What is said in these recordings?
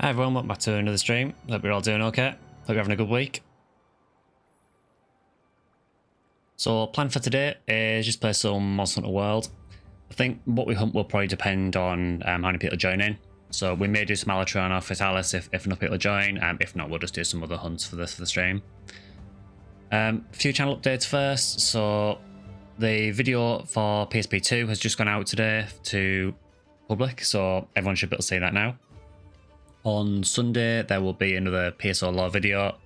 Hi everyone, welcome back to another stream. Hope you're all doing okay. Hope you're having a good week. So plan for today is just play some Monster Hunter World. I think what we hunt will probably depend on how many people join in. So we may do some Alatron or Fatalis if enough people join. If not, we'll just do some other hunts for the stream. A few channel updates first. So the video for PSP2 has just gone out today to public, so everyone should be able to see that now. On Sunday, there will be another PSO lore video,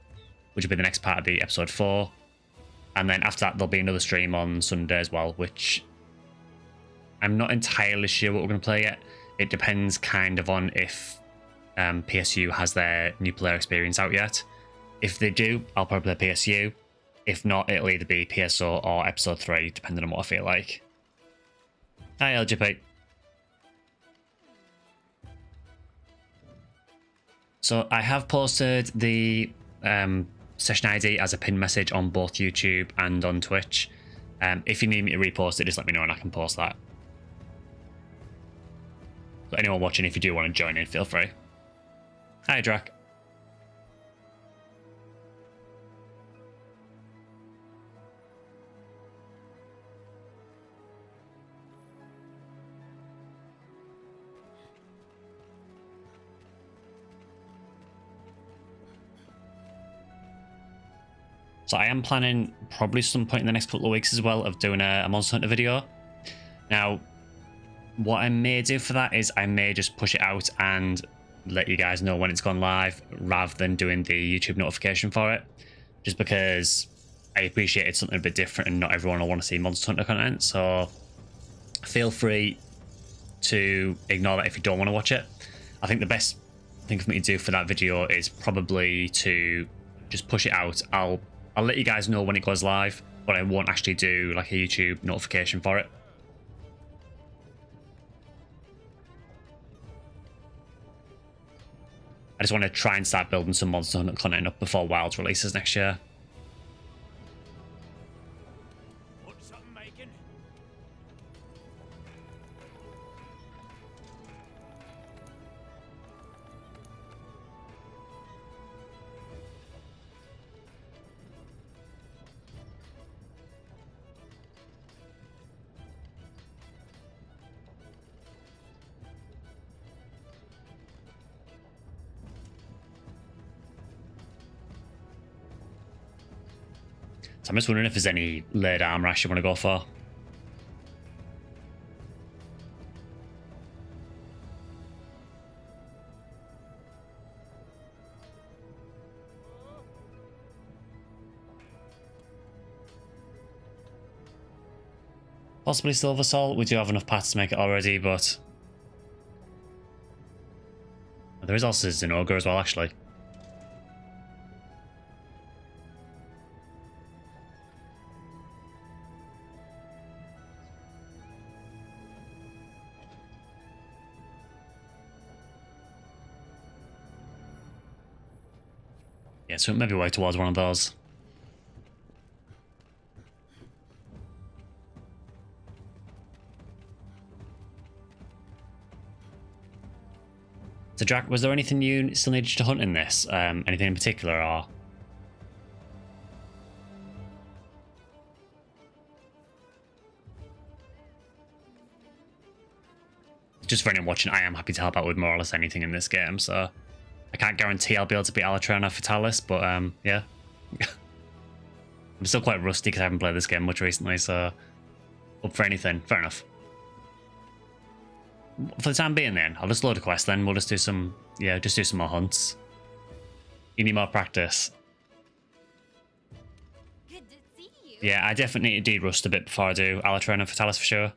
which will be the next part of the episode 4. And then after that, there'll be another stream on Sunday as well, which I'm not entirely sure what we're going to play yet. It depends kind of on if PSU has their new player experience out yet. If they do, I'll probably play PSU. If not, it'll either be PSO or episode 3, depending on what I feel like. Hi, LGP. So I have posted the session ID as a pinned message on both YouTube and on Twitch. If you need me to repost it, just let me know and I can post that. So anyone watching, if you do want to join in, feel free. Hi, Drac. So I am planning probably some point in the next couple of weeks as well of doing a Monster Hunter video. Now, what I may do for that is I may just push it out and let you guys know when it's gone live rather than doing the YouTube notification for it. Just because I appreciate it's something a bit different and not everyone will want to see Monster Hunter content. So feel free to ignore that if you don't want to watch it. I think the best thing for me to do for that video is probably to just push it out. I'll let you guys know when it goes live, but I won't actually do like a YouTube notification for it. I just want to try and start building some Monster Hunter content up before Wilds releases next year. So I'm just wondering if there's any laid armor rash you want to go for. Possibly Silver Soul. We do have enough paths to make it already, but there is also Zinogre as well, actually. Yeah, so maybe work towards one of those. So Drac, was there anything you still needed to hunt in this? Anything in particular, or? Just for anyone watching, I am happy to help out with more or less anything in this game, so I can't guarantee I'll be able to beat Alatrana Fatalis, but yeah. I'm still quite rusty because I haven't played this game much recently, so up for anything. Fair enough. For the time being then, I'll just load a quest then. We'll just do some, yeah, just do some more hunts. You need more practice. Good to see you. Yeah, I definitely need to de-rust a bit before I do Alatrana Fatalis for sure.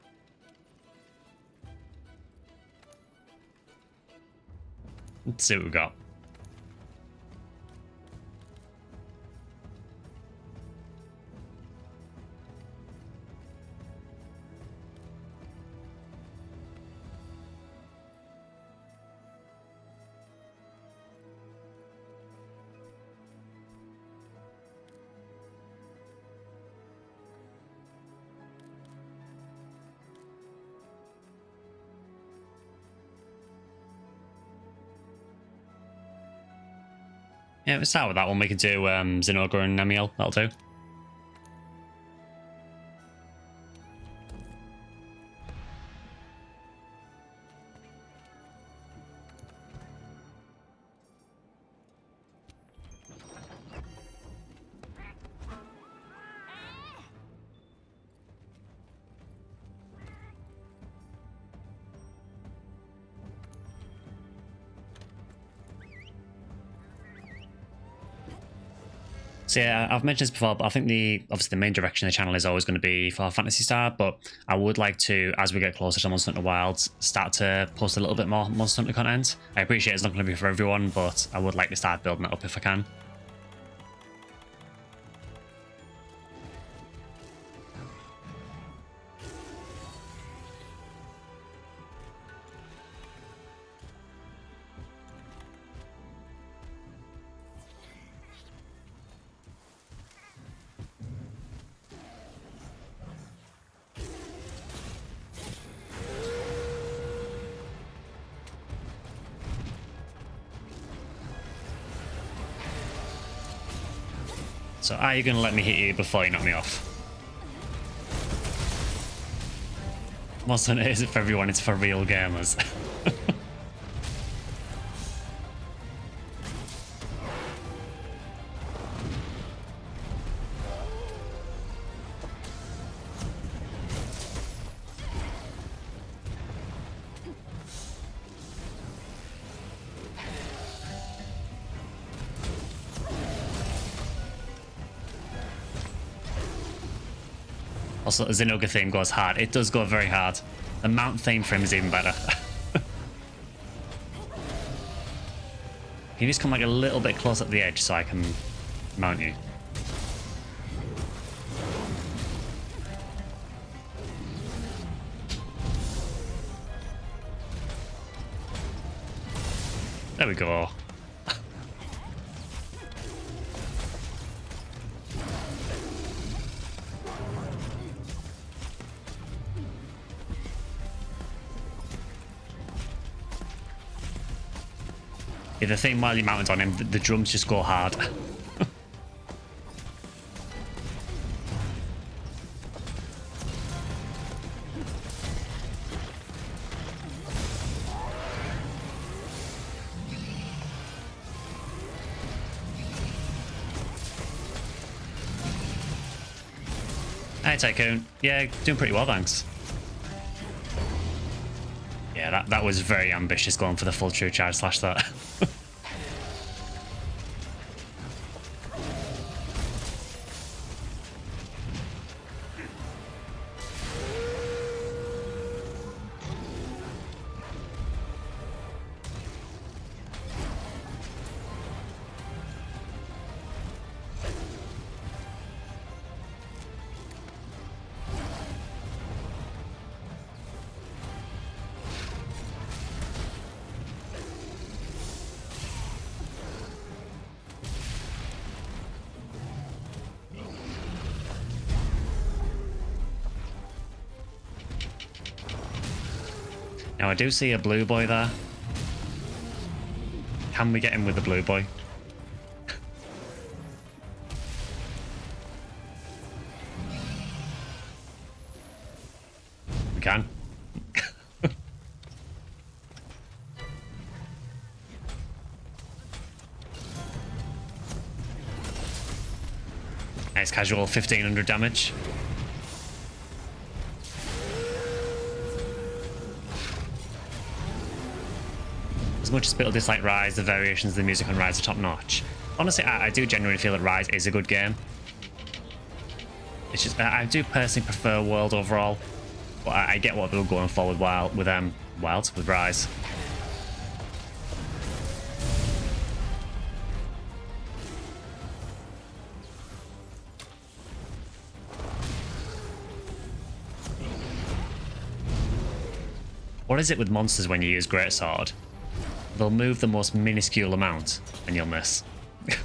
Let's see what we got. Yeah, let's start with that one. We can do Zinogre and Nemiel. That'll do. So yeah, I've mentioned this before, but I think obviously the main direction of the channel is always going to be for Fantasy Star, but I would like to, as we get closer to Monster Hunter Wilds, start to post a little bit more Monster Hunter content. I appreciate it's not going to be for everyone, but I would like to start building it up if I can. So are you going to let me hit you before you knock me off? Monster Hunter isn't for everyone, it's for real gamers. Also, the Zinogre theme goes hard. It does go very hard. The mount theme for him is even better. Can you just come like a little bit close at the edge so I can mount you? There we go. Yeah, the thing while you're mounted on him, the drums just go hard. Hey Tycoon, yeah, doing pretty well, thanks. Yeah, that was very ambitious going for the full true charge slash that. Now I do see a blue boy there. Can we get him with the blue boy? We can. Nice casual 1500 damage. As much as people dislike Rise, the variations of the music on Rise are top notch. Honestly, I do genuinely feel that Rise is a good game. It's just I do personally prefer World overall, but I get what they were going for with with Rise. What is it with monsters when you use Greatsword? They'll move the most minuscule amount and you'll miss. It's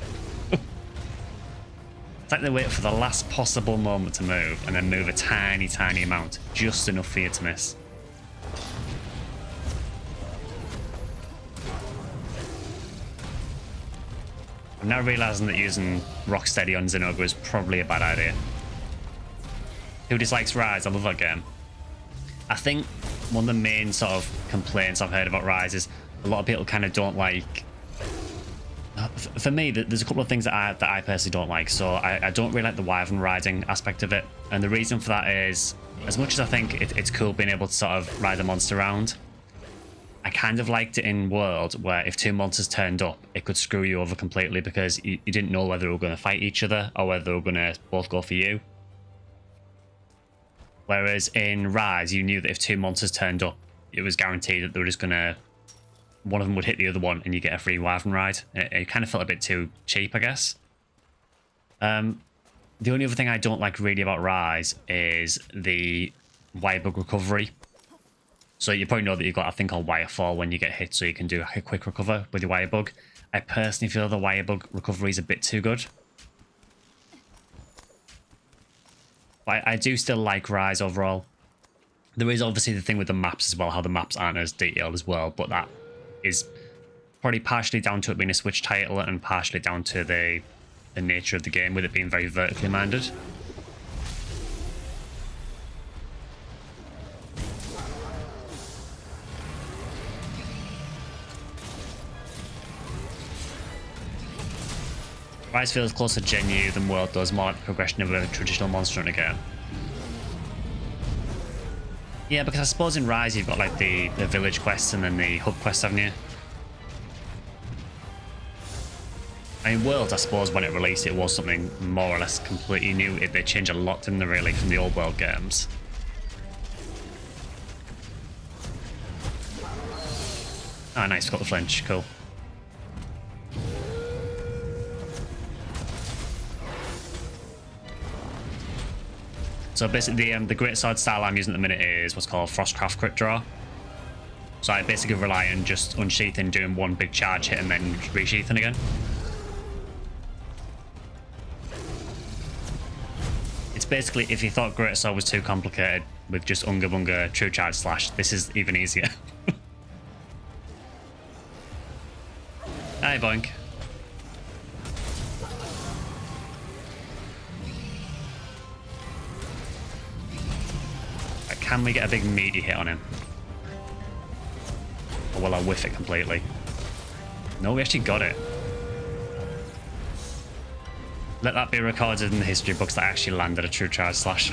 like they wait for the last possible moment to move and then move a tiny, tiny amount, just enough for you to miss. I'm now realising that using Rocksteady on Zinogre is probably a bad idea. Who dislikes Rise? I love that game. I think one of the main sort of complaints I've heard about Rise is a lot of people kind of don't like. For me, there's a couple of things that I personally don't like. So I don't really like the wyvern riding aspect of it, and the reason for that is, as much as I think it's cool being able to sort of ride the monster around, I kind of liked it in World where if two monsters turned up, it could screw you over completely because you didn't know whether they were going to fight each other or whether they were going to both go for you. Whereas in Rise, you knew that if two monsters turned up, it was guaranteed that they were just going to... one of them would hit the other one and you get a free wyvern ride. It kind of felt a bit too cheap, I guess. The only other thing I don't like really about Rise is the wire bug recovery. So you probably know that you've got a thing called wire fall when you get hit, so you can do a quick recover with your wire bug. I personally feel the wire bug recovery is a bit too good. I do still like Rise overall. There is obviously the thing with the maps as well, how the maps aren't as detailed as well, but that is probably partially down to it being a Switch title and partially down to the nature of the game, with it being very vertically minded. Rise feels closer to Gen U than World does, more like the progression of a traditional Monster Hunter game. Yeah, because I suppose in Rise you've got like the village quests and then the hub quests, haven't you? I mean, World, I suppose when it released it was something more or less completely new. They changed a lot, didn't they, really, from the old World games. Ah, nice, got the flinch, cool. So basically, the Greatsword style I'm using at the minute is what's called Frostcraft Crit Draw. So I basically rely on just unsheathing, doing one big charge hit, and then resheathing again. It's basically, if you thought Greatsword was too complicated with just Unga Bunga True Charge Slash, this is even easier. Hi, boink. Can we get a big meaty hit on him? Or will I whiff it completely? No, we actually got it. Let that be recorded in the history books that I actually landed a True Charge Slash.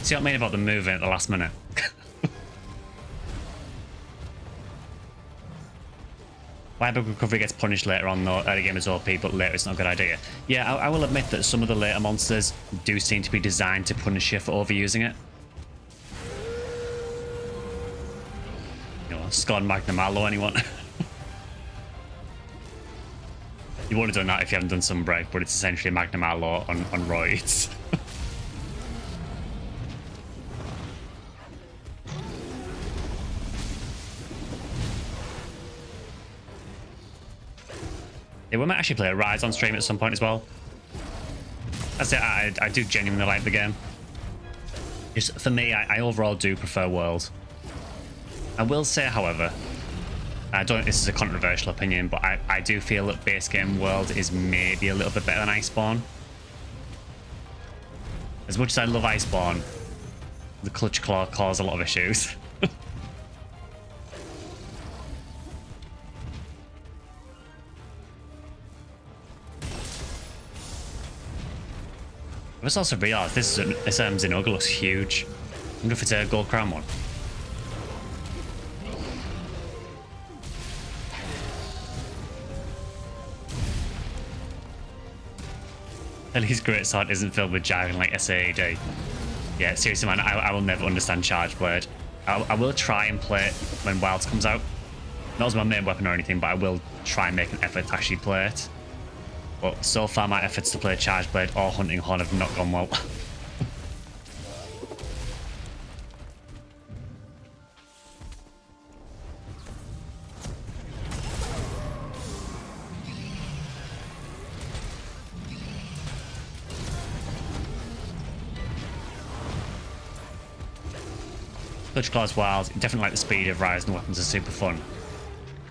See what I mean about the moving at the last minute? Wirebug recovery gets punished later on though. Early game is OP, but later it's not a good idea. Yeah, I will admit that some of the later monsters do seem to be designed to punish you for overusing it. You know, Scott Magnum Arlo, anyone? You would have done that if you haven't done Sunbreak, but it's essentially Magnum Arlo on roids. Yeah, we might actually play a Rise on stream at some point as well. That's it. I do genuinely like the game. Just for me, I overall do prefer World. I will say, however, I don't think this is a controversial opinion, but I do feel that base game World is maybe a little bit better than Iceborne. As much as I love Iceborne, the Clutch Claw caused a lot of issues. I just also realised this Zinogre looks huge. I wonder if it's a gold crown one. At least Greatsword isn't filled with jargon like SAED. Yeah, seriously, man, I will never understand Charge Blade. I will try and play it when Wilds comes out. Not as my main weapon or anything, but I will try and make an effort to actually play it. But so far, my efforts to play Charge Blade or Hunting Horn have not gone well. Clutch Claw's wild. Definitely like the speed of Rise, and the weapons are super fun.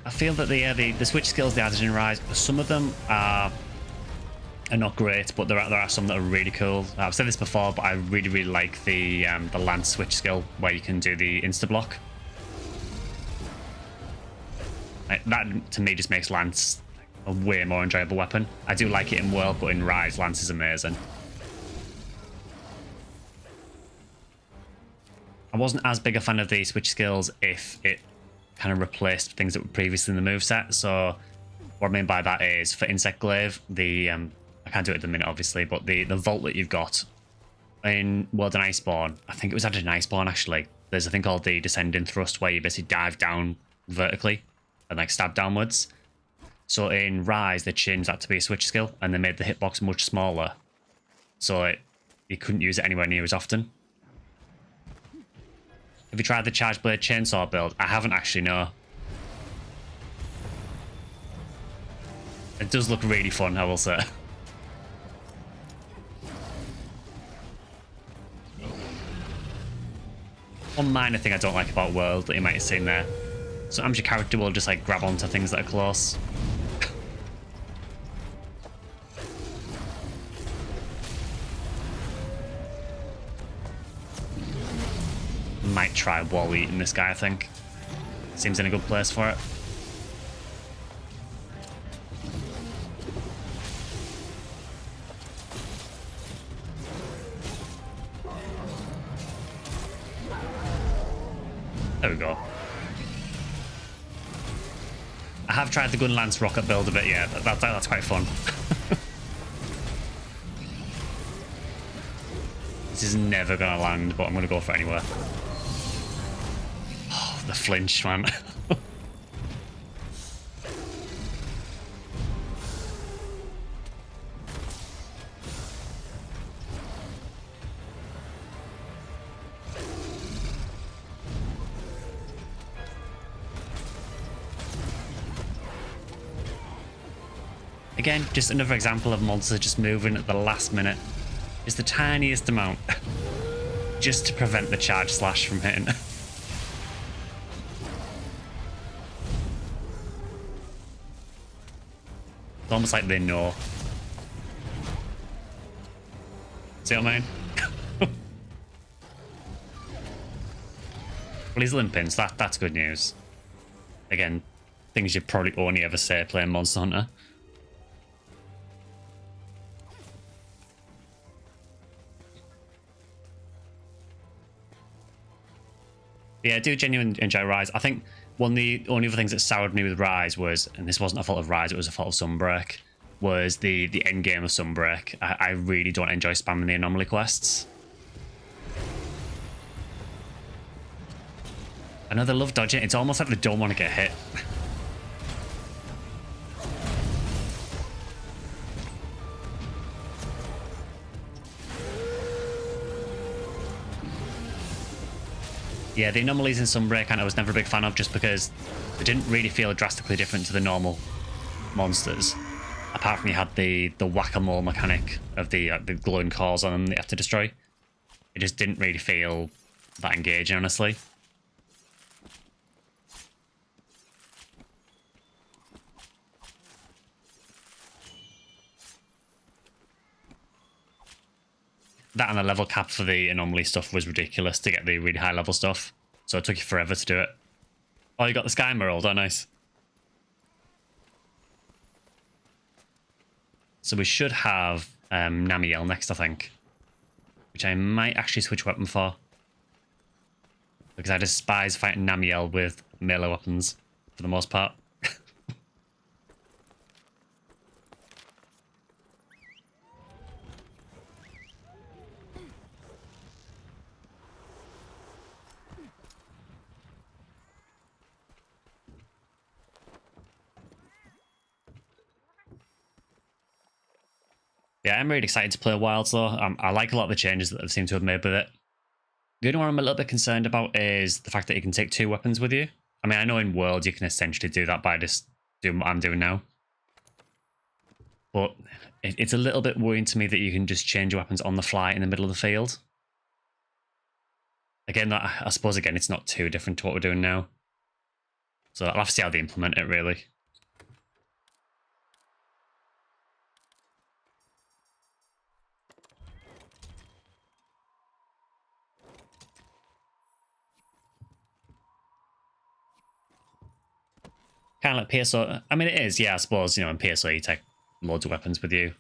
I feel that the switch skills they added in Rise, some of them are not great, but there are some that are really cool. I've said this before, but I really like the Lance switch skill where you can do the insta block. Like, that to me just makes Lance a way more enjoyable weapon. I do like it in World, but in Rise, Lance is amazing. I wasn't as big a fan of the switch skills if it kind of replaced things that were previously in the moveset. So what I mean by that is for Insect Glaive, I can't do it at the minute obviously, but the vault that you've got in World and Iceborne, I think it was added in Iceborne actually. There's a thing called the Descending Thrust where you basically dive down vertically and like stab downwards. So in Rise they changed that to be a switch skill and they made the hitbox much smaller. So you couldn't use it anywhere near as often. Have you tried the Charge Blade chainsaw build? I haven't actually, no. It does look really fun, I will say. One minor thing I don't like about World that you might have seen there. Sometimes your character will just like grab onto things that are close. Might try wall eating this guy, I think. Seems in a good place for it. There we go. I have tried the Gun Lance rocket build a bit, yeah. That's quite fun. This is never gonna land, but I'm gonna go for it anyway. Oh, the flinch, man. Again, just another example of monsters just moving at the last minute. It's the tiniest amount. Just to prevent the charge slash from hitting. It's almost like they know. See what I mean? Well, he's limping, so that's good news. Again, things you'd probably only ever say playing Monster Hunter. Yeah, I do genuinely enjoy Rise. I think one of the only other things that soured me with Rise was, and this wasn't a fault of Rise, it was a fault of Sunbreak, was the end game of Sunbreak. I really don't enjoy spamming the anomaly quests. I know they love dodging. It's almost like they don't want to get hit. Yeah, the anomalies in Sunbreak I was never a big fan of just because they didn't really feel drastically different to the normal monsters. apart from you had the whack-a-mole mechanic of the glowing cores on them that you have to destroy. It just didn't really feel that engaging, honestly. That and the level cap for the anomaly stuff was ridiculous to get the really high level stuff. So it took you forever to do it. Oh, you got the Sky Emerald. Oh, nice. So we should have Namiel next, I think. Which I might actually switch weapon for. Because I despise fighting Namiel with melee weapons, for the most part. Yeah, I'm really excited to play Wilds though. I like a lot of the changes that they seem to have made with it. The only one I'm a little bit concerned about is the fact that you can take 2 weapons with you. I mean, I know in Worlds you can essentially do that by just doing what I'm doing now. But it's a little bit worrying to me that you can just change your weapons on the fly in the middle of the field. Again, I suppose, again, it's not too different to what we're doing now. So I'll have to see how they implement it, really. Kind of like PSO. I mean, it is, yeah, I suppose, you know, in PSO you take loads of weapons with you.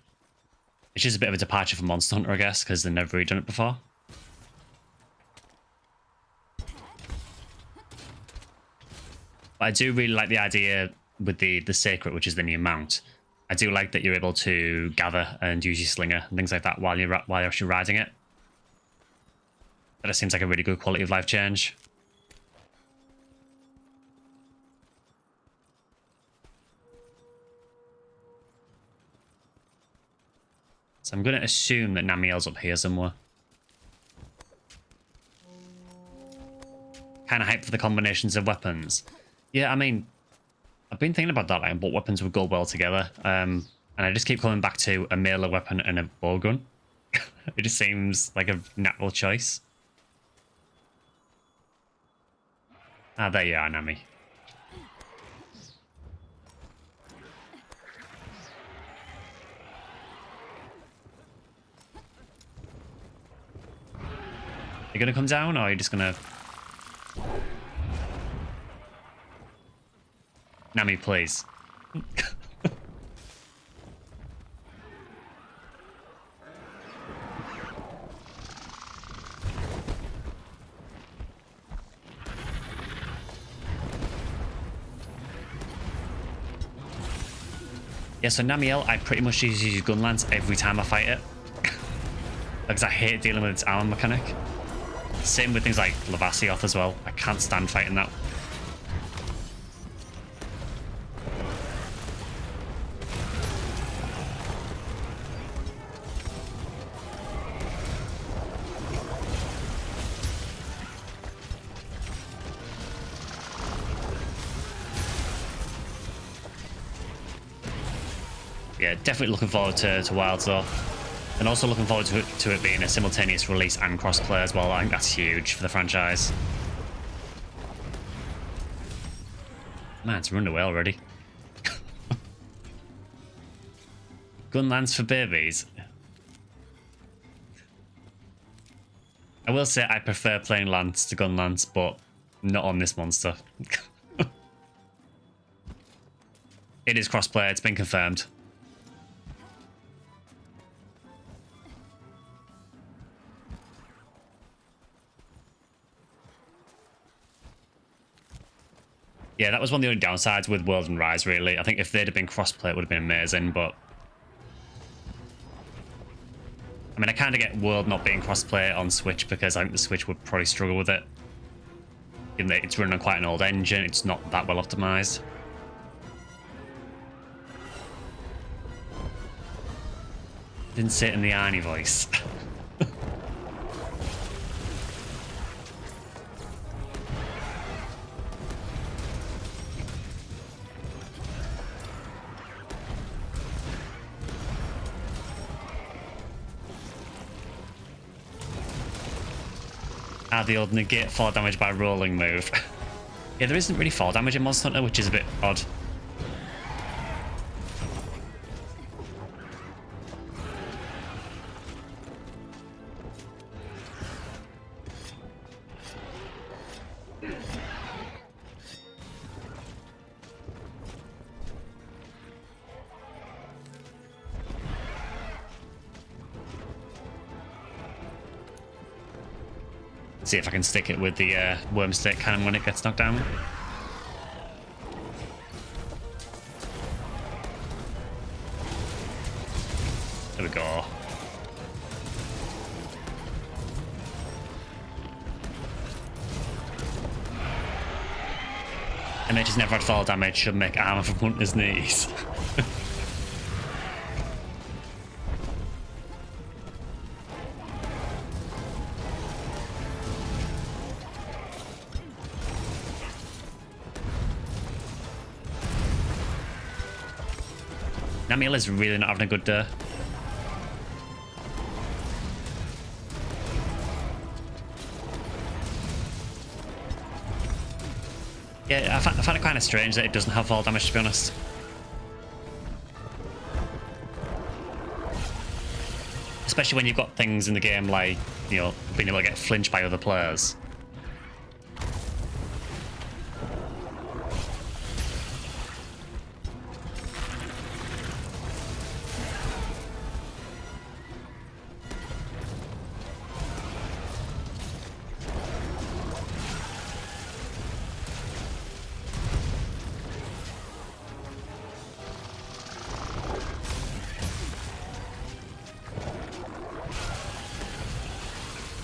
It's just a bit of a departure from Monster Hunter, I guess, because they've never really done it before. But I do really like the idea with the Sacred, which is the new mount. I do like that you're able to gather and use your slinger and things like that while you're actually riding it. That seems like a really good quality of life change. So I'm going to assume that Namiel's up here somewhere. Kind of hyped for the combinations of weapons. Yeah, I mean, I've been thinking about that, like, what weapons would go well together. And I just keep coming back to a melee weapon and a bowgun. It just seems like a natural choice. Ah, there you are, Nami. You gonna come down, or are you just gonna... Nami, please. Yeah, so Namiel, I pretty much use gun lance every time I fight it. Because I hate dealing with its armor mechanic. Same with things like Lavasioth as well. I can't stand fighting that. Yeah, definitely looking forward to Wilds though. And also looking forward to it being a simultaneous release and crossplay as well. I think that's huge for the franchise. Man, it's run away already. Gun lance for babies. I will say I prefer playing lance to gun lance, but not on this monster. It is crossplay, it's been confirmed. Yeah, that was one of the only downsides with World and Rise, really. I think if they'd have been crossplay, it would have been amazing, but... I mean, I kind of get World not being crossplay on Switch because I think the Switch would probably struggle with it. In that it's running on quite an old engine, it's not that well optimized. Didn't say it in the Arnie voice. the old negate fall damage by rolling move. Yeah, there isn't really fall damage in Monster Hunter, which is a bit odd. See if I can stick it with the worm stick cannon when it gets knocked down. There we go. MH's never had fall damage, should make armor from Hunter's knees. Namila's really not having a good day. Yeah, I find it kind of strange that it doesn't have fall damage, to be honest. Especially when you've got things in the game like, you know, being able to get flinched by other players.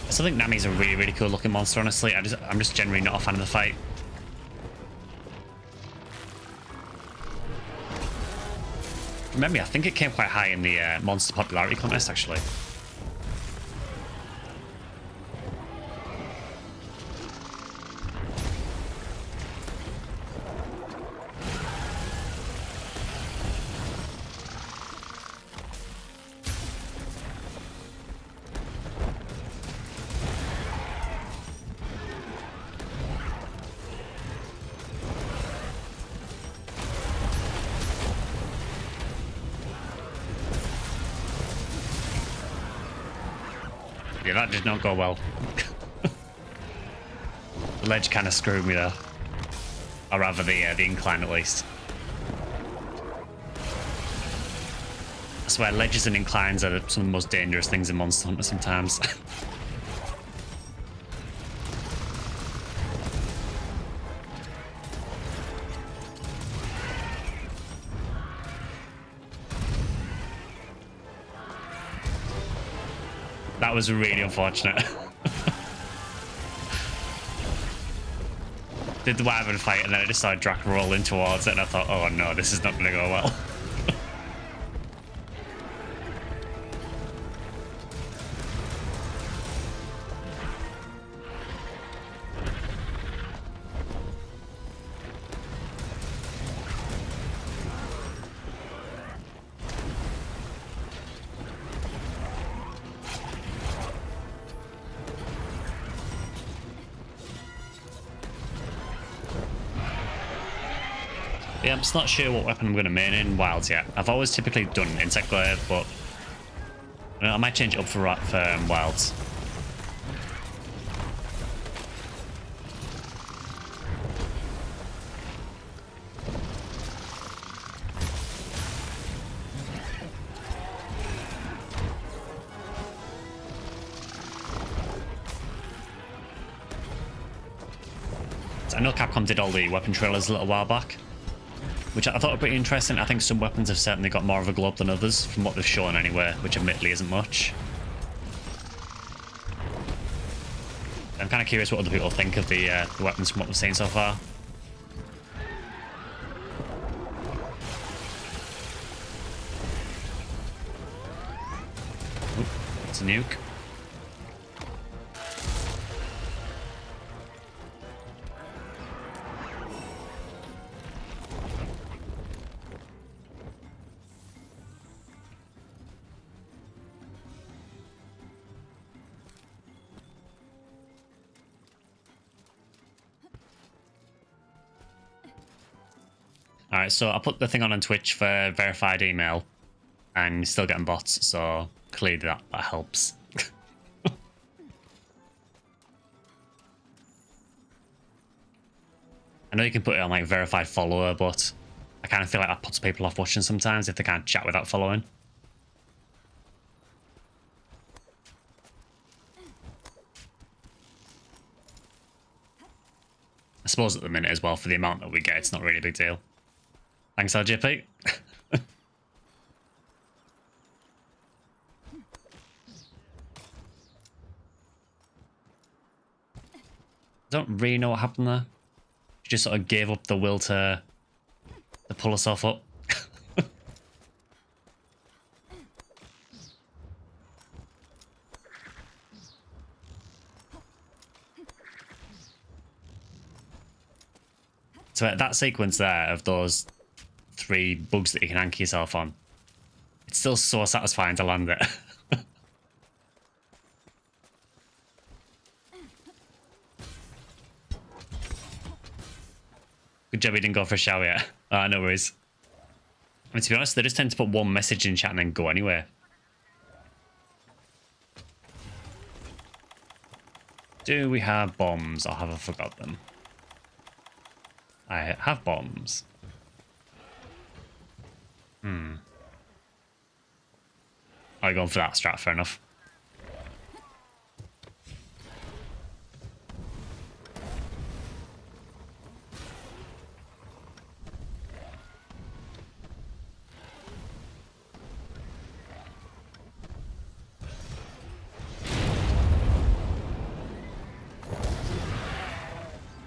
I still think Nami's a really, really cool looking monster, honestly. I'm just generally not a fan of the fight. Remember, I think it came quite high in the monster popularity contest, actually. Yeah, that did not go well. The ledge kind of screwed me there. Or rather the incline, at least. I swear, ledges and inclines are some of the most dangerous things in Monster Hunter sometimes. That was really unfortunate. Did the wyvern fight and then I just started drag rolling towards it and I thought, oh no, this is not going to go well. Yeah, I'm just not sure what weapon I'm going to main in Wilds yet. I've always typically done Insect Glaive, but I might change it up for Wilds. So I know Capcom did all the weapon trailers a little while back, which I thought were pretty interesting. I think some weapons have certainly got more of a globe than others, from what they've shown anyway, which admittedly isn't much. I'm kind of curious what other people think of the weapons from what we've seen so far. Oop, it's a nuke. Alright, so I put the thing on Twitch for verified email, and still getting bots, so clearly that helps. I know you can put it on like verified follower, but I kind of feel like that puts people off watching sometimes if they can't chat without following. I suppose at the minute as well, for the amount that we get, it's not really a big deal. Thanks, LJP. I don't really know what happened there. She just sort of gave up the will to pull herself up. So that sequence there of those 3 bugs that you can anchor yourself on, it's still so satisfying to land it. Good job you didn't go for a shower yet. No worries. I mean, to be honest, they just tend to put one message in chat and then go anyway. Do we have bombs, or have I forgot them? I have bombs. Oh, you're going for that strat, fair enough.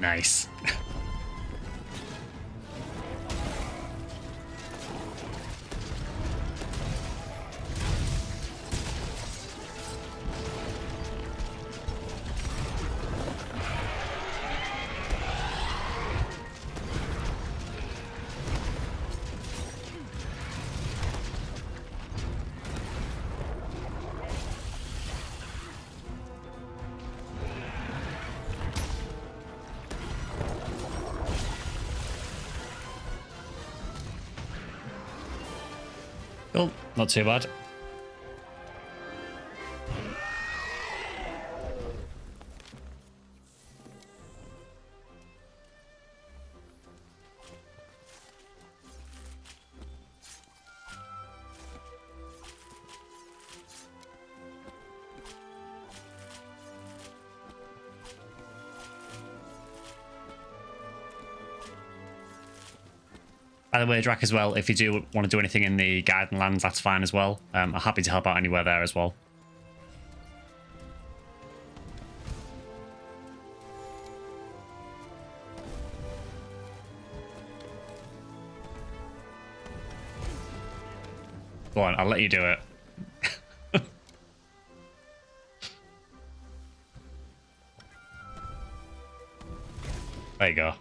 Nice. Cool, not too bad. By the way, Drac, as well, if you do want to do anything in the Garden Lands, that's fine as well. I'm happy to help out anywhere there as well. Go on, I'll let you do it. There you go.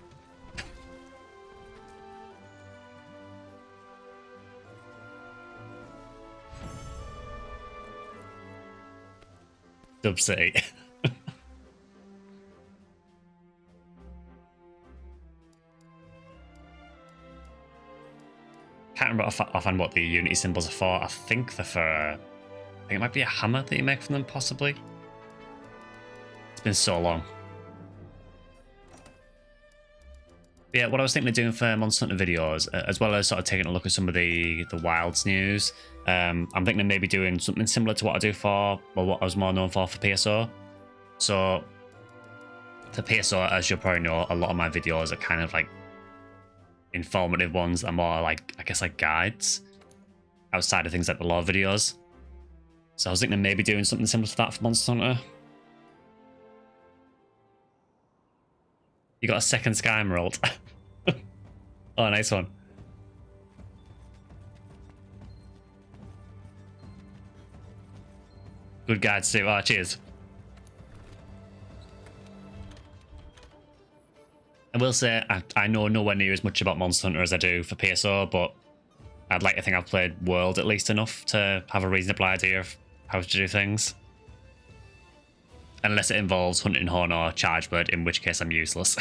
Dub City. Can't remember offhand what the Unity symbols are for. I think they're for I think it might be a hammer that you make from them, possibly. It's been so long. Yeah, what I was thinking of doing for Monster Hunter videos, as well as sort of taking a look at some of the Wilds news, I'm thinking of maybe doing something similar to what I do for, well, what I was more known for PSO. So, for PSO, as you'll probably know, a lot of my videos are kind of like informative ones that are more like, I guess, like guides, outside of things like the lore videos. So I was thinking of maybe doing something similar to that for Monster Hunter. You got a second Sky Emerald. Oh, nice one. Good guides too. Oh, cheers. I will say, I know nowhere near as much about Monster Hunter as I do for PSO, but I'd like to think I've played World at least enough to have a reasonable idea of how to do things. Unless it involves Hunting Horn or Chargebird, in which case I'm useless.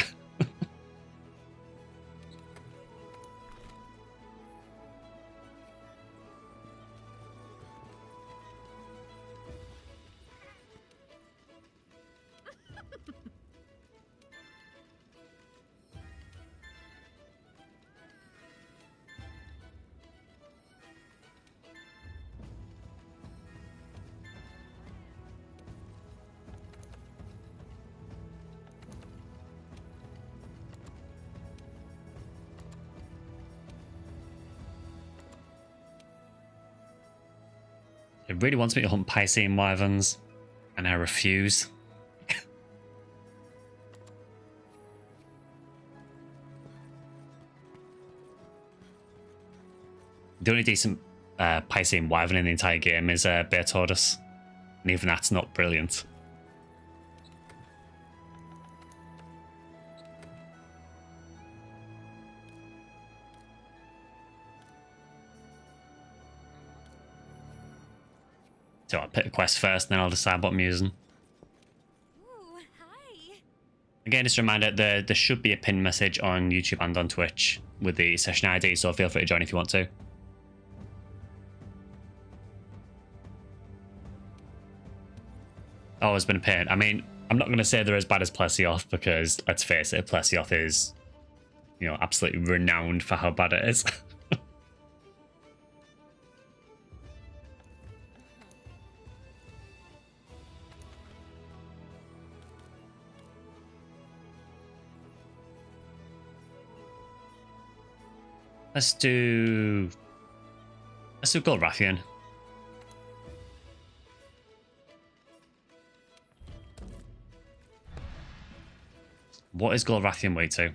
It really wants me to hunt Piscean wyverns, and I refuse. The only decent Piscean wyvern in the entire game is Bear Tortoise, and even that's not brilliant. So I'll pick a quest first, and then I'll decide what I'm using. Ooh, hi. Again, just a reminder, there should be a pinned message on YouTube and on Twitch with the session ID, so feel free to join if you want to. Always been a pain. I mean, I'm not going to say they're as bad as Plesioth, because let's face it, Plesioth is, you know, absolutely renowned for how bad it is. Let's do Goldrathian. What is Goldrathian weak to?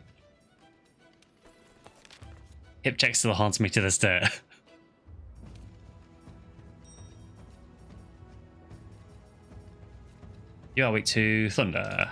Hip check still haunts me to this day. You are weak to Thunder.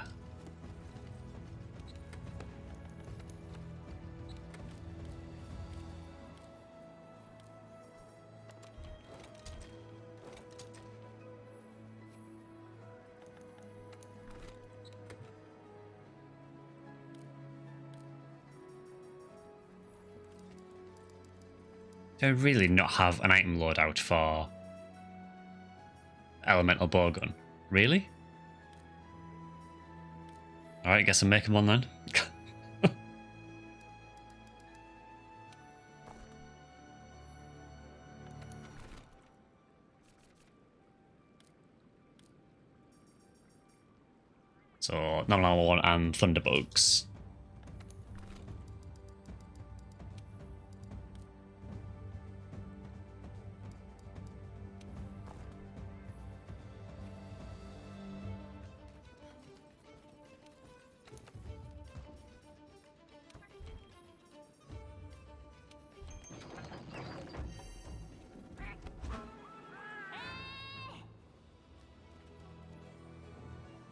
Do I really not have an item loadout for Elemental Bowgun? Really? Alright, guess I'm making one then. So, normal one and Thunderbugs.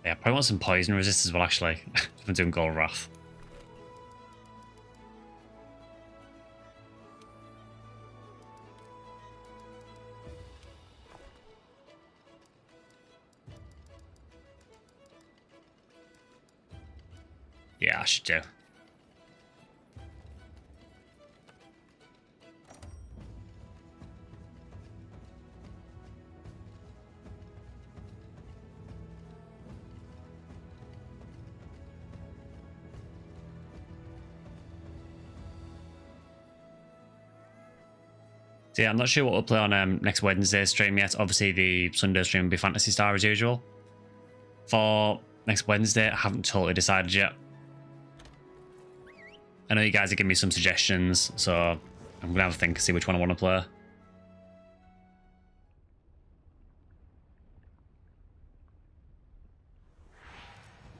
Yeah, probably want some poison resist as well, actually. I'm doing Goldrath. Yeah, I should do. So yeah, I'm not sure what we'll play on next Wednesday's stream yet. Obviously, the Sunday stream will be Phantasy Star as usual. For next Wednesday, I haven't totally decided yet. I know you guys are giving me some suggestions, so I'm going to have a think and see which one I want to play.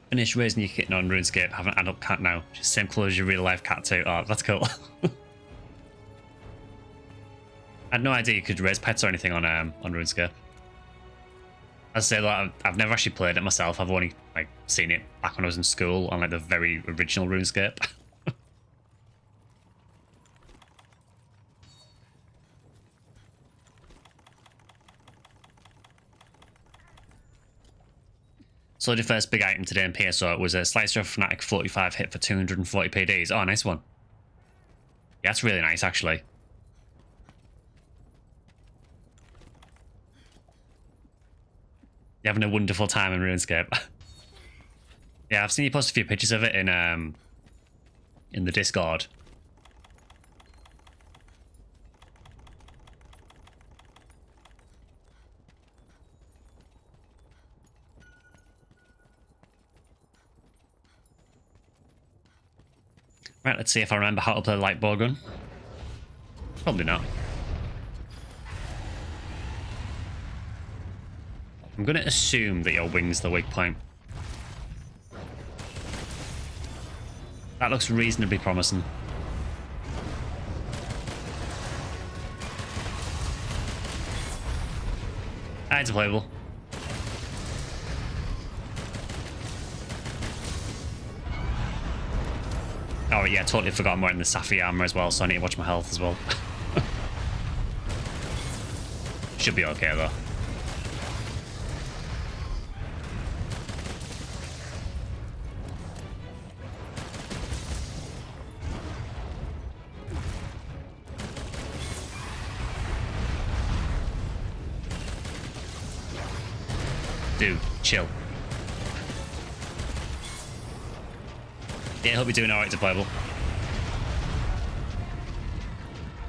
Finish raising your kitten on RuneScape. Have an adult cat now. Just same colour as your real life cat too. Oh, that's cool. I had no idea you could raise pets or anything on RuneScape. As I say, like, I've never actually played it myself. I've only like seen it back when I was in school on like the very original RuneScape. So the first big item today in PSO it was a Slicer of Fnatic 45 hit for 240 PDs. Oh, nice one. Yeah, that's really nice actually. You're having a wonderful time in RuneScape. Yeah, I've seen you post a few pictures of it in the Discord. Right, let's see if I remember how to play light bowgun. Probably not. I'm going to assume that your wing's the weak point. That looks reasonably promising. It's playable. Oh yeah, totally forgot I'm wearing the Safi armor as well, so I need to watch my health as well. Should be okay though. Dude, chill. Yeah, I hope you're doing alright to playable.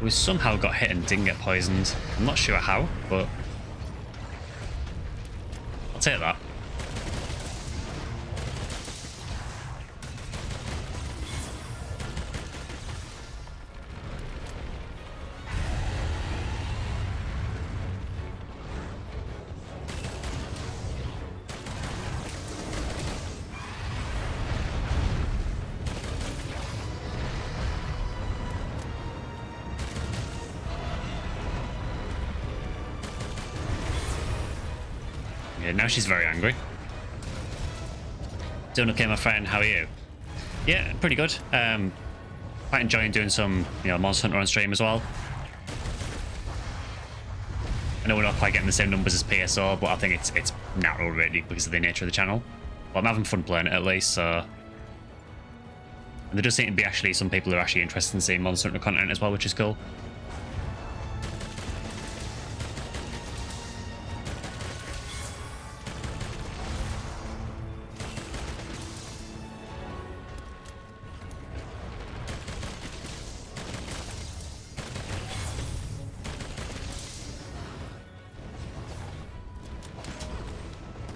We somehow got hit and didn't get poisoned. I'm not sure how, but I'll take that. Yeah, now she's very angry. Doing okay, my friend. How are you? Yeah, pretty good. Quite enjoying doing some, Monster Hunter on stream as well. I know we're not quite getting the same numbers as PSO, but I think it's natural really because of the nature of the channel. But I'm having fun playing it at least, so. And there does seem to be actually some people who are actually interested in seeing Monster Hunter content as well, which is cool.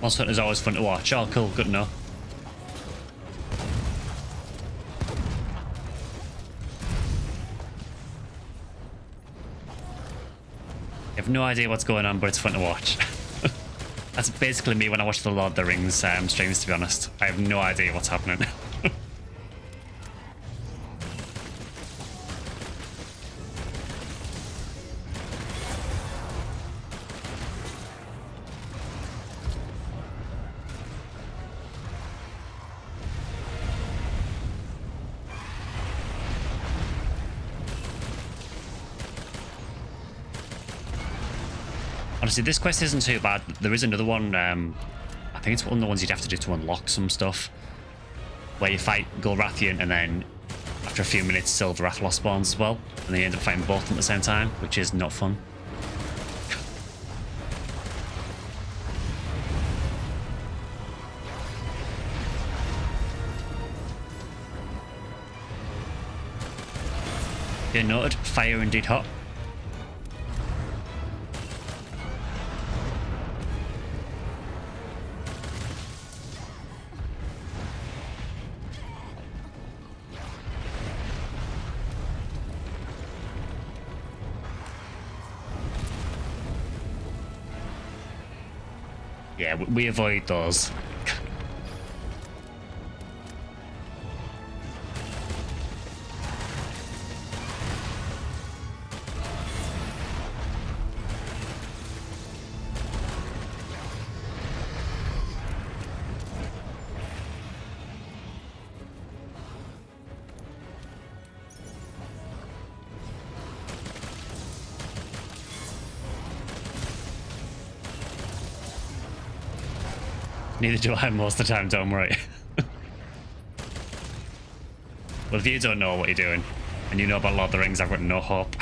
Monster Hunter is always fun to watch. Oh, cool. Good to know. I have no idea what's going on, but it's fun to watch. That's basically me when I watch the Lord of the Rings streams, to be honest. I have no idea what's happening. Honestly, this quest isn't too bad. There is another one, I think it's one of the ones you'd have to do to unlock some stuff, where you fight Golrathian and then after a few minutes Silver Athlos spawns as well, and then you end up fighting both at the same time, which is not fun. Yeah, noted. Fire indeed hot. Yeah, we avoid those. Neither do I most of the time, don't worry. Well, if you don't know what you're doing, and you know about Lord of the Rings, I've got no hope.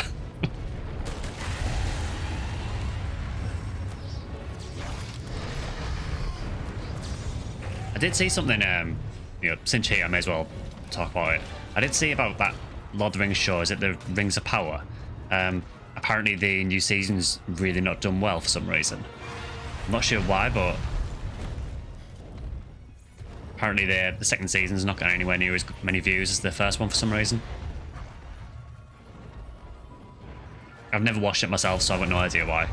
I did see something, since here I may as well talk about it. I did see about that Lord of the Rings show, is it the Rings of Power? Apparently the new season's really not done well for some reason. I'm not sure why, but apparently the second season's not getting anywhere near as many views as the first one for some reason. I've never watched it myself, so I've got no idea why.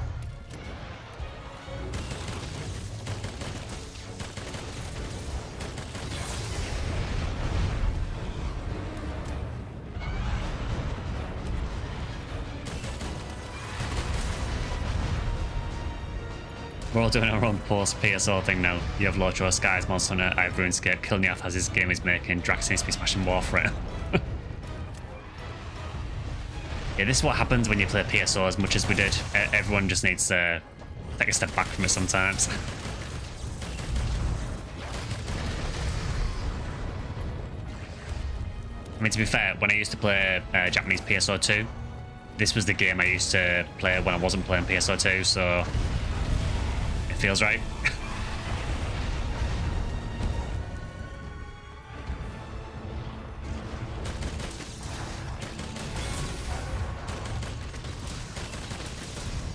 We're all doing our own post PSO thing now. You have Lotro, Skies, Monster Hunter, I have RuneScape, Kilniath has his game he's making, Drax needs to be smashing Warframe. Yeah, this is what happens when you play PSO as much as we did. Everyone just needs to take a step back from it sometimes. I mean, to be fair, when I used to play Japanese PSO2, this was the game I used to play when I wasn't playing PSO2, so it feels right.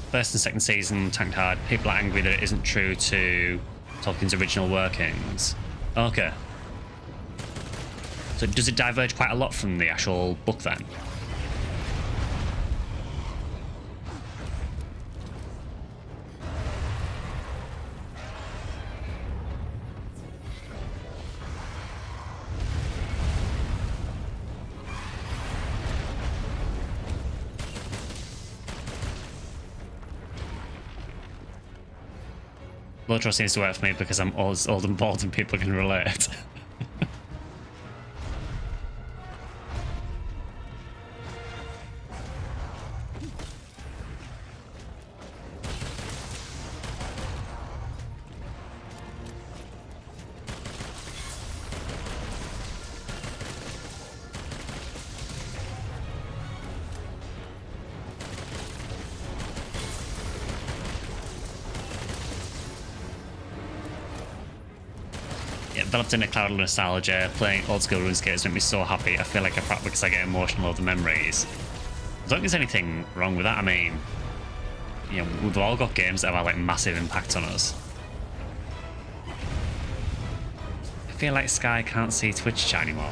First and second season tanked hard. People are angry that it isn't true to Tolkien's original workings. Okay. So does it diverge quite a lot from the actual book then? Lotro seems to work for me because I'm old and bald and people can relate. Developed in a cloud of nostalgia. Playing old school RuneScape has made me so happy. I feel like I practically because I get emotional over the memories. I don't think there's anything wrong with that. I mean, you know, we've all got games that have had like massive impacts on us. I feel like Sky can't see Twitch chat anymore.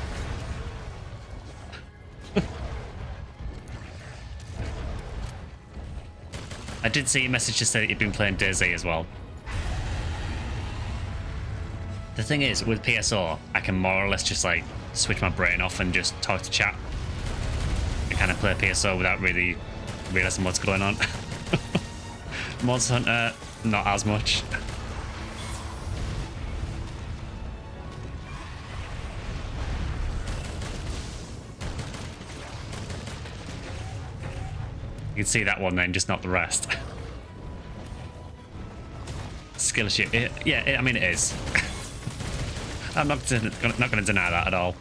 I did see a message to say that you've been playing DayZ as well. The thing is, with PSO, I can more or less just like switch my brain off and just talk to chat and kind of play PSO without really realizing what's going on. Monster Hunter, not as much. You can see that one then, just not the rest. Skill issue. Yeah, I mean it is. I'm not going to deny that at all.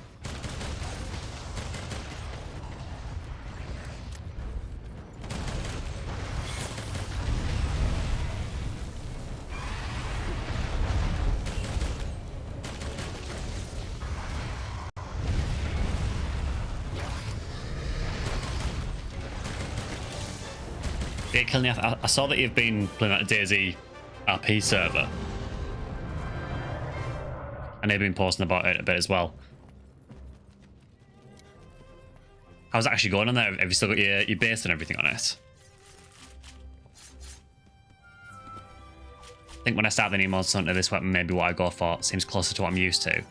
Yeah, Kilniath, I saw that you've been playing that DayZ RP server. And they've been posting about it a bit as well. How's it actually going on there? Have you still got your base and everything on it? I think when I start the new Monster Hunter, this weapon may be what I go for. It seems closer to what I'm used to.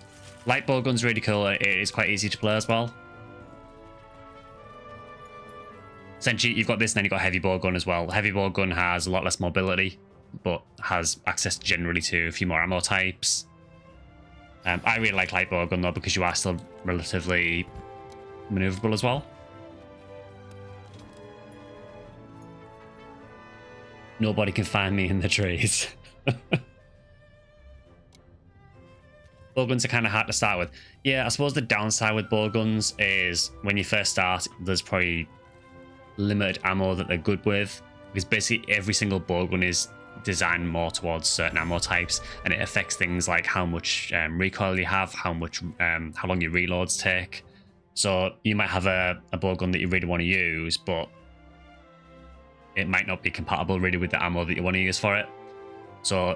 Light bow gun's really cool. It is quite easy to play as well. Essentially, you've got this and then you've got heavy bow gun as well. Heavy bow gun has a lot less mobility, but has access generally to a few more ammo types. I really like light bow gun though because you are still relatively maneuverable as well. Nobody can find me in the trees. Bow guns are kind of hard to start with. Yeah, I suppose the downside with bow guns is when you first start, there's probably limited ammo that they're good with, because basically every single bow gun is designed more towards certain ammo types, and it affects things like how much recoil you have, how long your reloads take. So you might have a bow gun that you really want to use, but it might not be compatible really with the ammo that you want to use for it. So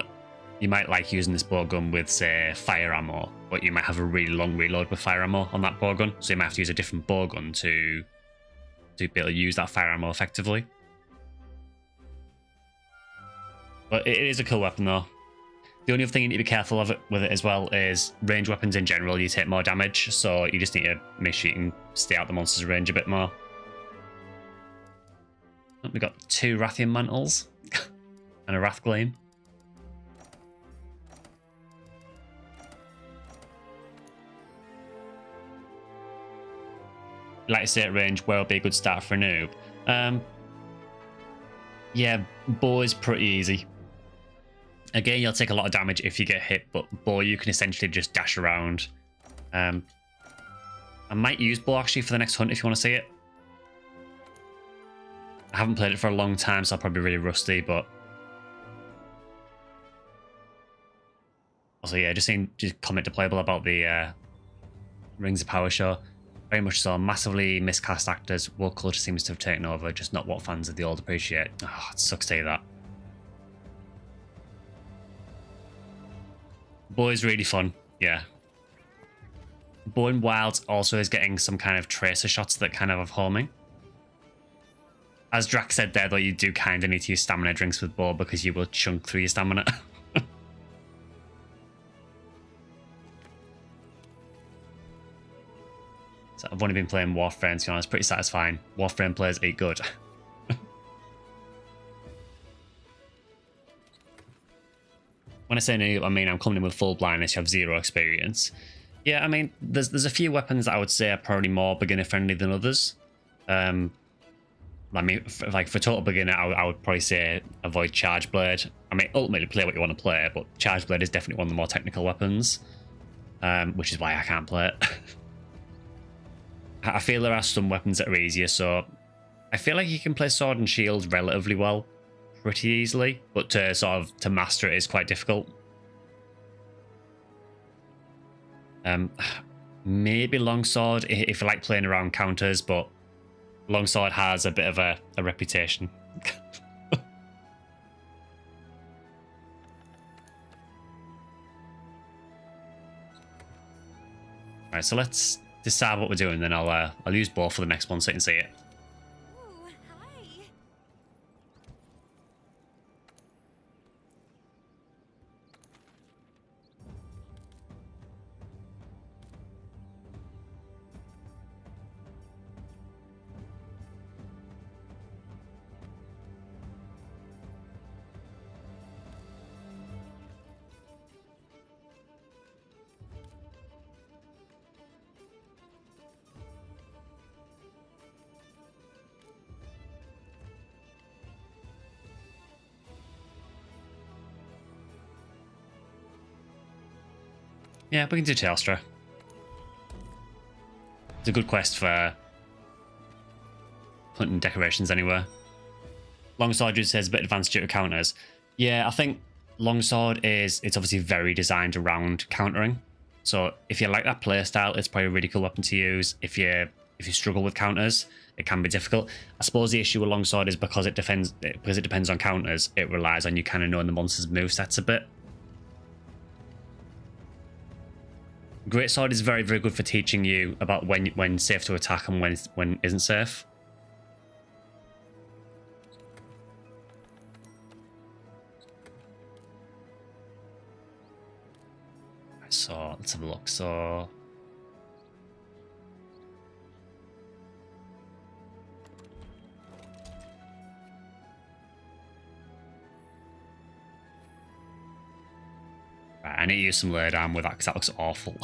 you might like using this bow gun with, say, fire ammo, but you might have a really long reload with fire ammo on that bow gun, so you might have to use a different bow gun to be able to use that fire ammo effectively. But it is a cool weapon though. The only other thing you need to be careful of with it as well is range weapons in general, you take more damage, so you just need to make sure you can stay out the monster's range a bit more. We've got 2 Rathian Mantles and a Wrath Gleam. like to say at range, where will be a good start for a noob? Yeah, bow is pretty easy. Again, you'll take a lot of damage if you get hit, but bow you can essentially just dash around. I might use bow actually for the next hunt if you want to see it. I haven't played it for a long time, so I'm probably really rusty, but also yeah, just comment to playable about the Rings of Power show. Very much so. Massively miscast actors. Woke culture seems to have taken over, just not what fans of the old appreciate. Oh, it sucks to hear that. Bow is really fun, yeah. Bow in Wilds also is getting some kind of tracer shots that kind of have homing. As Drax said there, though, you do kind of need to use stamina drinks with bow because you will chunk through your stamina. So I've only been playing Warframe, to be honest, pretty satisfying. Warframe players eat good. When I say new, I mean I'm coming in with full blindness, you have zero experience. Yeah, I mean, there's a few weapons that I would say are probably more beginner friendly than others. I mean, for total beginner, I would probably say avoid Charge Blade. I mean, ultimately play what you want to play, but Charge Blade is definitely one of the more technical weapons, which is why I can't play it. I feel there are some weapons that are easier, so I feel like you can play Sword and Shield relatively well, pretty easily, but to master it is quite difficult. Maybe Longsword if you like playing around counters, but Longsword has a bit of a reputation. Alright, so let's decide what we're doing, then I'll use bow for the next one so you can see it. Ooh, hi. Yeah, we can do Telstra. It's a good quest for hunting decorations anywhere. Longsword just says a bit advanced due to counters. Yeah, I think Longsword it's obviously very designed around countering. So if you like that playstyle, it's probably a really cool weapon to use. If you struggle with counters, it can be difficult. I suppose the issue with Longsword is because it depends on counters, it relies on you kind of knowing the monster's movesets a bit. Greatsword is very, very good for teaching you about when safe to attack and when isn't safe. So let's have a look. So right, I need to use some laid arm with that because that looks awful.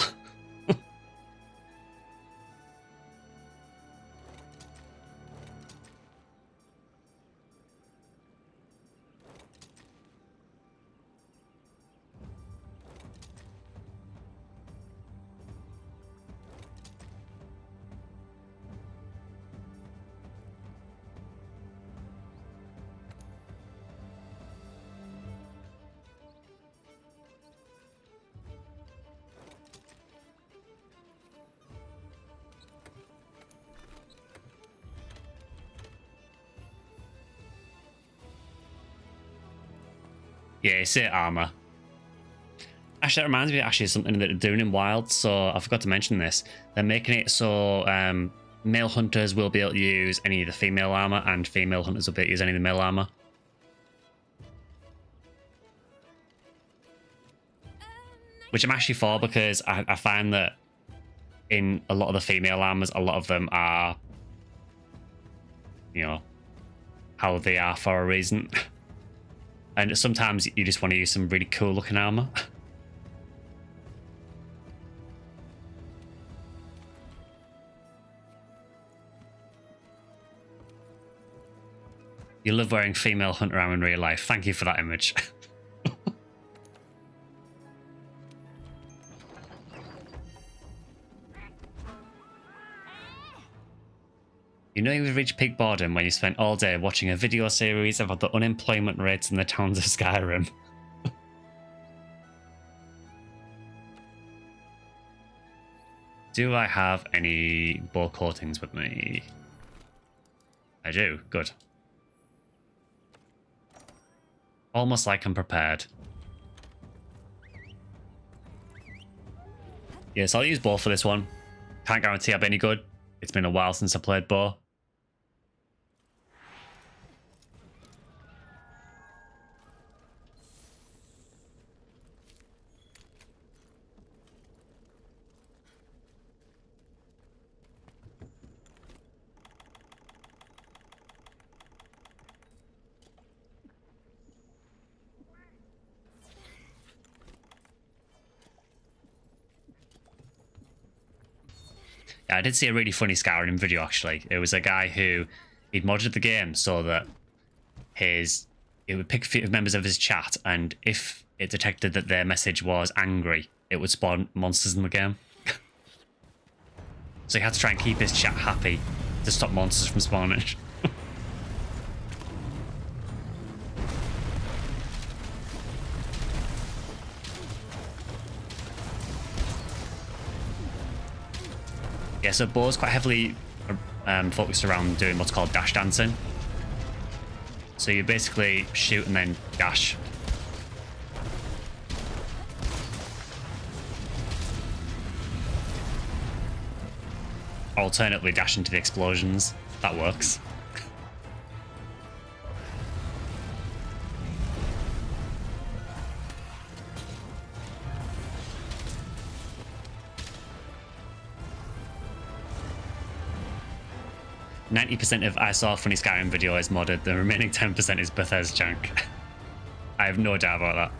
Yeah, it's it armor. Actually, that reminds me of something that they're doing in Wild, so I forgot to mention this. They're making it so male hunters will be able to use any of the female armor, and female hunters will be able to use any of the male armor. Which I'm actually for, because I find that in a lot of the female armors, a lot of them are, you know, how they are for a reason. And sometimes you just want to use some really cool looking armor. You love wearing female hunter armor in real life. Thank you for that image. You know you've reached peak boredom when you spent all day watching a video series about the unemployment rates in the towns of Skyrim. Do I have any bow coatings with me? I do. Good. Almost like I'm prepared. Yes, I'll use bow for this one. Can't guarantee I'll be any good. It's been a while since I played bow. Yeah, I did see a really funny Skyrim video actually. It was a guy who he'd modded the game so that it would pick a few members of his chat, and if it detected that their message was angry, it would spawn monsters in the game. So he had to try and keep his chat happy to stop monsters from spawning. Yeah, so bow's quite heavily focused around doing what's called dash dancing. So you basically shoot and then dash. Alternately dash into the explosions. That works. 90% of I saw funny Skyrim video is modded, the remaining 10% is Bethesda junk. I have no doubt about that.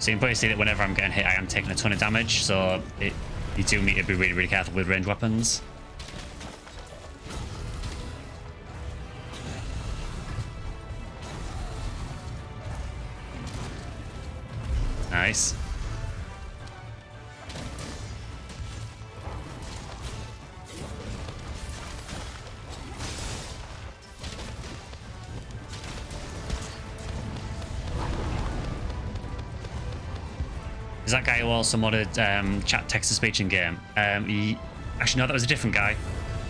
So you can probably see that whenever I'm getting hit, I am taking a ton of damage, so you do need to be really, really careful with ranged weapons. Nice. Is that guy who also modded chat text-to-speech in game? Actually, no, that was a different guy.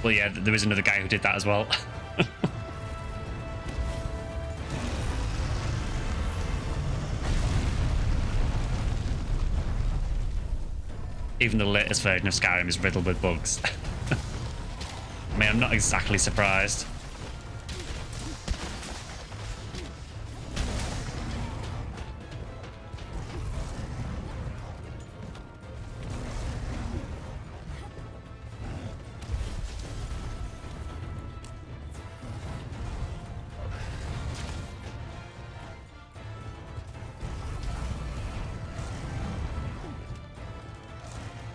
Well, yeah, there was another guy who did that as well. Even the latest version of Skyrim is riddled with bugs. I mean, I'm not exactly surprised.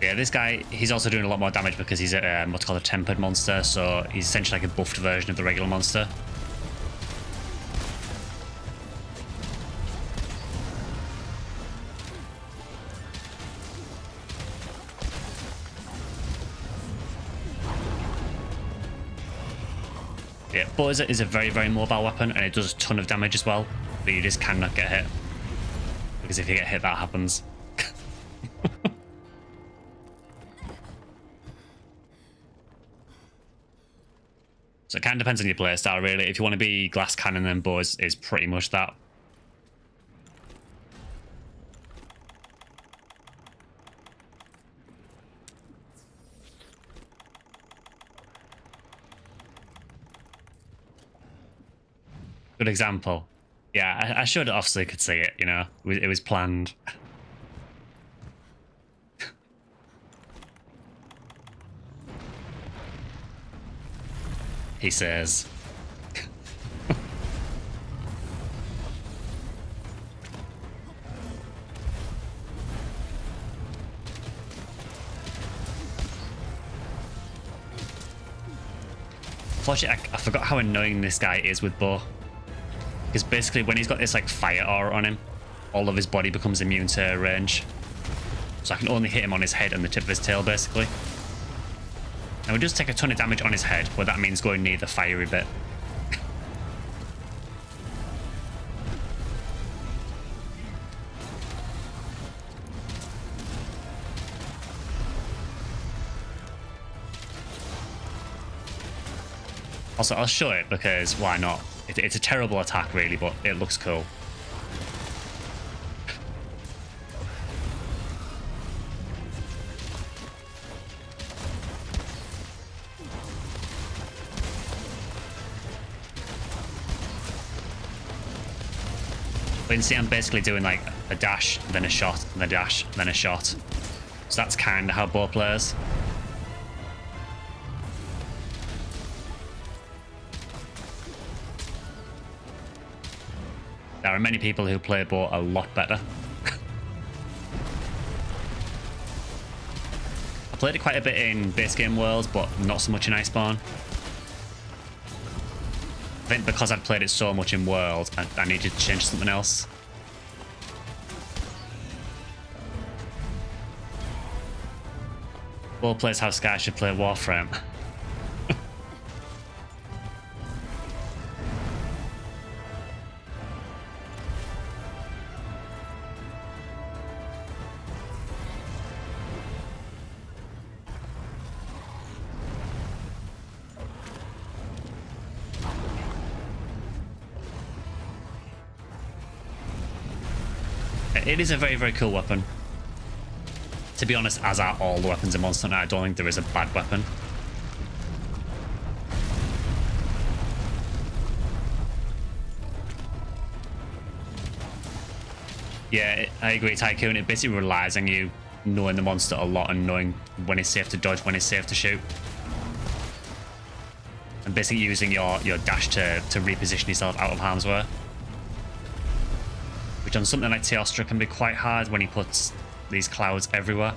Yeah, this guy, he's also doing a lot more damage because he's what's called a tempered monster, so he's essentially like a buffed version of the regular monster. Yeah, bow is a very, very mobile weapon, and it does a ton of damage as well, but you just cannot get hit. Because if you get hit, that happens. So it kind of depends on your playstyle, really. If you want to be glass cannon, then bow is pretty much that. Good example. Yeah, I showed it off so you could see it, you know. It was planned. he says. Unfortunately, I forgot how annoying this guy is with bow. Because basically when he's got this like fire aura on him, all of his body becomes immune to range. So I can only hit him on his head and the tip of his tail basically. Now he does take a ton of damage on his head, but that means going near the fiery bit. Also, I'll show it because why not? It's a terrible attack really, but it looks cool. But you can see I'm basically doing like a dash, then a shot, then a dash, then a shot. So that's kind of how bow plays. There are many people who play bow a lot better. I played it quite a bit in base game worlds, but not so much in Iceborne. I think because I'd played it so much in world, I needed to change something else. Bow plays how Sky should play Warframe. It is a very, very cool weapon. To be honest, as are all the weapons in Monster Hunter, I don't think there is a bad weapon. Yeah, I agree, Tycoon. It basically relies on you knowing the monster a lot and knowing when it's safe to dodge, when it's safe to shoot. And basically using your dash to reposition yourself out of harm's way. Which on something like Teostra can be quite hard when he puts these clouds everywhere.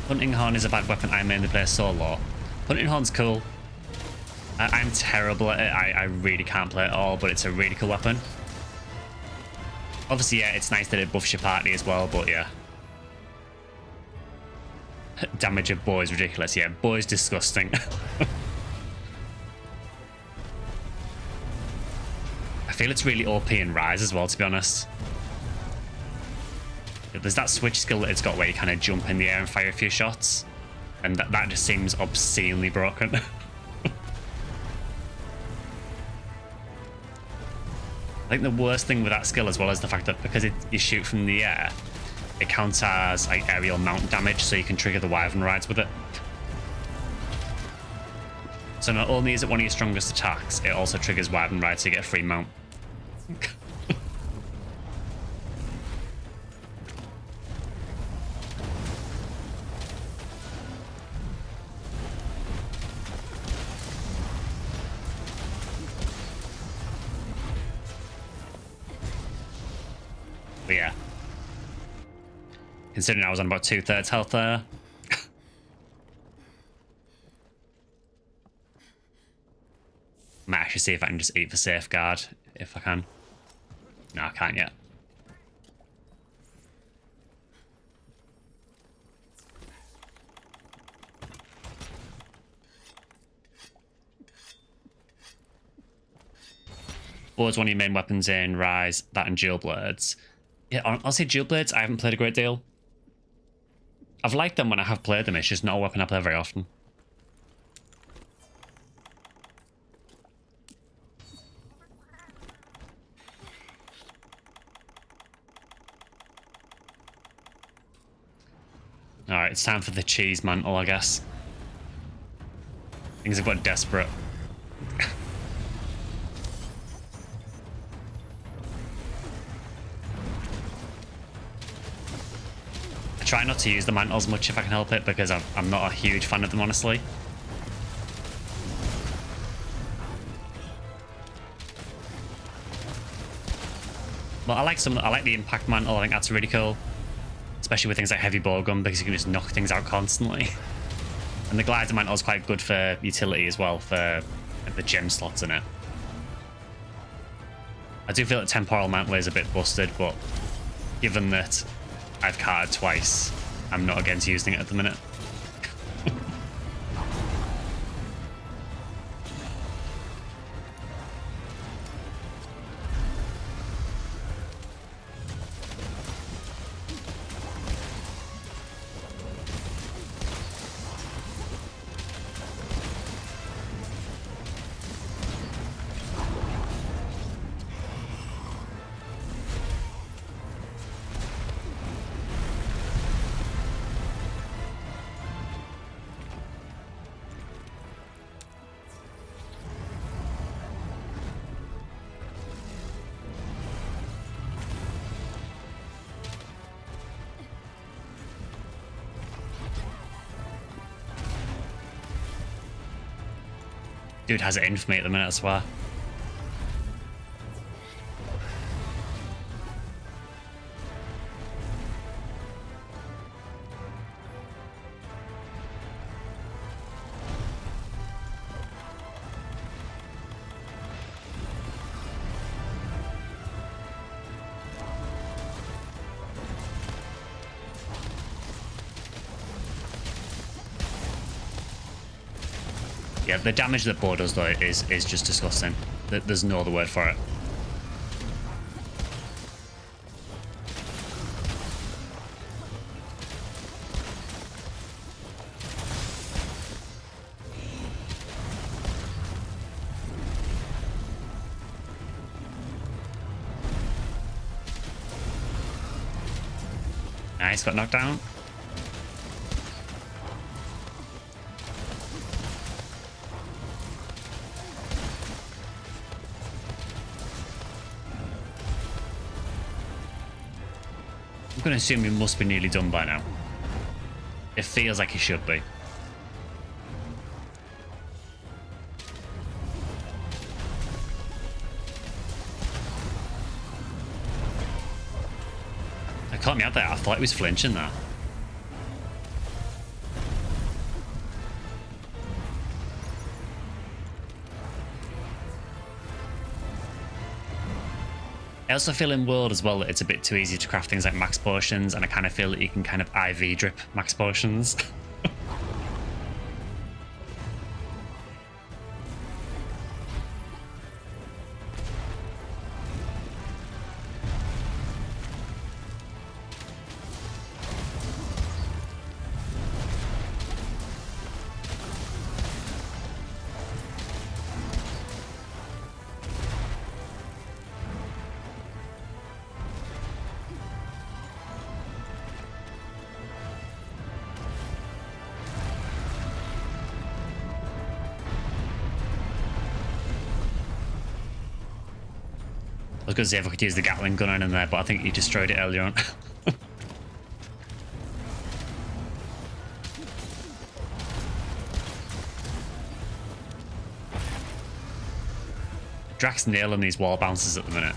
Hunting Horn is a bad weapon. I mainly play solo. Hunting Horn's cool. I'm terrible at it. I really can't play it at all, but it's a really cool weapon. Obviously, yeah, it's nice that it buffs your party as well, but yeah. Damage of bow is ridiculous. Yeah, bow is disgusting. I feel it's really OP in Rise as well, to be honest. There's that switch skill that it's got where you kind of jump in the air and fire a few shots. And that just seems obscenely broken. I think the worst thing with that skill as well is the fact that because you shoot from the air, it counts as like aerial mount damage, so you can trigger the Wyvern rides with it. So not only is it one of your strongest attacks, it also triggers Wyvern rides to get a free mount. But yeah. Considering I was on about 2/3 health there. Might actually see if I can just eat for safeguard, if I can. No, I can't yet. Board's one of your main weapons in Rise, that and Dual Blades. Yeah, honestly, Dual Blades, I haven't played a great deal. I've liked them when I have played them, it's just not a weapon I play very often. Alright, it's time for the cheese mantle, I guess. Things have got desperate. try not to use the mantles much if I can help it, because I'm not a huge fan of them, honestly. But I like the impact mantle. I think that's really cool, especially with things like heavy bowgun, because you can just knock things out constantly. And the glider mantle is quite good for utility as well, for the gem slots in it. I do feel that temporal mantle is a bit busted, but given that I've carded twice, I'm not against using it at the minute. Dude has it in for me at the minute, I swear. Yeah, the damage that bow does though is just disgusting. There's no other word for it. Nice, got knocked down. I'm going to assume he must be nearly done by now. It feels like he should be. I caught me out there. I thought he was flinching there. I also feel in World as well that it's a bit too easy to craft things like max potions, and I kind of feel that you can kind of IV drip max potions. I was going to see if I could use the Gatling gun on in there, but I think he destroyed it earlier on. Drax nailing these wall bounces at the minute.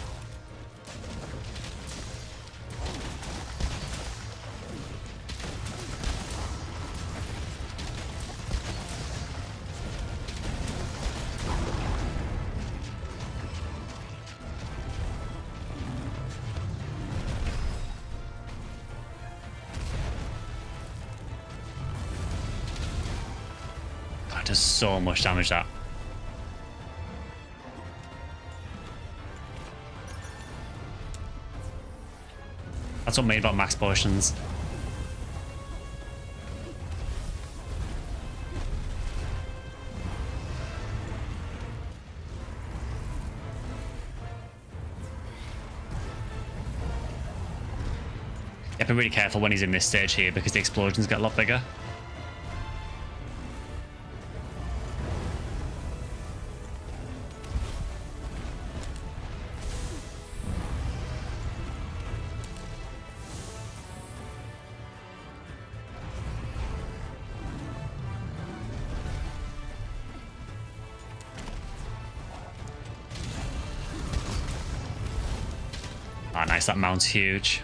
God, does so much damage that. That's what I'm made about max potions. You have to be really careful when he's in this stage here because the explosions get a lot bigger. Ah, nice. That mount's huge.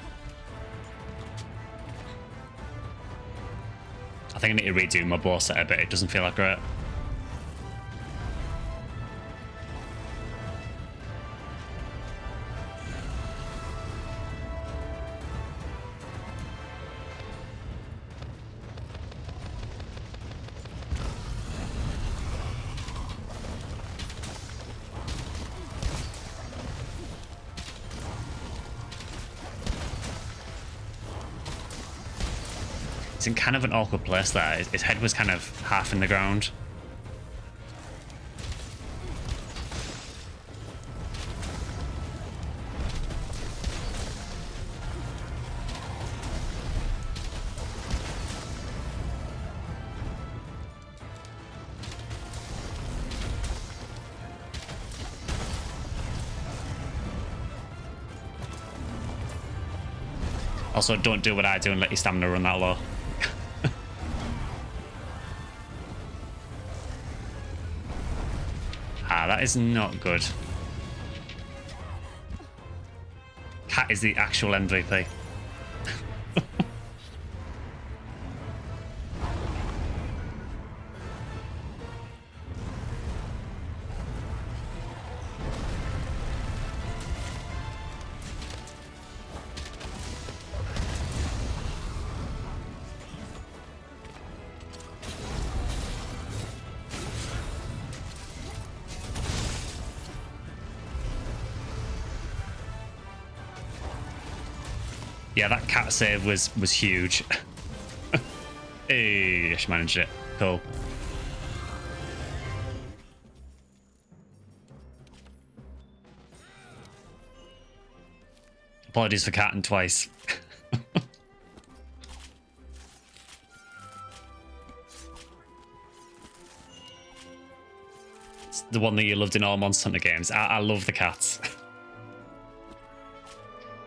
I think I need to redo my bow set a bit. It doesn't feel like great. It's in kind of an awkward place there. His head was kind of half in the ground. Also, don't do what I do and let your stamina run that low. That is not good. Cat is the actual MVP. Yeah, that cat save was huge. Hey, she managed it. Cool. Apologies for catting twice. It's the one that you loved in all Monster Hunter games. I love the cats.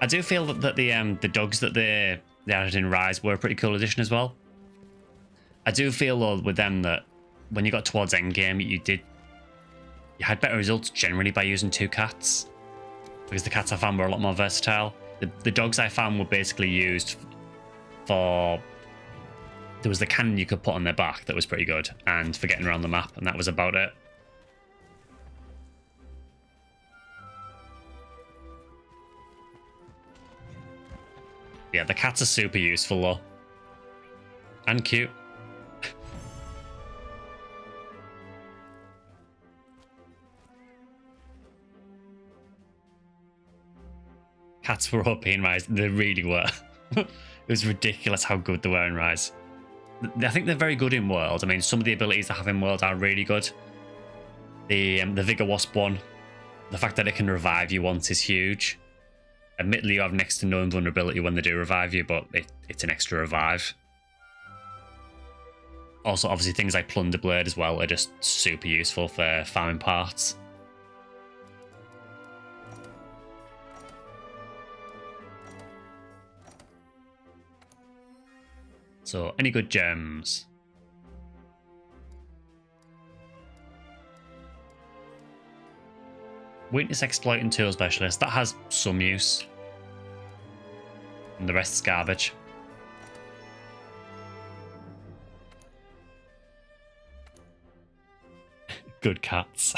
I do feel that the dogs that they added in Rise were a pretty cool addition as well. I do feel though with them that when you got towards endgame, you had better results generally by using 2 cats, because the cats I found were a lot more versatile. The dogs I found were basically used for, there was the cannon you could put on their back that was pretty good, and for getting around the map, and that was about it. Yeah, the cats are super useful though. And cute. Cats were OP in Rise. They really were. It was ridiculous how good they were in Rise. I think they're very good in World. I mean, some of the abilities they have in World are really good. The Vigor Wasp one, the fact that it can revive you once is huge. Admittedly, you have next to no invulnerability when they do revive you, but it's an extra revive. Also, obviously, things like Plunder Blade as well are just super useful for farming parts. So, any good gems? Weakness Exploiting Tool Specialist, that has some use. And the rest is garbage. Good cats.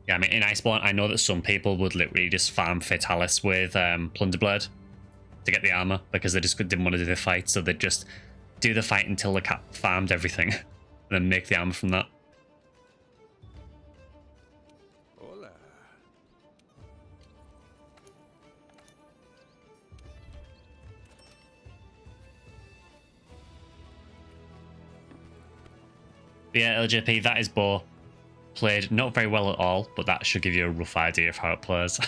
Yeah, I mean, in Iceborne, I know that some people would literally just farm Fatalis with Plunder Blade to get the armor, because they just didn't want to do the fight, so they'd just do the fight until the cat farmed everything, and then make the armor from that. Hola. But yeah, LJP, that is bow. Played not very well at all, but that should give you a rough idea of how it plays.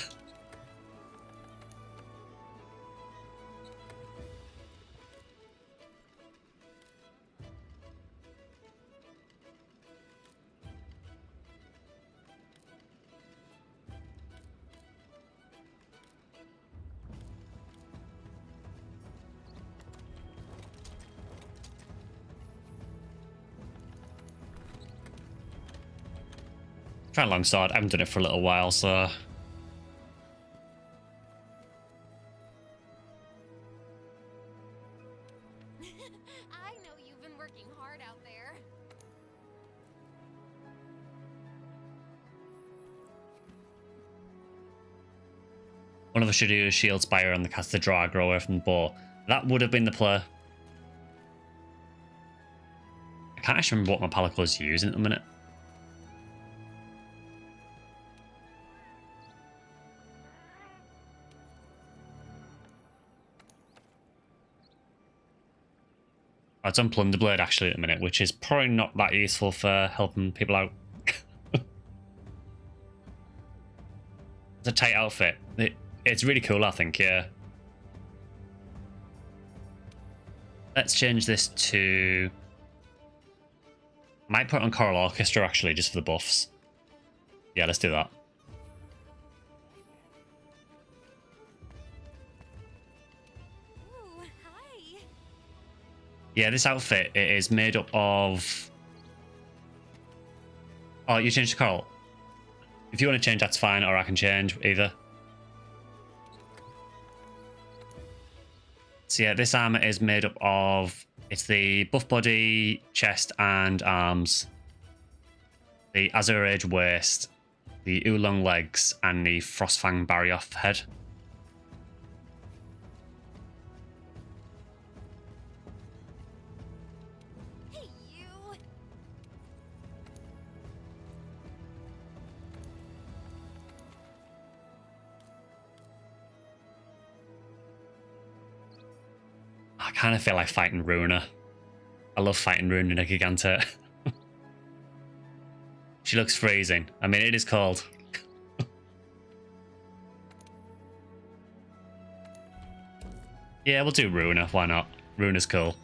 Try longsword. I haven't done it for a little while, so... I know you've been working hard out there. One of us should do a shield spire on the caster draw aggro away from the bow. That would have been the play. I can't actually remember what my Palico is using at the minute. Oh, it's on Plunderblade actually at the minute, which is probably not that useful for helping people out. It's a tight outfit. It's really cool, I think, yeah. Let's change this to... I might put it on Choral Orchestra, actually, just for the buffs. Yeah, let's do that. Ooh, hi. Yeah, this outfit, it is made up of... Oh, you changed to Choral. If you want to change, that's fine, or I can change either. So yeah, this armor is made up of... It's the buff body, chest, and arms. The Azure Age waist, the Oolong legs, and the Frostfang Barioth head. Hey, you. I kind of feel like fighting Runa. I love fighting Runa in a Gigante. She looks freezing. I mean, it is cold. Yeah, we'll do Runa. Why not? Runa's cool.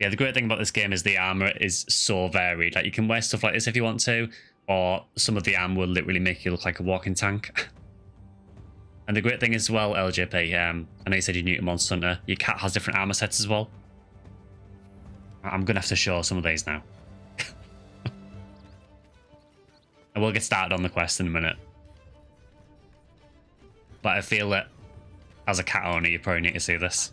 Yeah, the great thing about this game is the armor is so varied. Like, you can wear stuff like this if you want to, or some of the armor will literally make you look like a walking tank. And the great thing as well, LJP, I know you said you're new to Monster Hunter. Your cat has different armor sets as well. I'm going to have to show some of these now. And we'll get started on the quest in a minute. But I feel that as a cat owner, you probably need to see this.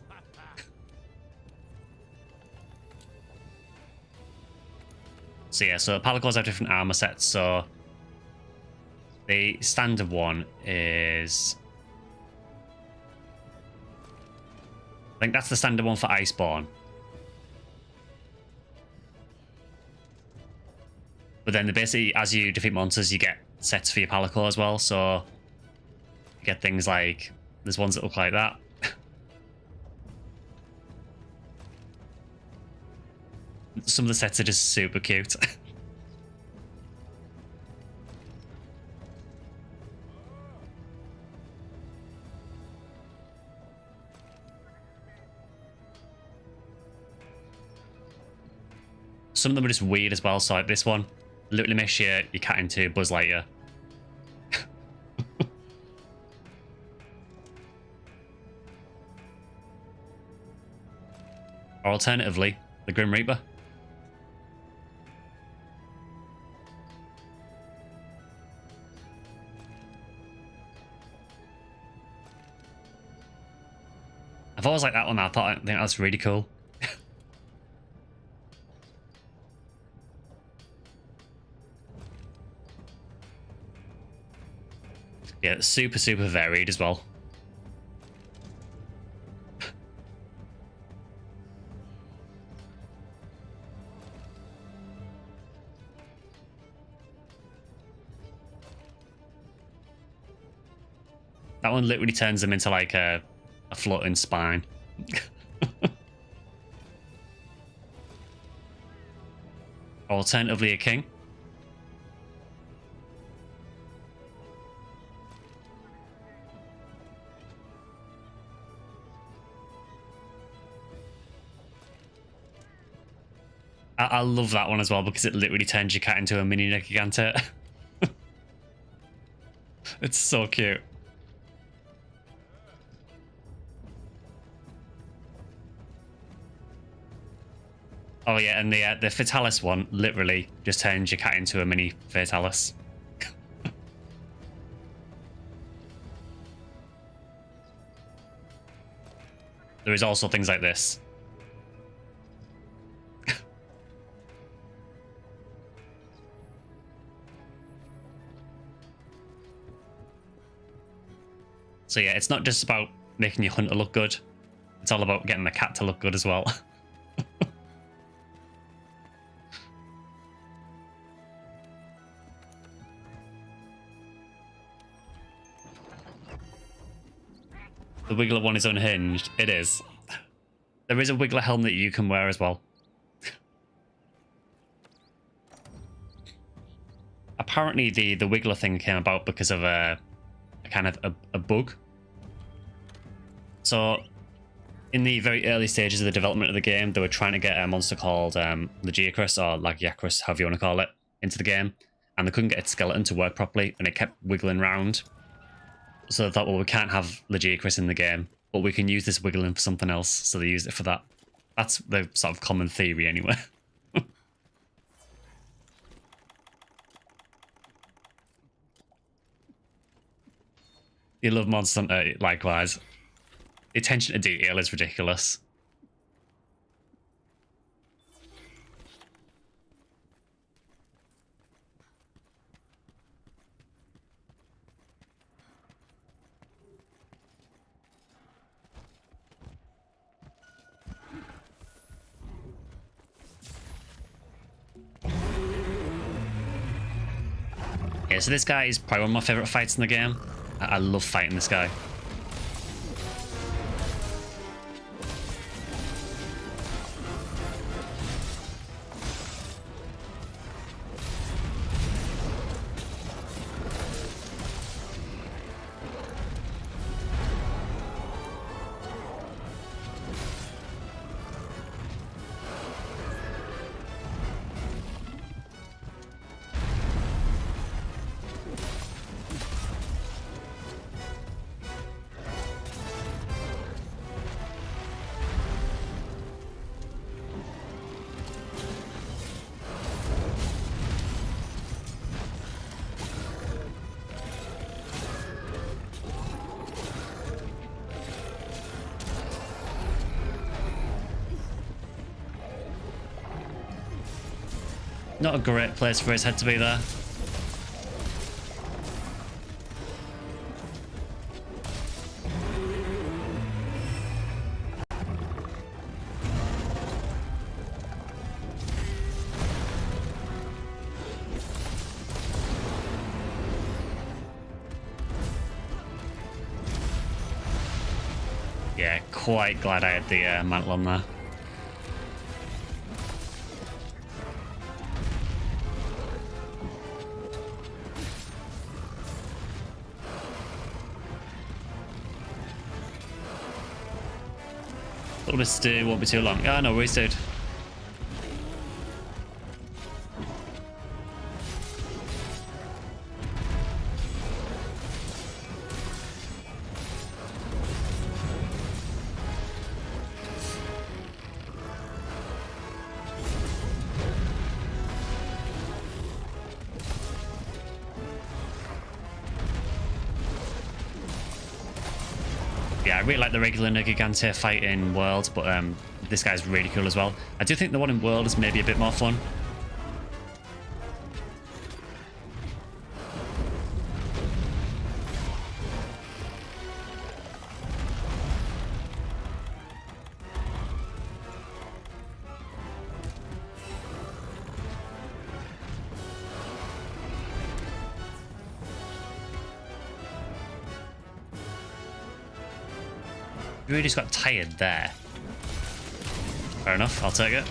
So yeah, so Palicos have different armor sets. So the standard one is... I think that's the standard one for Iceborne. But then basically, as you defeat monsters, you get sets for your Palico as well. So you get things like... There's ones that look like that. Some of the sets are just super cute. Some of them are just weird as well. So like this one literally makes your cat into Buzz Lightyear. Or alternatively, the Grim Reaper. I've always liked that one. I think that's really cool. Yeah, it's super, super varied as well. That one literally turns them into like a floating spine. Alternatively, a king. I love that one as well because it literally turns your cat into a mini Gigante. It's so cute. Oh yeah, and the Fatalis one literally just turns your cat into a mini Fatalis. There is also things like this. So yeah, it's not just about making your hunter look good. It's all about getting the cat to look good as well. The Wiggler one is unhinged. It is. There is a Wiggler helm that you can wear as well. Apparently the Wiggler thing came about because of a kind of a bug. So in the very early stages of the development of the game, they were trying to get a monster called Lagiacrus or Lagiacrus, however you want to call it, into the game. And they couldn't get its skeleton to work properly, and it kept wiggling around. So they thought, well, we can't have Lagiacrus in the game, but we can use this wiggling for something else. So they used it for that. That's the sort of common theory anyway. You love Monster Hunter, likewise. The attention to detail is ridiculous. Yeah, so this guy is probably one of my favourite fights in the game. I love fighting this guy. Not a great place for his head to be there. Yeah, quite glad I had the mantle on there. A little bit stew, won't be too long. Ah, no worries, dude. Yeah, I really like the regular Gigante fight in World, but this guy's really cool as well. I do think the one in World is maybe a bit more fun. You really just got tired there. Fair enough, I'll take it.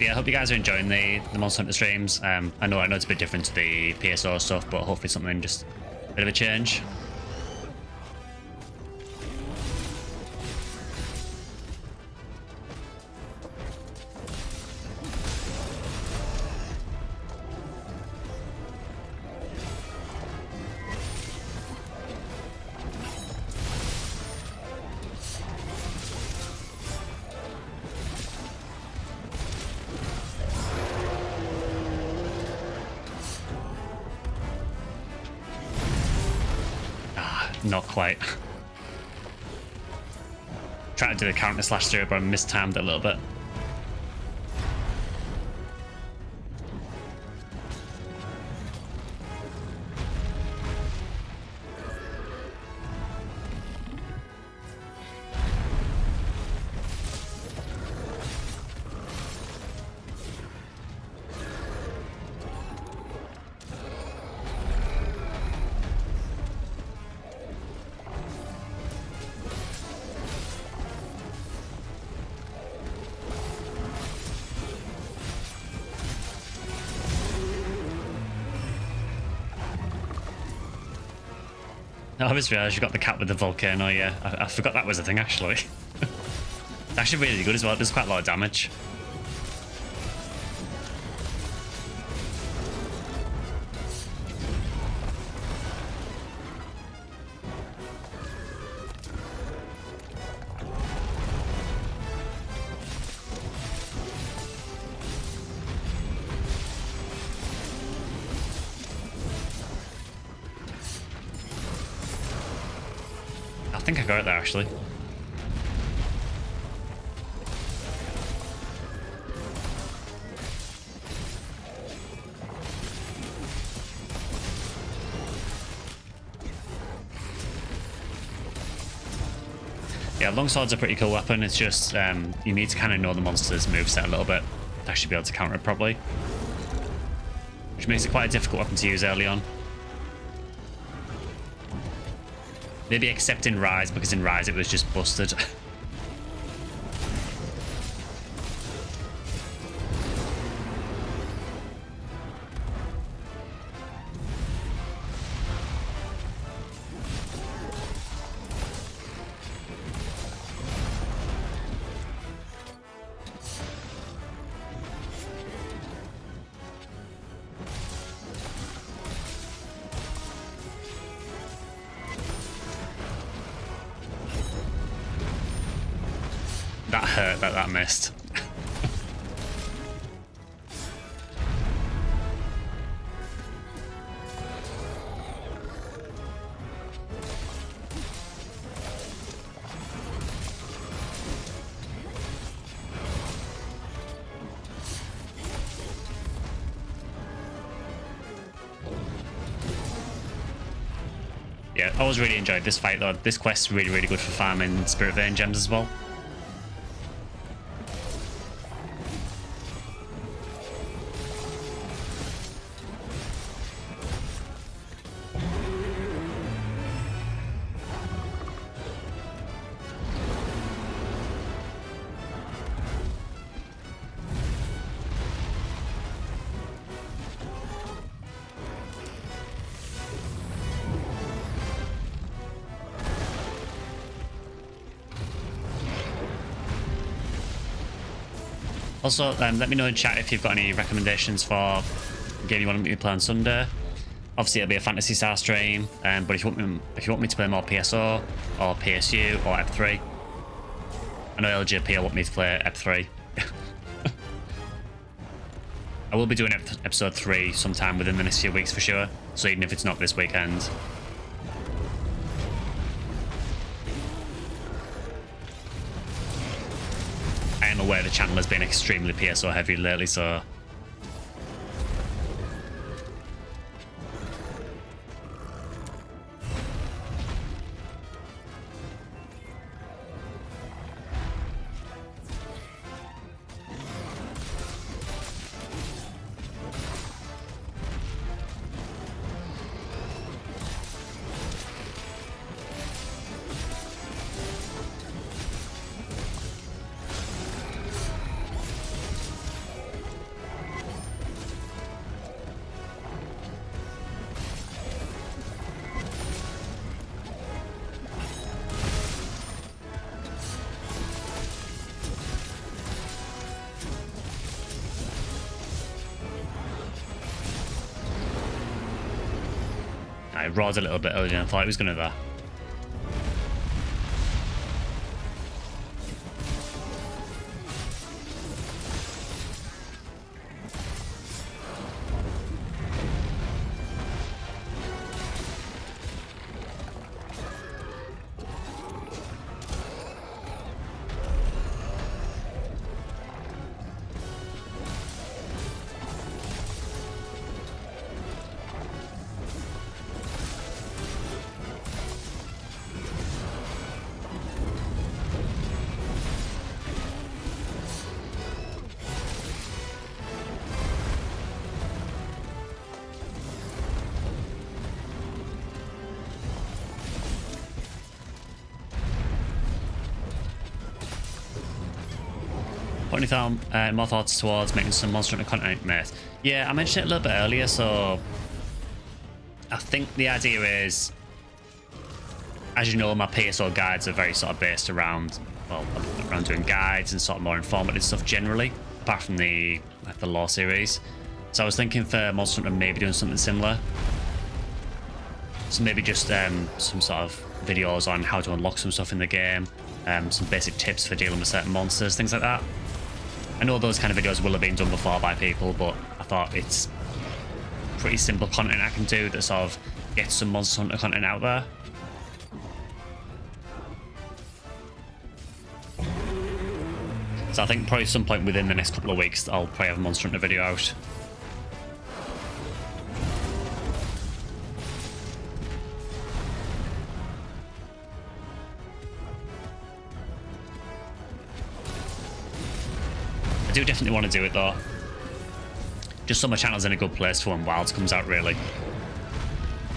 yeah, I hope you guys are enjoying the Monster Hunter streams. I know it's a bit different to the PSO stuff, but hopefully something just a bit of a change. Not quite. Tried to do the counter slash through, but I mistimed it a little bit. I just realised you got the cat with the volcano, yeah. I forgot that was a thing, actually. It's actually really good as well. It does quite a lot of damage. I think I got it there, actually. Yeah, longsword's a pretty cool weapon. It's just you need to kind of know the monster's moveset a little bit to actually be able to counter it properly, which makes it quite a difficult weapon to use early on. Maybe except in Rise, because in Rise it was just busted. That hurt that missed. Yeah, I always really enjoyed this fight though. This quest's really, really good for farming Spirit Vein gems as well. Also, let me know in chat if you've got any recommendations for a game you want me to play on Sunday. Obviously, it'll be a Fantasy Star stream, but if you want me to play more PSO or PSU or EP3, I know LJP will want me to play EP3. I will be doing episode 3 sometime within the next few weeks for sure, so even if it's not this weekend. I am aware the channel has been extremely PSO heavy lately, so I roared a little bit earlier than I thought it was going to there. Putting more thoughts towards making some Monster Hunter content, mate. Yeah, I mentioned it a little bit earlier, so I think the idea is, as you know, my PSO guides are very sort of based around, well, around doing guides and sort of more informative stuff generally, apart from the lore series. So I was thinking for Monster Hunter maybe doing something similar. So maybe just some sort of videos on how to unlock some stuff in the game, some basic tips for dealing with certain monsters, things like that. I know those kind of videos will have been done before by people, but I thought it's pretty simple content I can do that sort of gets some Monster Hunter content out there. So I think probably some point within the next couple of weeks I'll probably have a Monster Hunter video out. I do definitely want to do it though. Just so my channel's in a good place for when Wilds comes out, really.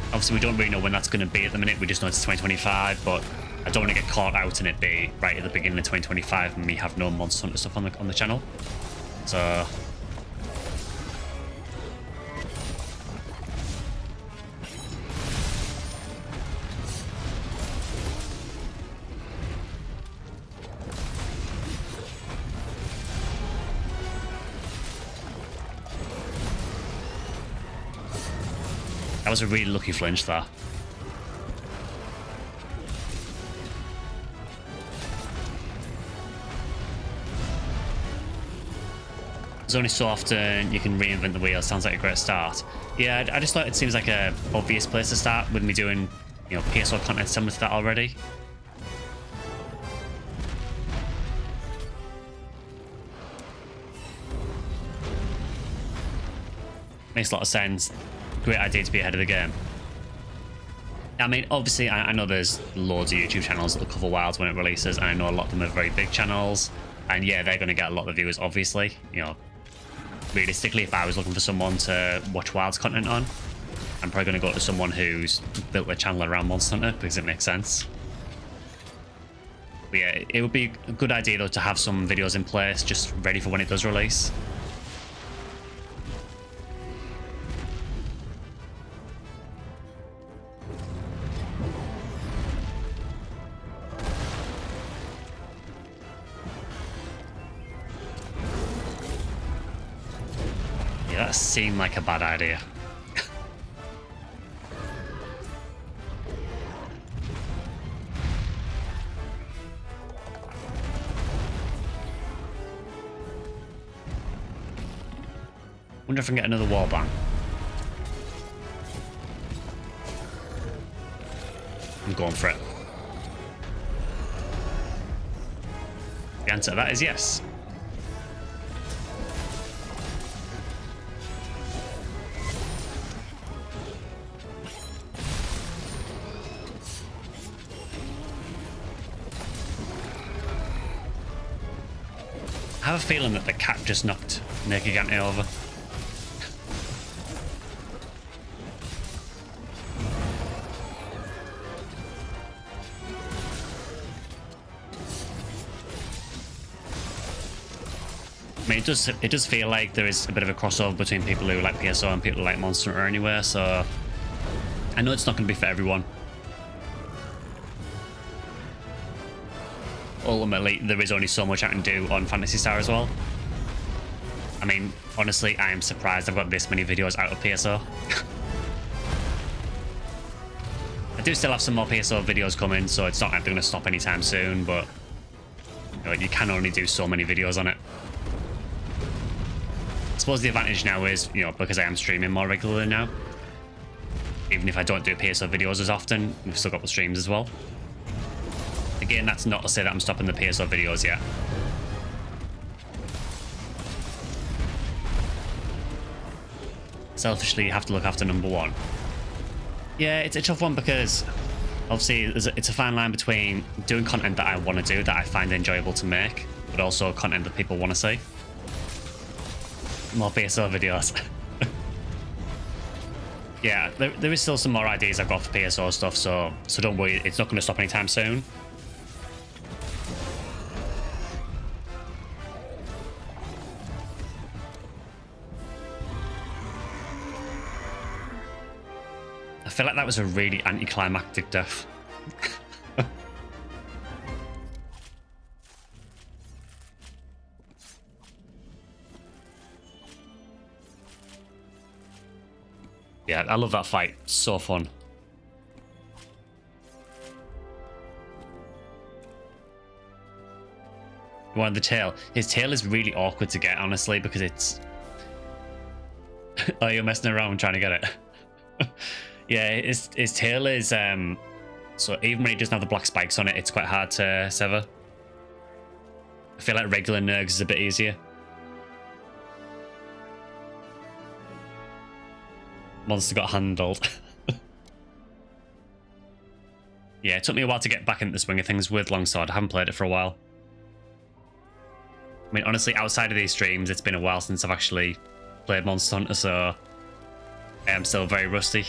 Obviously we don't really know when that's going to be at the minute, we just know it's 2025, but I don't want to get caught out and it be right at the beginning of 2025 and we have no Monster Hunter stuff on the channel. So that was a really lucky flinch there. There's only so often you can reinvent the wheel. Sounds like a great start. Yeah, I just thought it seems like a obvious place to start with me doing, you know, PSO content similar to that already. Makes a lot of sense. Great idea to be ahead of the game. I mean, obviously, I know there's loads of YouTube channels that will cover Wilds when it releases, and I know a lot of them are very big channels, and yeah, they're going to get a lot of viewers, obviously. You know, realistically, if I was looking for someone to watch Wilds content on, I'm probably going to go to someone who's built their channel around Monster Hunter, because it makes sense. But yeah, it would be a good idea, though, to have some videos in place, just ready for when it does release. That seemed like a bad idea. Wonder if I can get another wall bang. I'm going for it. The answer to that is yes. I have a feeling that the cat just knocked Nekigante over. I mean, it does feel like there is a bit of a crossover between people who like PSO and people who like Monster Hunter anyway, so I know it's not going to be for everyone. Ultimately, there is only so much I can do on Phantasy Star as well. I mean, honestly, I am surprised I've got this many videos out of PSO. do still have some more PSO videos coming, so it's not like they're going to stop anytime soon, but you can only do so many videos on it. I suppose the advantage now is, because I am streaming more regularly now, even if I don't do PSO videos as often, we've still got the streams as well. Again, that's not to say that I'm stopping the PSO videos yet. Selfishly, you have to look after number one. Yeah, it's a tough one because obviously it's a fine line between doing content that I want to do, that I find enjoyable to make, but also content that people want to see. More PSO videos. Yeah, there is still some more ideas I've got for PSO stuff, so don't worry, it's not going to stop anytime soon. I feel like that was a really anticlimactic death. Yeah, I love that fight. So fun. One, the tail. His tail is really awkward to get, honestly, because it's... Oh, you're messing around trying to get it. Yeah, his tail is... So even when he doesn't have the black spikes on it, it's quite hard to sever. I feel like regular Nergs is a bit easier. Monster got handled. Yeah, it took me a while to get back into the swing of things with Longsword. I haven't played it for a while. I mean, honestly, outside of these streams, it's been a while since I've actually played Monster Hunter, so I am still very rusty.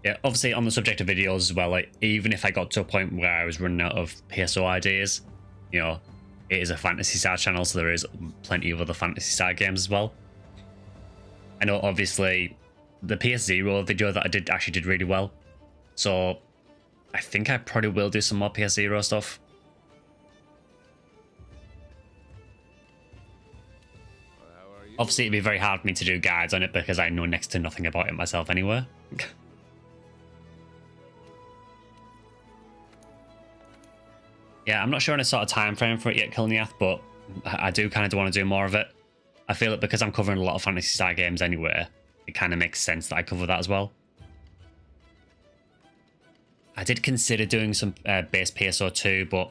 Yeah, obviously on the subject of videos as well, like even if I got to a point where I was running out of PSO ideas, it is a Fantasy Star channel, so there is plenty of other Fantasy Star games as well. I know obviously the PS0 video that I did actually did really well, so I think I probably will do some more PS0 stuff. Obviously it'd be very hard for me to do guides on it because I know next to nothing about it myself anyway. Yeah, I'm not sure on a sort of time frame for it yet, Kilniath, but I do kind of want to do more of it. I feel that because I'm covering a lot of Fantasy Star games anyway, it kind of makes sense that I cover that as well. I did consider doing some base PSO too, but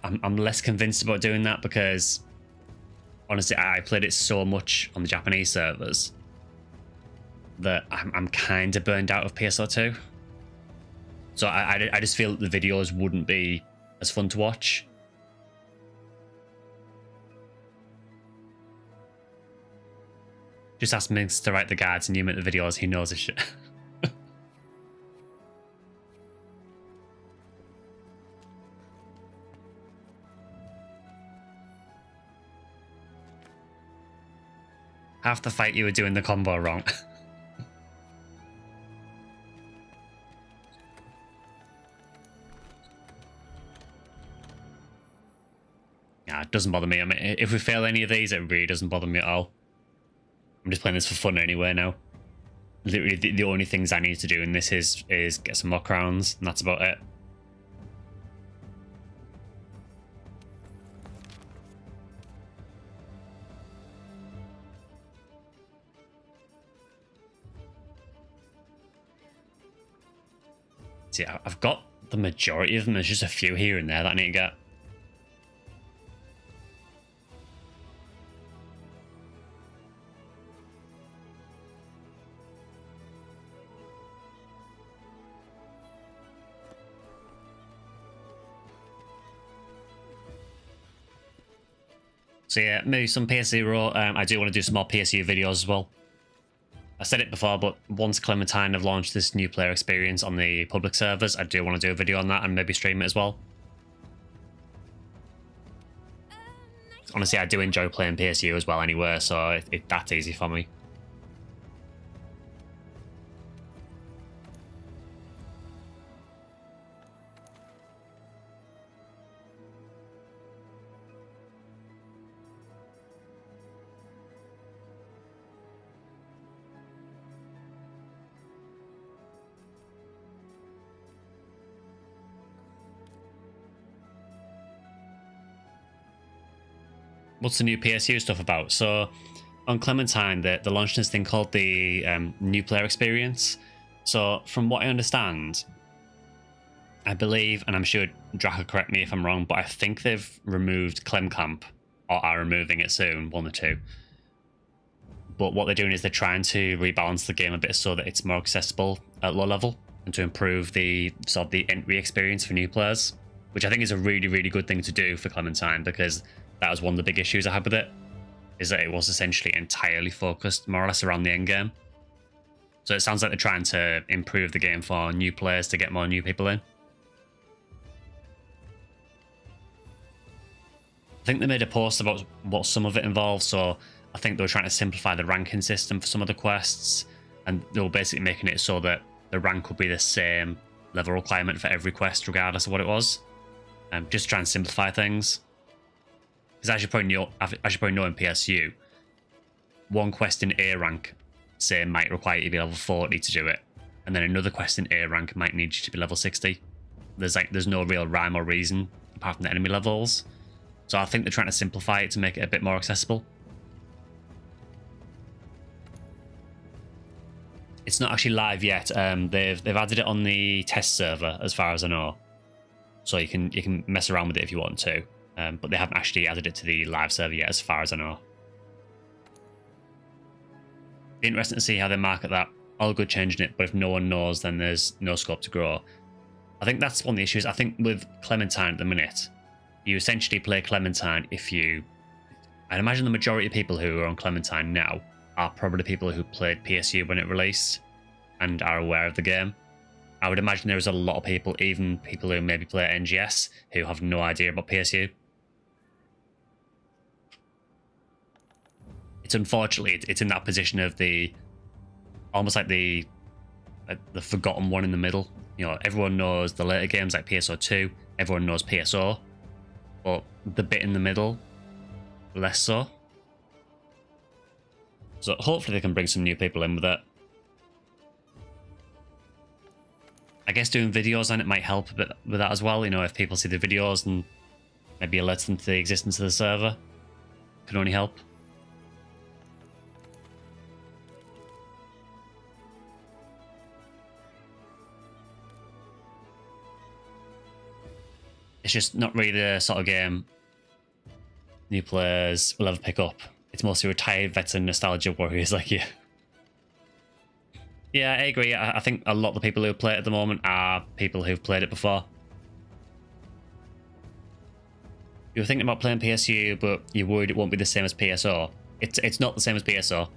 I'm less convinced about doing that because honestly, I played it so much on the Japanese servers that I'm kind of burned out of PSO 2. So I just feel that the videos wouldn't be as fun to watch. Just ask Minx to write the guides and you make the videos, he knows his shit. Half the fight you were doing the combo wrong. Nah, it doesn't bother me. I mean, if we fail any of these, it really doesn't bother me at all. I'm just playing this for fun anyway now. Literally, the only things I need to do in this is get some more crowns, and that's about it. See, I've got the majority of them. There's just a few here and there that I need to get. So yeah, maybe some PS0. I do want to do some more PSU videos as well. I said it before, but once Clementine have launched this new player experience on the public servers, I do want to do a video on that and maybe stream it as well. honestly, I do enjoy playing PSU as well anyway, so that's easy for me. What's the new PSU stuff about? So on Clementine, they launched this thing called the new player experience. So from what I understand, I believe, and I'm sure Drac correct me if I'm wrong, but I think they've removed Clem Camp, or are removing it soon, one or two. But what they're doing is they're trying to rebalance the game a bit so that it's more accessible at low level and to improve the sort of the entry experience for new players, which I think is a really, really good thing to do for Clementine, because that was one of the big issues I had with it, is that it was essentially entirely focused more or less around the end game. So it sounds like they're trying to improve the game for new players to get more new people in. I think they made a post about what some of it involves, so I think they were trying to simplify the ranking system for some of the quests, and they were basically making it so that the rank would be the same level requirement for every quest regardless of what it was. Just try and simplify things. Because as you probably know in PSU, one quest in A rank, say, might require you to be level 40 to do it, and then another quest in A rank might need you to be level 60. There's no real rhyme or reason apart from the enemy levels. So I think they're trying to simplify it to make it a bit more accessible. It's not actually live yet. They've added it on the test server, as far as I know, so you can mess around with it if you want to. But they haven't actually added it to the live server yet, as far as I know. Interesting to see how they market that. All good changing it, but if no one knows, then there's no scope to grow. I think that's one of the issues. I think with Clementine at the minute, you essentially play Clementine if you... I'd imagine the majority of people who are on Clementine now are probably people who played PSU when it released and are aware of the game. I would imagine there's a lot of people, even people who maybe play NGS, who have no idea about PSU. It's unfortunately, it's in that position of almost like the forgotten one in the middle. You know, everyone knows the later games like PSO2, everyone knows PSO, but the bit in the middle, less so. So hopefully they can bring some new people in with it. I guess doing videos on it might help a bit with that as well. You know, if people see the videos and maybe alert them to the existence of the server, can only help. It's just not really the sort of game new players will ever pick up. It's mostly retired veteran nostalgia warriors like you. Yeah, I agree. I think a lot of the people who play it at the moment are people who've played it before. You're thinking about playing PSU, but you're worried it won't be the same as PSO. It's not the same as PSO.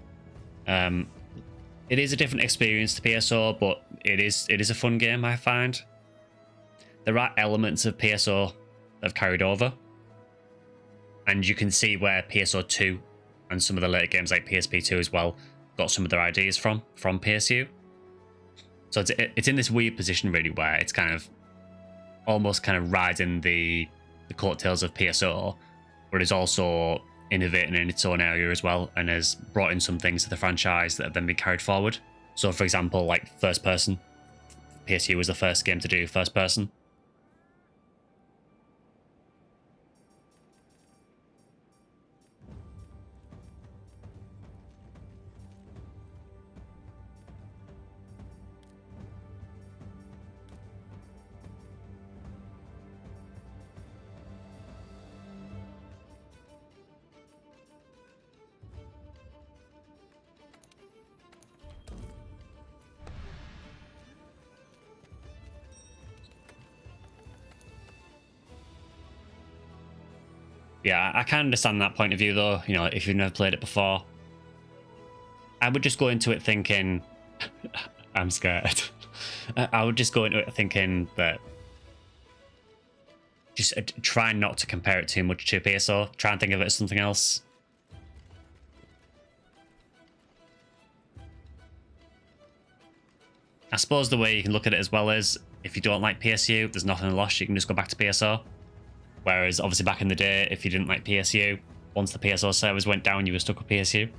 It is a different experience to PSO, but it is a fun game, I find. There are elements of PSO that have carried over, and you can see where PSO2 and some of the later games like PSP2 as well got some of their ideas from PSU. So it's in this weird position really where it's kind of almost kind of riding the coattails of PSO, but is also innovating in its own area as well, and has brought in some things to the franchise that have then been carried forward. So for example, like first person, PSU was the first game to do first person. Yeah, I can understand that point of view though, you know, if you've never played it before. I would just go into it thinking... I'm scared. I would just go into it thinking that just try not to compare it too much to PSO. Try and think of it as something else. I suppose the way you can look at it as well is, if you don't like PSU, there's nothing lost. You can just go back to PSO. Whereas, obviously, back in the day, if you didn't like PSU, once the PSO servers went down, you were stuck with PSU.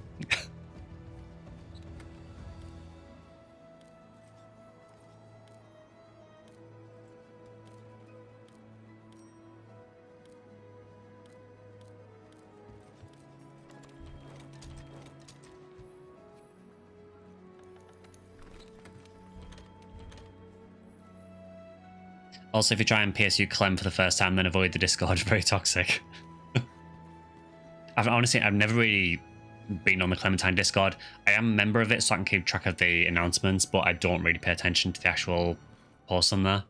Also, if you try and PSU Clem for the first time, then avoid the Discord. Very toxic. I've never really been on the Clementine Discord. I am a member of it, so I can keep track of the announcements, but I don't really pay attention to the actual posts on there.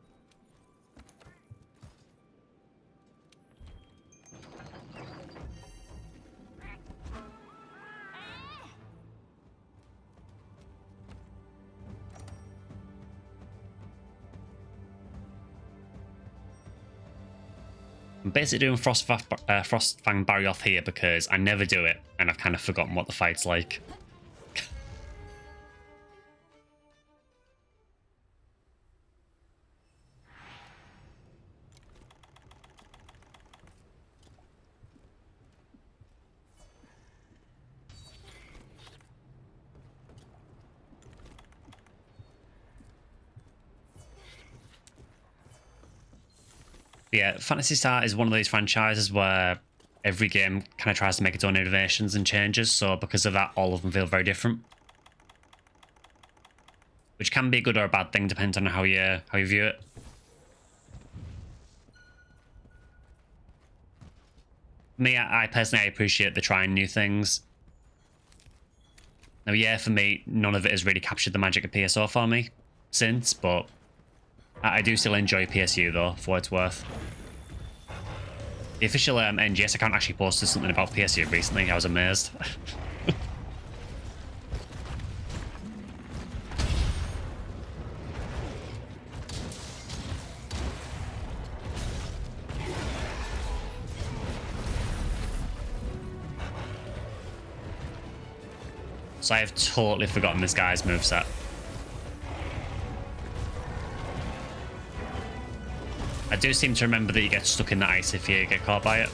I'm basically doing Frostfang Barrioth here because I never do it, and I've kind of forgotten what the fight's like. Yeah, Phantasy Star is one of those franchises where every game kind of tries to make its own innovations and changes, so because of that, all of them feel very different. Which can be a good or a bad thing, depending on how you view it. Me, I personally appreciate the trying new things. Now, yeah, for me, none of it has really captured the magic of PSO for me since, but I do still enjoy PSU, though, for what it's worth. The official NGS account actually posted something about PSU recently. I was amazed. So I have totally forgotten this guy's moveset. I do seem to remember that you get stuck in the ice if you get caught by it.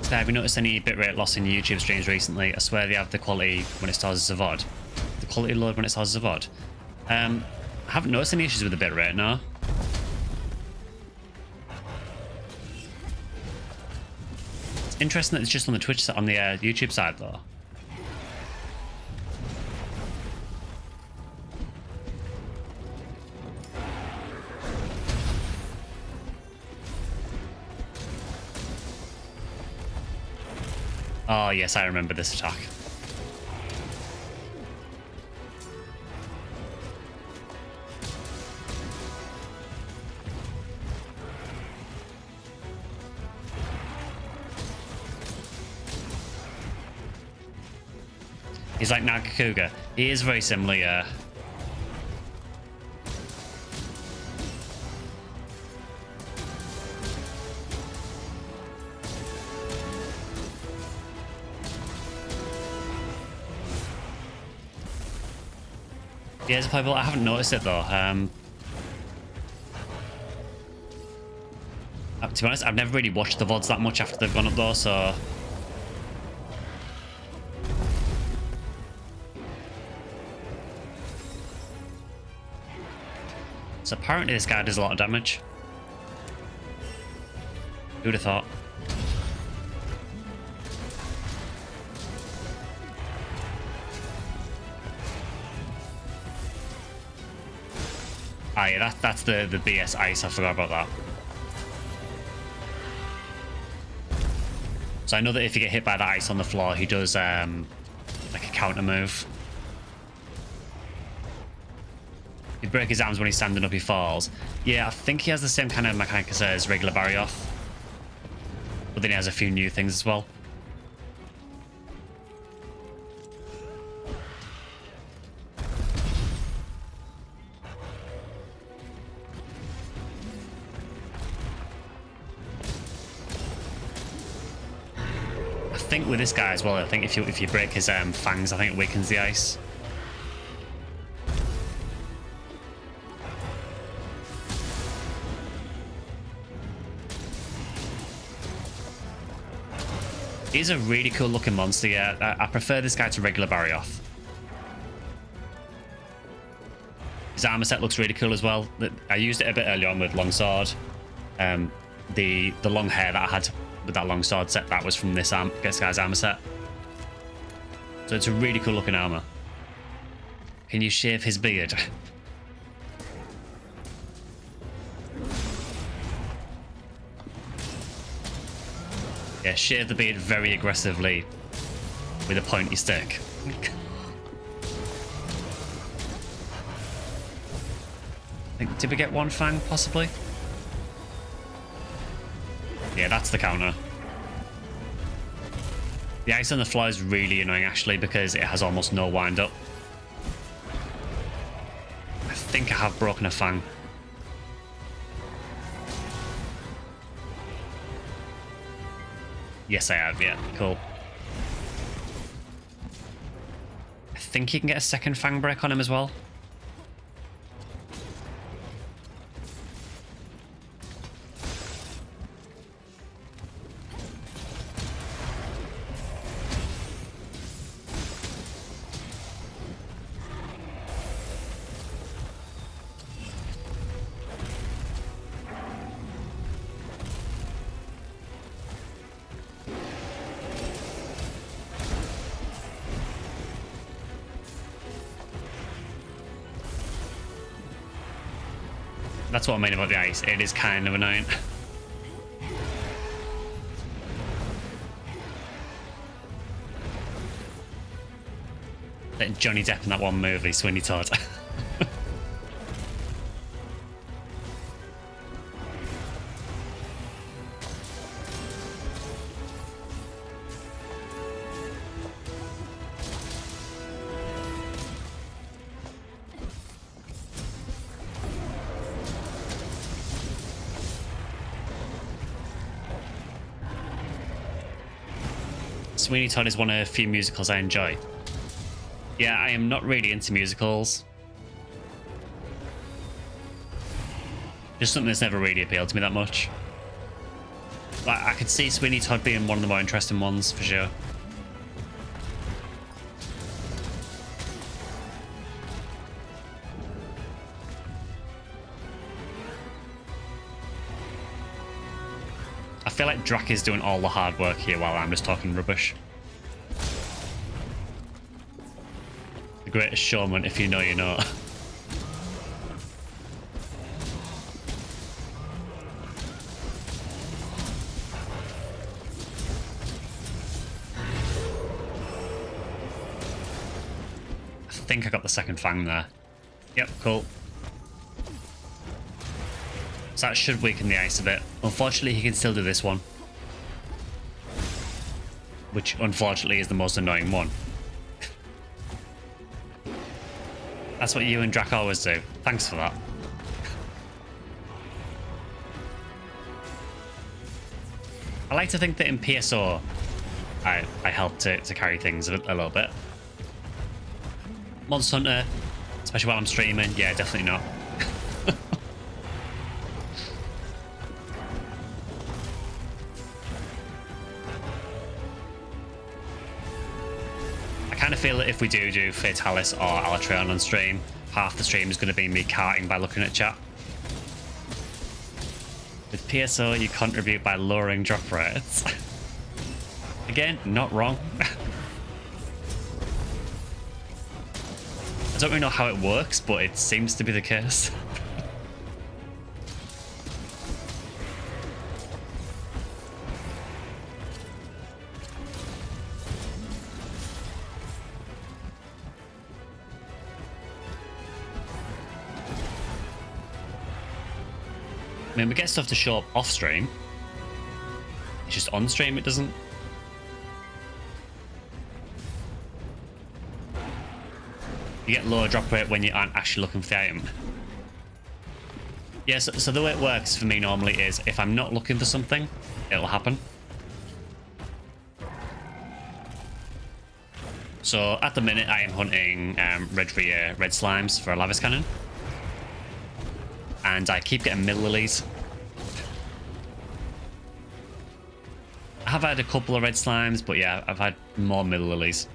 So have you noticed any bitrate loss in YouTube streams recently? I swear they have the quality when it starts as a VOD. The quality load when it starts as a VOD. I haven't noticed any issues with the bitrate, no. Interesting that it's just on the Twitch on the YouTube side though. Oh yes, I remember this attack. He's like Nagakuga. He is very similar, yeah. Yeah, it's playable. I haven't noticed it though. To be honest, I've never really watched the VODs that much after they've gone up though, so... So apparently this guy does a lot of damage. Who'd have thought? Ah yeah, that's the BS ice, I forgot about that. So I know that if you get hit by the ice on the floor, he does like a counter move. He'd break his arms when he's standing up, he falls. Yeah, I think he has the same kind of mechanic as regular Barrioth. But then he has a few new things as well. I think with this guy as well, I think if you break his fangs, I think it weakens the ice. He's a really cool looking monster, yeah. I prefer this guy to regular Barrioth. His armor set looks really cool as well. I used it a bit earlier on with Longsword. The long hair that I had with that Longsword set, that was from this guy's armor set. So it's a really cool looking armor. Can you shave his beard? Yeah, shave the beard very aggressively with a pointy stick. Did we get one fang, possibly? Yeah, that's the counter. The ice on the floor is really annoying, actually, because it has almost no wind-up. I think I have broken a fang. Yes, I have, yeah, cool. I think you can get a second fang break on him as well. That's what I mean about the ice. It is kind of annoying. Like Johnny Depp in that one movie, Sweeney Todd. Sweeney Todd is one of a few musicals I enjoy. Yeah, I am not really into musicals. Just something that's never really appealed to me that much. But I could see Sweeney Todd being one of the more interesting ones, for sure. I feel like Drac is doing all the hard work here while I'm just talking rubbish. The greatest showman, if you know, you know. I think I got the second fang there. Yep, cool. So that should weaken the ice a bit. Unfortunately, he can still do this one. Which, unfortunately, is the most annoying one. That's what you and Drac always do. Thanks for that. I like to think that in PSO, I help to carry things a little bit. Monster Hunter, especially while I'm streaming, yeah, definitely not. I kind of feel that if we do Fatalis or Alatreon on stream, half the stream is going to be me carting by looking at chat. With PSO, you contribute by lowering drop rates. Again, not wrong. I don't really know how it works, but it seems to be the case. I mean, we get stuff to show up off stream. just on stream it doesn't. You get lower drop rate when you aren't actually looking for the item. Yeah, so the way it works for me normally is if I'm not looking for something, it'll happen. So at the minute I am hunting red slimes for a lavis cannon. And I keep getting mill lilies. I have had a couple of red slimes, but yeah, I've had more mill lilies.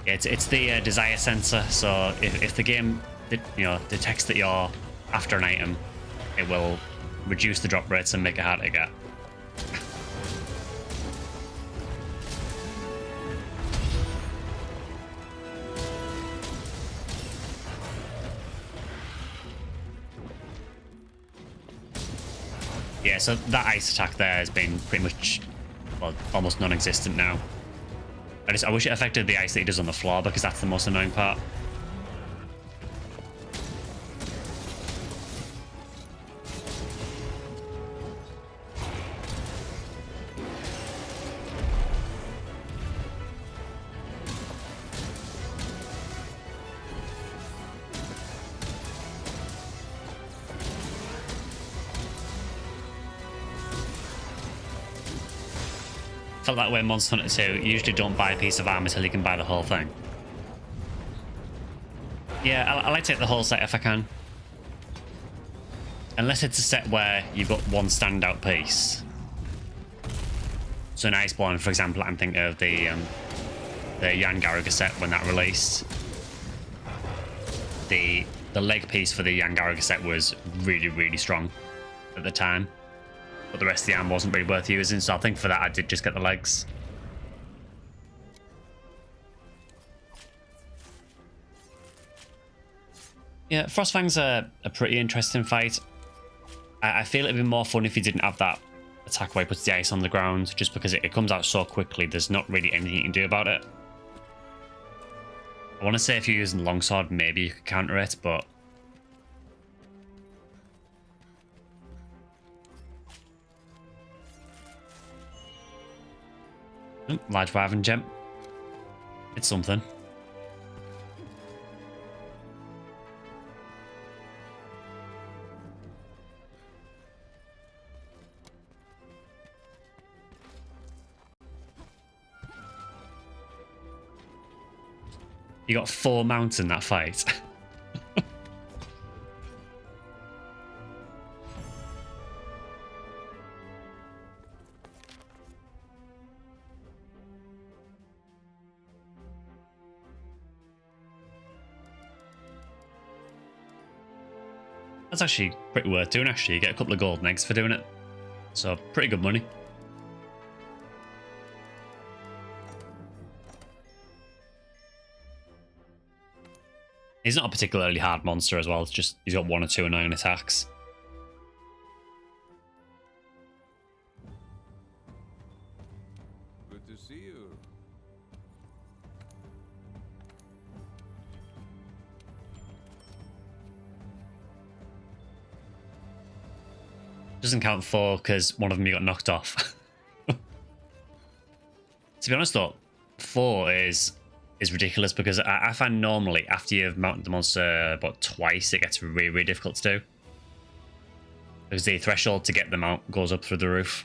It's the desire sensor, so if the game detects that you're after an item, it will reduce the drop rates and make it hard to get. Yeah, so that ice attack there has been pretty much, well, almost non-existent now. I wish it affected the ice that he does on the floor, because that's the most annoying part. Felt that way in Monster Hunter 2. You usually don't buy a piece of armor till you can buy the whole thing. Yeah, I like to take the whole set if I can. Unless it's a set where you've got one standout piece. So in Iceborne, for example, I'm thinking of the Yangaruga set when that released. The leg piece for the Yangaruga set was really, really strong at the time. But the rest of the arm wasn't really worth using, so I think for that I did just get the legs. Yeah, Frostfang's a pretty interesting fight. I feel it'd be more fun if you didn't have that attack where he puts the ice on the ground, just because it comes out so quickly, there's not really anything you can do about it. I want to say if you're using longsword, maybe you could counter it, but... Large Wyvern gem. It's something. You got 4 mounts in that fight. That's actually pretty worth doing, actually. You get a couple of golden eggs for doing it. So, pretty good money. He's not a particularly hard monster as well. It's just he's got 1 or 2 annoying attacks. Good to see you. Doesn't count 4 because one of them you got knocked off. To be honest though, 4 is ridiculous because I find normally after you've mounted the monster about twice, it gets really, really difficult to do. Because the threshold to get them out goes up through the roof.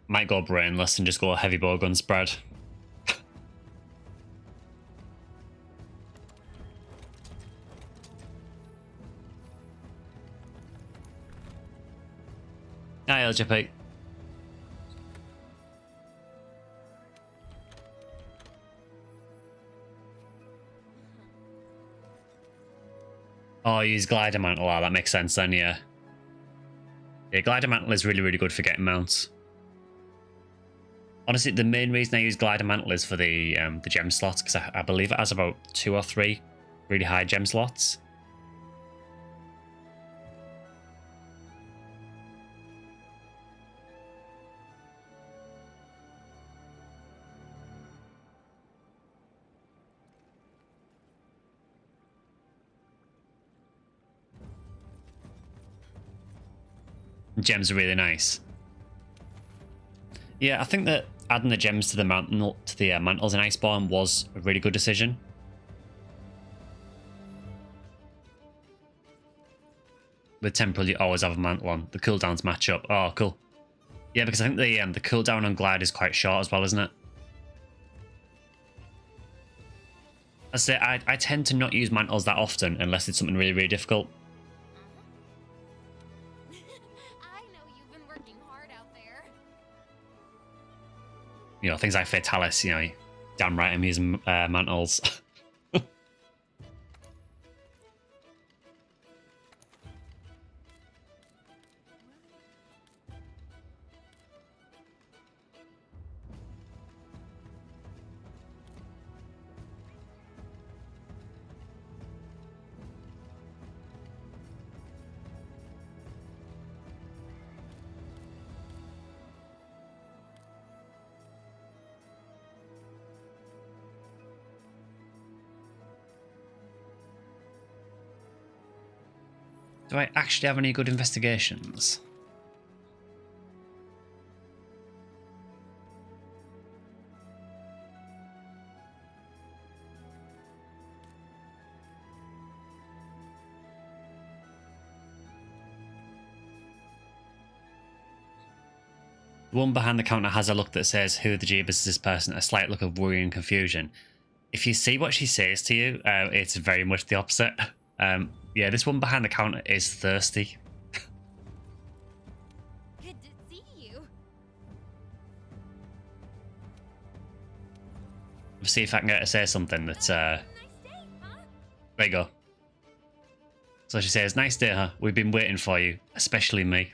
Might go brainless and just go heavy bowgun spread. Hi, LJP. Oh, Oh, use glider mantle. Oh, that makes sense then, yeah. Yeah, glider mantle is really, really good for getting mounts. Honestly, the main reason I use glider mantle is for the gem slots, because I believe it has about 2 or 3 really high gem slots. Gems are really nice. Yeah, I think that adding the gems to the mantles in Iceborne was a really good decision. With temporal, you always have a mantle on. The cooldowns match up. Oh, cool. Yeah, because I think the cooldown on glide is quite short as well, isn't it? I say I tend to not use mantles that often unless it's something really, really difficult. I know you've been working hard out there. You know, things like Fatalis, you know, damn right I'm using mantles. Do I actually have any good investigations? The one behind the counter has a look that says, "Who the jeebus is this person?" A slight look of worry and confusion. If you see what she says to you, it's very much the opposite. Yeah, this one behind the counter is thirsty. Good to see you. Let's see if I can get her to say something that's Nice day, huh? there you go. So she says, "Nice day, huh? We've been waiting for you, especially me."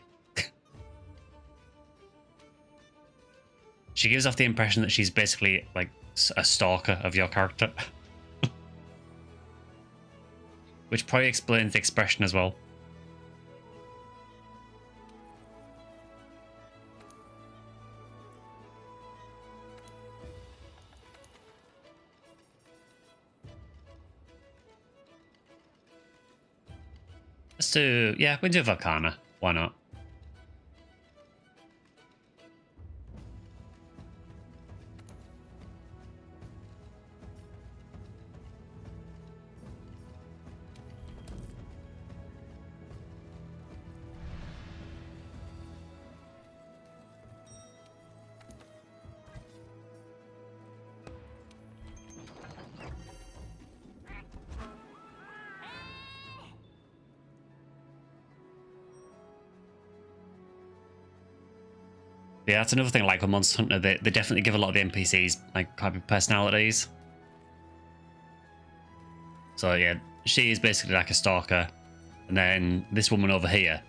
She gives off the impression that she's basically like a stalker of your character. Which probably explains the expression as well. Let's do, yeah, we can do Volcana. Why not? Yeah, that's another thing like with Monster Hunter, they definitely give a lot of the NPCs like type of personalities. So yeah, she is basically like a stalker. And then this woman over here,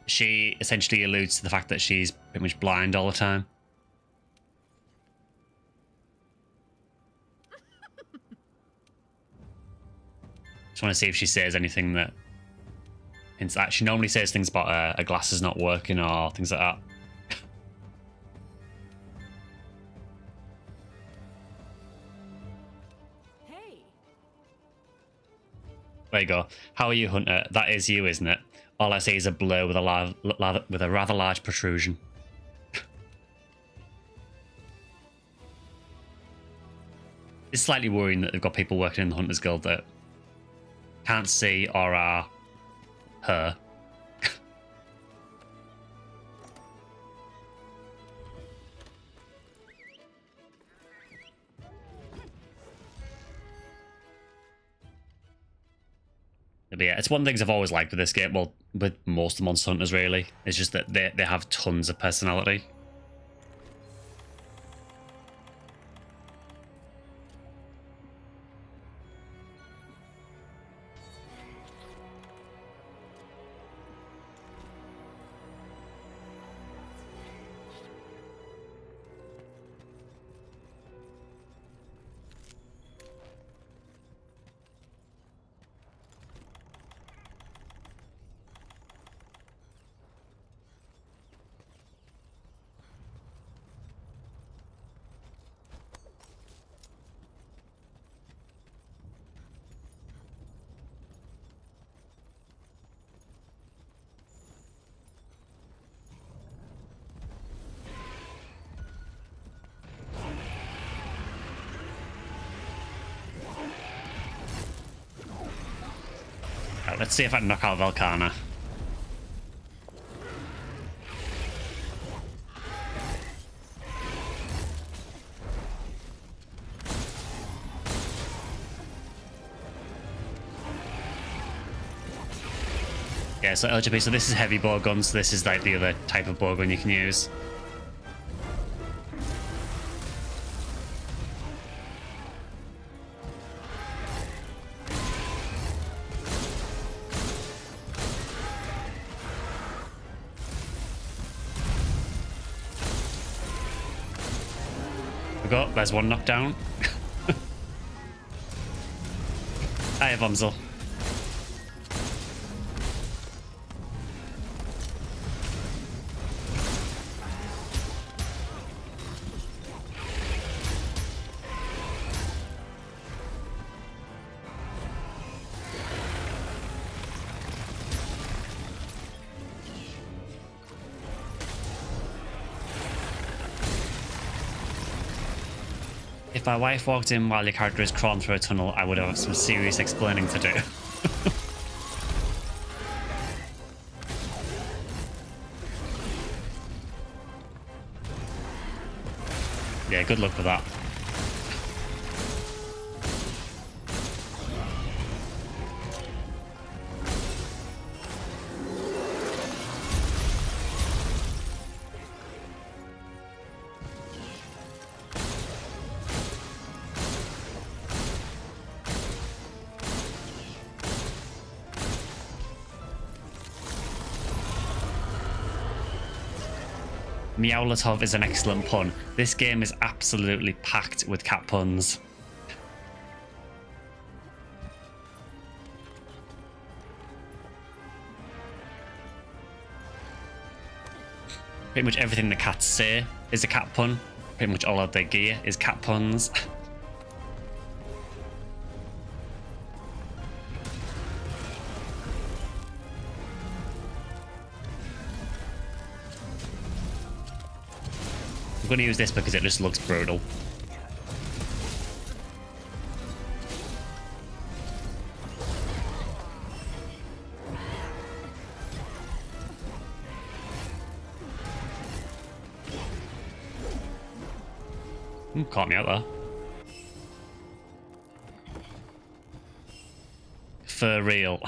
she essentially alludes to the fact that she's pretty much blind all the time. Just want to see if she says anything that hints that. She normally says things about her glasses not working or things like that. Hey. There you go. How are you, Hunter? That is you, isn't it? All I see is a blur with a rather large protrusion. It's slightly worrying that they've got people working in the Hunters Guild that can't see or are her. But yeah, it's one of the things I've always liked with this game. Well, with most of the Monster Hunters, really. It's just that they have tons of personality. Let's see if I can knock out Velkhana. Yeah, so LGP, so this is heavy bow gun, so this is like the other type of bow gun you can use. There's one knockdown. Hiya, Vomzel. If my wife walked in while your character is crawling through a tunnel, I would have some serious explaining to do. Yeah, good luck with that. Meowlatov is an excellent pun. This game is absolutely packed with cat puns. Pretty much everything the cats say is a cat pun. Pretty much all of their gear is cat puns. I'm going to use this because it just looks brutal. Caught me out there. For real.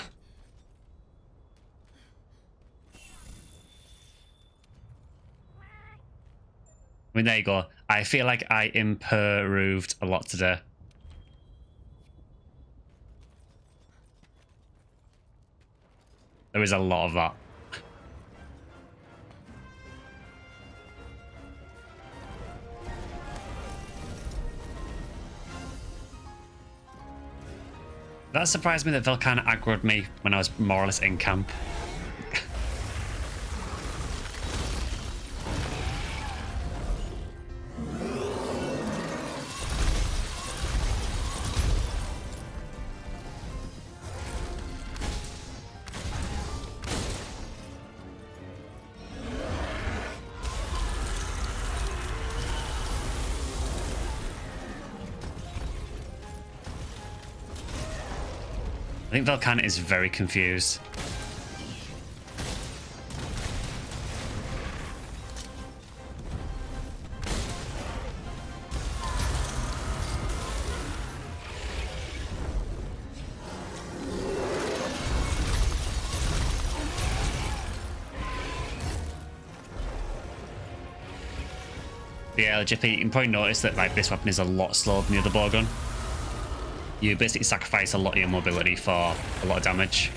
I mean, there you go. I feel like I improved a lot today. There is a lot of that. That surprised me that Velkhana aggroed me when I was more or less in camp. I think Velkhana is very confused. Yeah, LGP, you can probably notice that like this weapon is a lot slower than the other bowgun. You basically sacrifice a lot of your mobility for a lot of damage.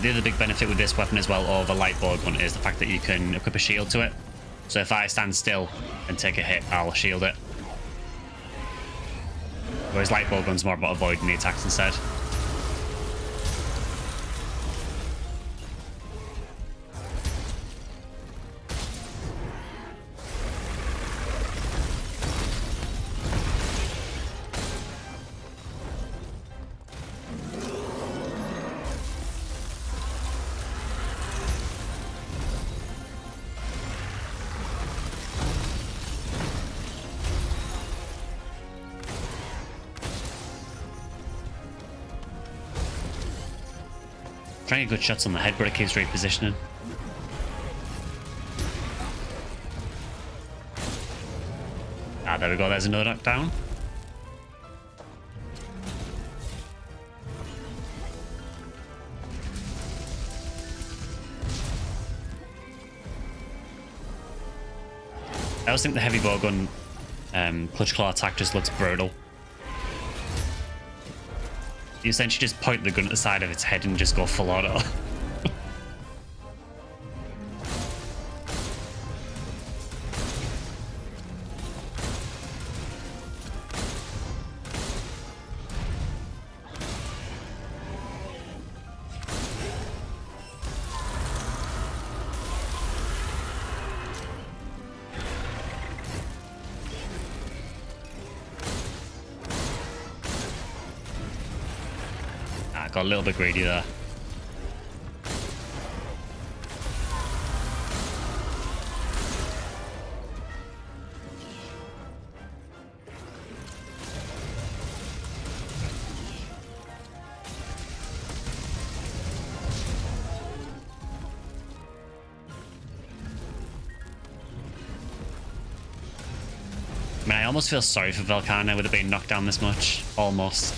The other big benefit with this weapon as well over light bowgun is the fact that you can equip a shield to it. So if I stand still and take a hit, I'll shield it. Whereas light bowgun's more about avoiding the attacks instead. Trying to get good shots on the head, but it keeps repositioning. Ah, there we go. There's another knockdown. I always think the heavy bowgun clutch claw attack just looks brutal. You essentially just point the gun at the side of its head and just go full auto. Got a little bit greedy there. I mean, I almost feel sorry for Velkana with it being knocked down this much. Almost.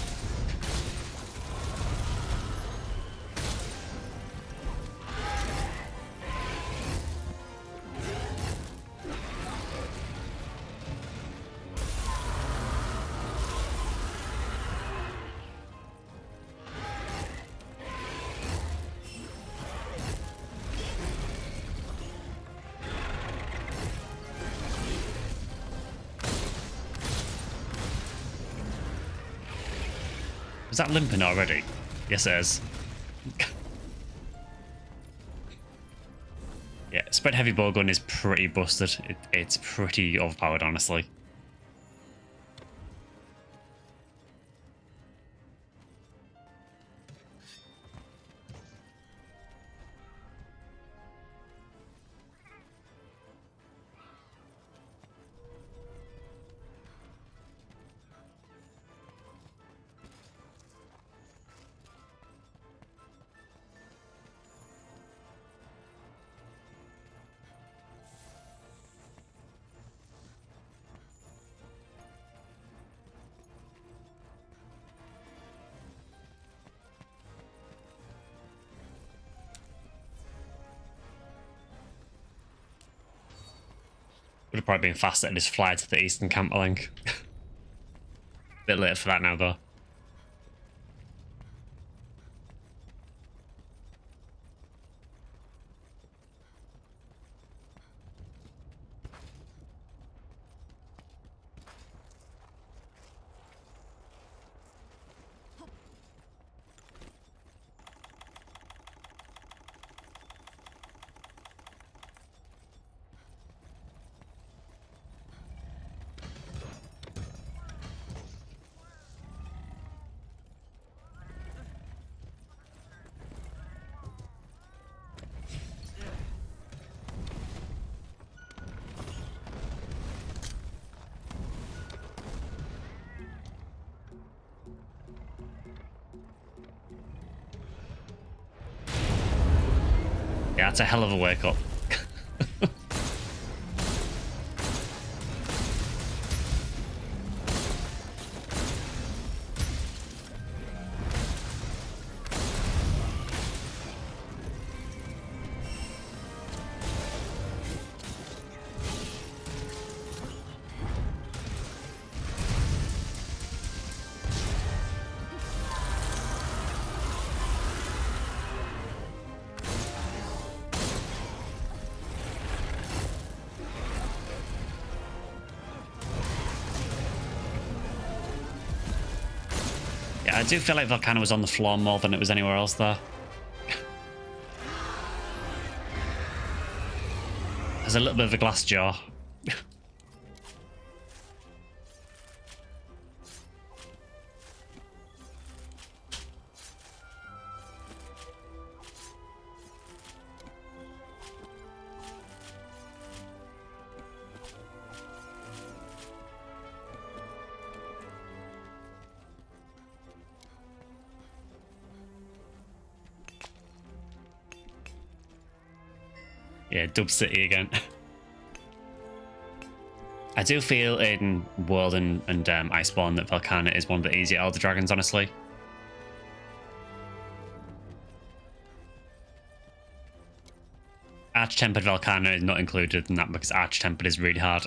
Was that limping already? Yes, it is. Yeah, spread heavy bowgun is pretty busted. It's pretty overpowered, honestly. Would have probably been faster to just fly to the eastern camp link. Bit later for that now, though. Yeah, that's a hell of a wake up. I do feel like Volcano was on the floor more than it was anywhere else there. There's a little bit of a glass jaw. Yeah, Dub City again. I do feel in World and Iceborne that Volcana is one of the easier Elder Dragons, honestly. Arch-Tempered Volcana is not included in that because Arch-Tempered is really hard.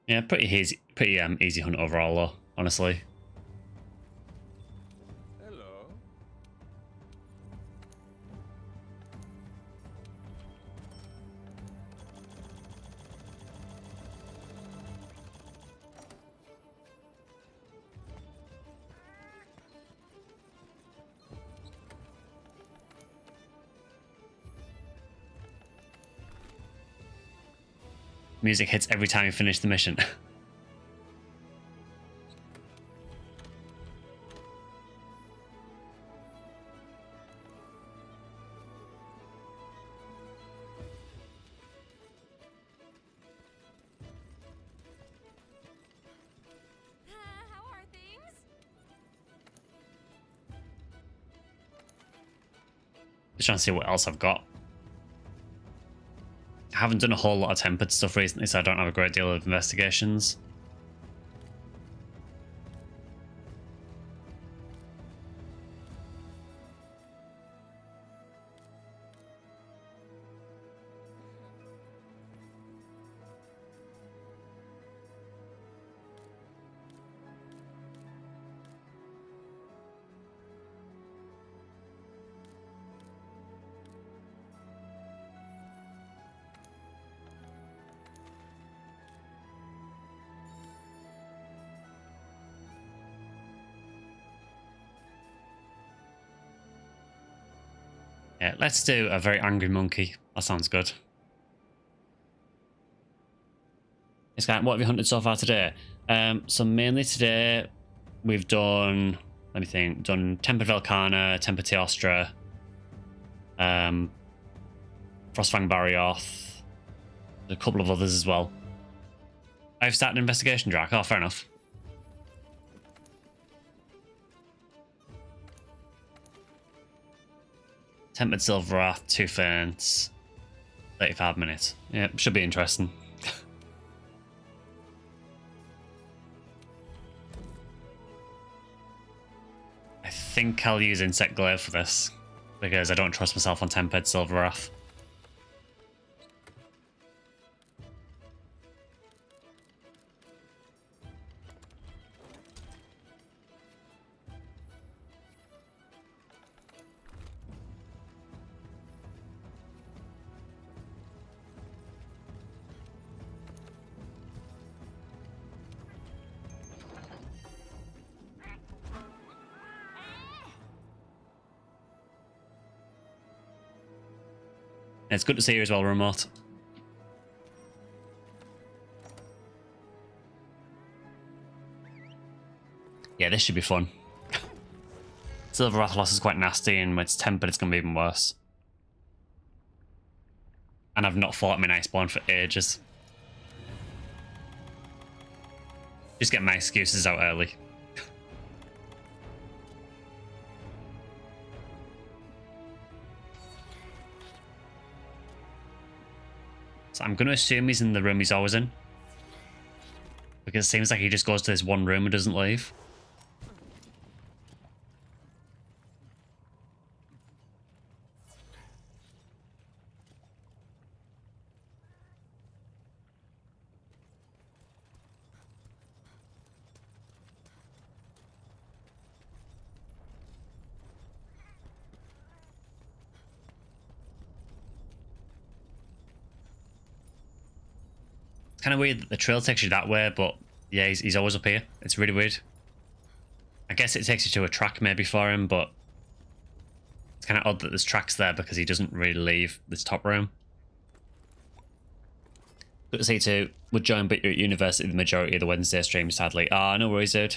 Yeah, pretty easy hunt overall though, honestly. Hello. Music hits every time you finish the mission. How are things? Just trying to see what else I've got. I haven't done a whole lot of tempered stuff recently, so I don't have a great deal of investigations. Yeah, let's do a very angry monkey. That sounds good. It's kind of, what have you hunted so far today? So mainly today we've done, let me think, done Tempered Velkhana, Tempered Teostra, Frostfang Barioth, a couple of others as well. I've started an investigation track. Oh, fair enough. Tempered Silverath, 2 Ferns, 35 minutes. Yeah, should be interesting. I think I'll use Insect Glaive for this, because I don't trust myself on Tempered Silverath. It's good to see you as well, Remote. Yeah, this should be fun. Silverath loss is quite nasty, and when it's tempered, it's going to be even worse. And I've not fought him in Iceborne for ages. Just get my excuses out early. So I'm going to assume he's in the room he's always in. Because it seems like he just goes to this one room and doesn't leave. Kind of weird that the trail takes you that way, but yeah, he's always up here. It's really weird. I guess it takes you to a track maybe for him, but it's kind of odd that there's tracks there because he doesn't really leave this top room. Good to see you too. Would join, but you're at university the majority of the Wednesday stream, sadly. Ah, no worries, dude.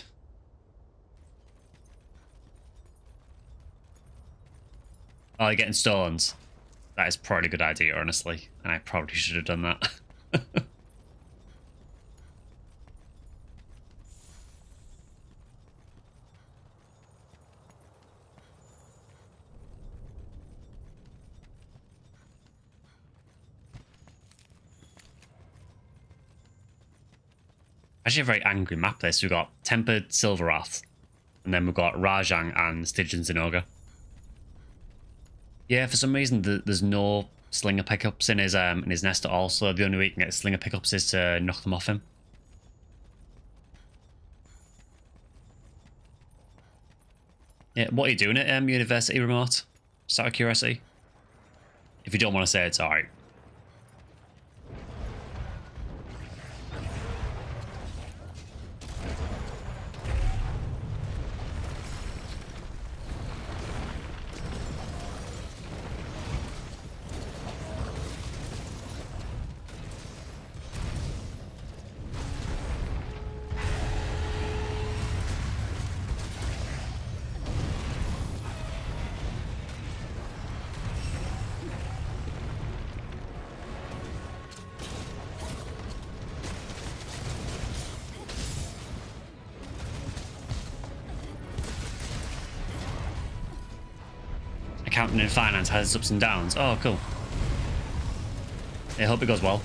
Oh, you're getting stones. That is probably a good idea, honestly. And I probably should have done that. Actually a very angry map this. We've got Tempered Silverath, and then we've got Rajang and Stygian Zinogre. Yeah, for some reason there's no slinger pickups in his nest at all, so the only way you can get slinger pickups is to knock them off him. Yeah, what are you doing at university remote? Just out of curiosity. If you don't want to say it's alright. Accounting and finance has its ups and downs. Oh, cool. I hope it goes well.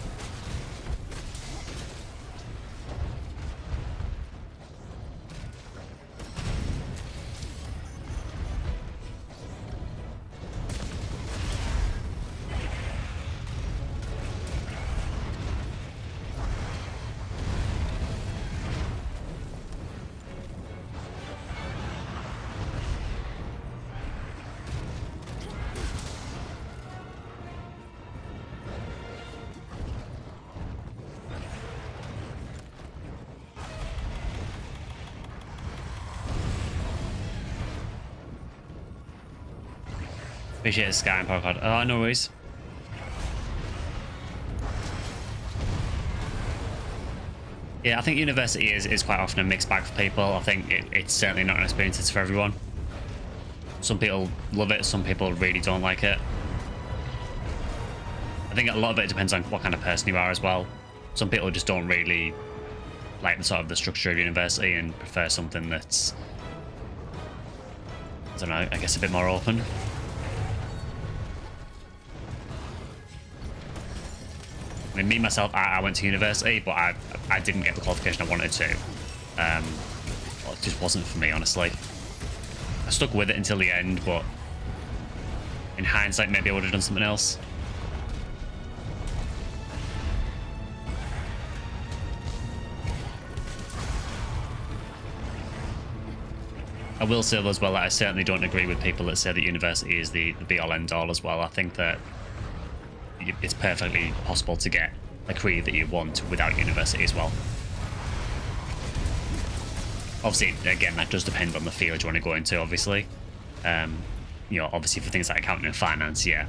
Appreciate the sky and power card. Oh, no worries. Yeah, I think university is quite often a mixed bag for people. I think it's certainly not an experience that's for everyone. Some people love it, some people really don't like it. I think a lot of it depends on what kind of person you are as well. Some people just don't really like the sort of the structure of university and prefer something that's, I don't know, I guess a bit more open. I mean, me myself, I went to university, but I didn't get the qualification I wanted to. Well, it just wasn't for me, honestly. I stuck with it until the end, but in hindsight, maybe I would have done something else. I will say as well that I certainly don't agree with people that say that university is the be-all end-all as well. I think that it's perfectly possible to get a career that you want without university as well. Obviously, again, that does depend on the field you want to go into, obviously. You know, obviously for things like accounting and finance, yeah.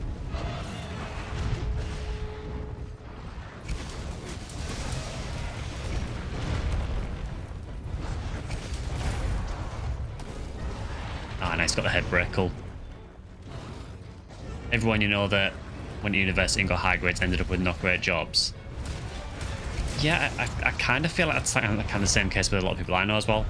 Ah, nice, got the head break, cool. Everyone you know that went to university and got high grades ended up with not great jobs. Yeah, I kind of feel like that's kind of the same case with a lot of people I know as well.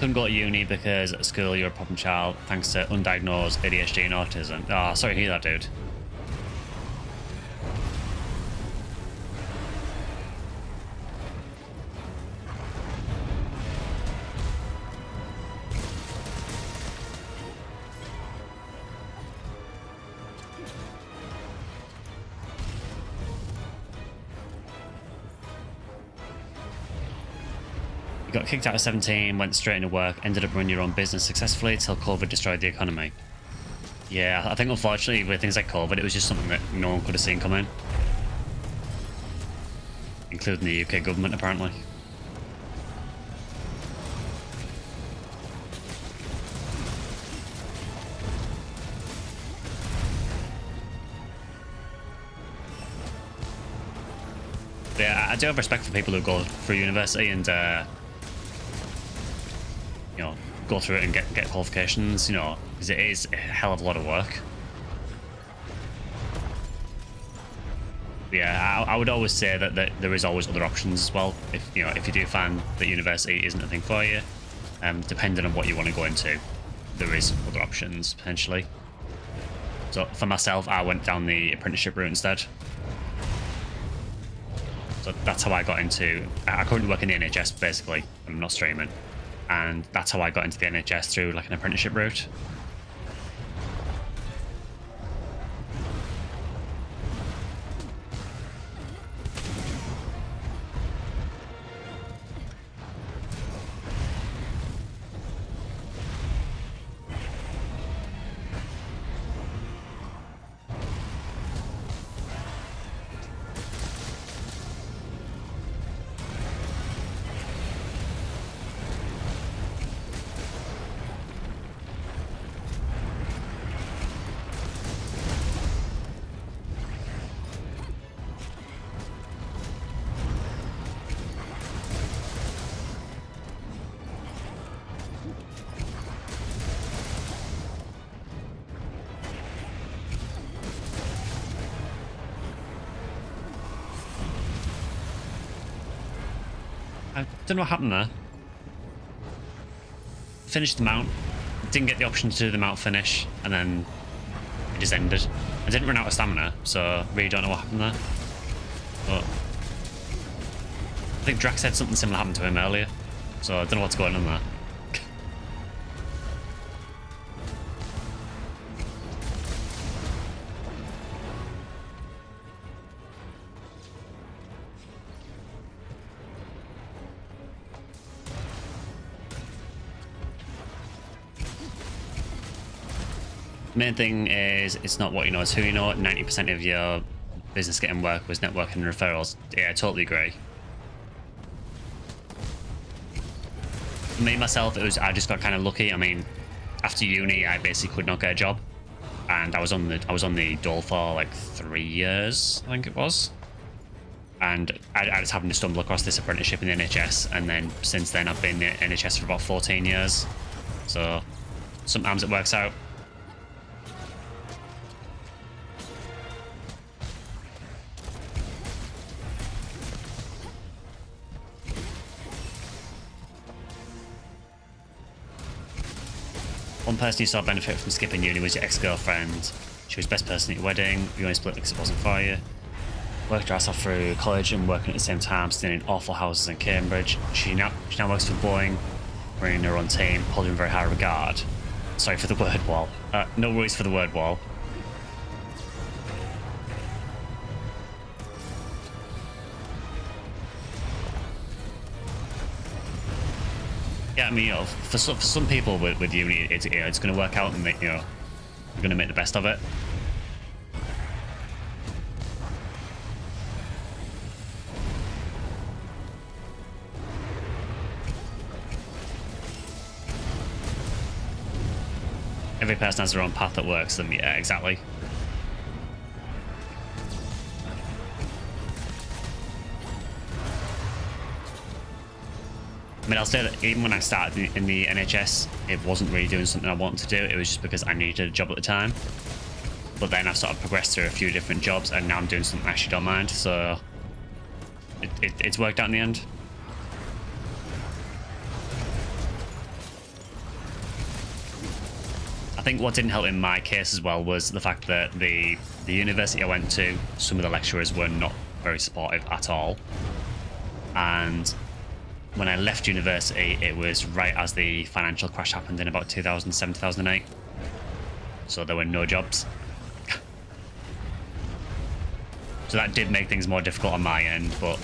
couldn't go to uni because at school you're a problem child thanks to undiagnosed ADHD and autism. Oh, sorry to hear that, dude. Got kicked out at 17, went straight into work, ended up running your own business successfully till COVID destroyed the economy. Yeah, I think unfortunately with things like COVID, it was just something that no one could have seen coming. Including the UK government, apparently. Yeah, I do have respect for people who go through university and you know, go through it and get qualifications, you know, because it is a hell of a lot of work. Yeah, I would always say that there is always other options as well. If you do find that university isn't a thing for you, depending on what you want to go into, there is other options potentially. So for myself, I went down the apprenticeship route instead. So that's how I got into. I currently work in the NHS basically. I'm not streaming. And that's how I got into the NHS, through like an apprenticeship route. I don't know what happened there. Finished the mount, didn't get the option to do the mount finish, and then it just ended. I didn't run out of stamina, so really don't know what happened there. But I think Drax said something similar happened to him earlier, so I don't know what's going on there. Main thing is it's not what you know, it's who you know. 90% of your business getting work was networking and referrals. Yeah, I totally agree. Me myself, I just got kind of lucky. I mean, after uni, I basically could not get a job, and I was on the dole for like 3 years, I think it was. And I just happened to stumble across this apprenticeship in the NHS, and then since then I've been in the NHS for about 14 years. So sometimes it works out. One person who saw benefit from skipping uni was your ex-girlfriend. She was best person at your wedding. You only split because it wasn't for you. Worked her ass off through college and working at the same time, staying in awful houses in Cambridge. She now works for Boeing, running her own team, holding in very high regard. Sorry for the word wall. No worries for the word wall. Yeah, I mean, for some people with uni, it's going to work out, and you're going to make the best of it. Every person has their own path that works for them. Yeah, exactly. I mean, I'll say that even when I started in the NHS, it wasn't really doing something I wanted to do. It was just because I needed a job at the time. But then I've sort of progressed through a few different jobs, and now I'm doing something I actually don't mind. So it's worked out in the end. think what didn't help in my case as well was the fact that the university I went to, some of the lecturers were not very supportive at all. And when I left university, it was right as the financial crash happened in about 2007, 2008. So there were no jobs. So that did make things more difficult on my end, but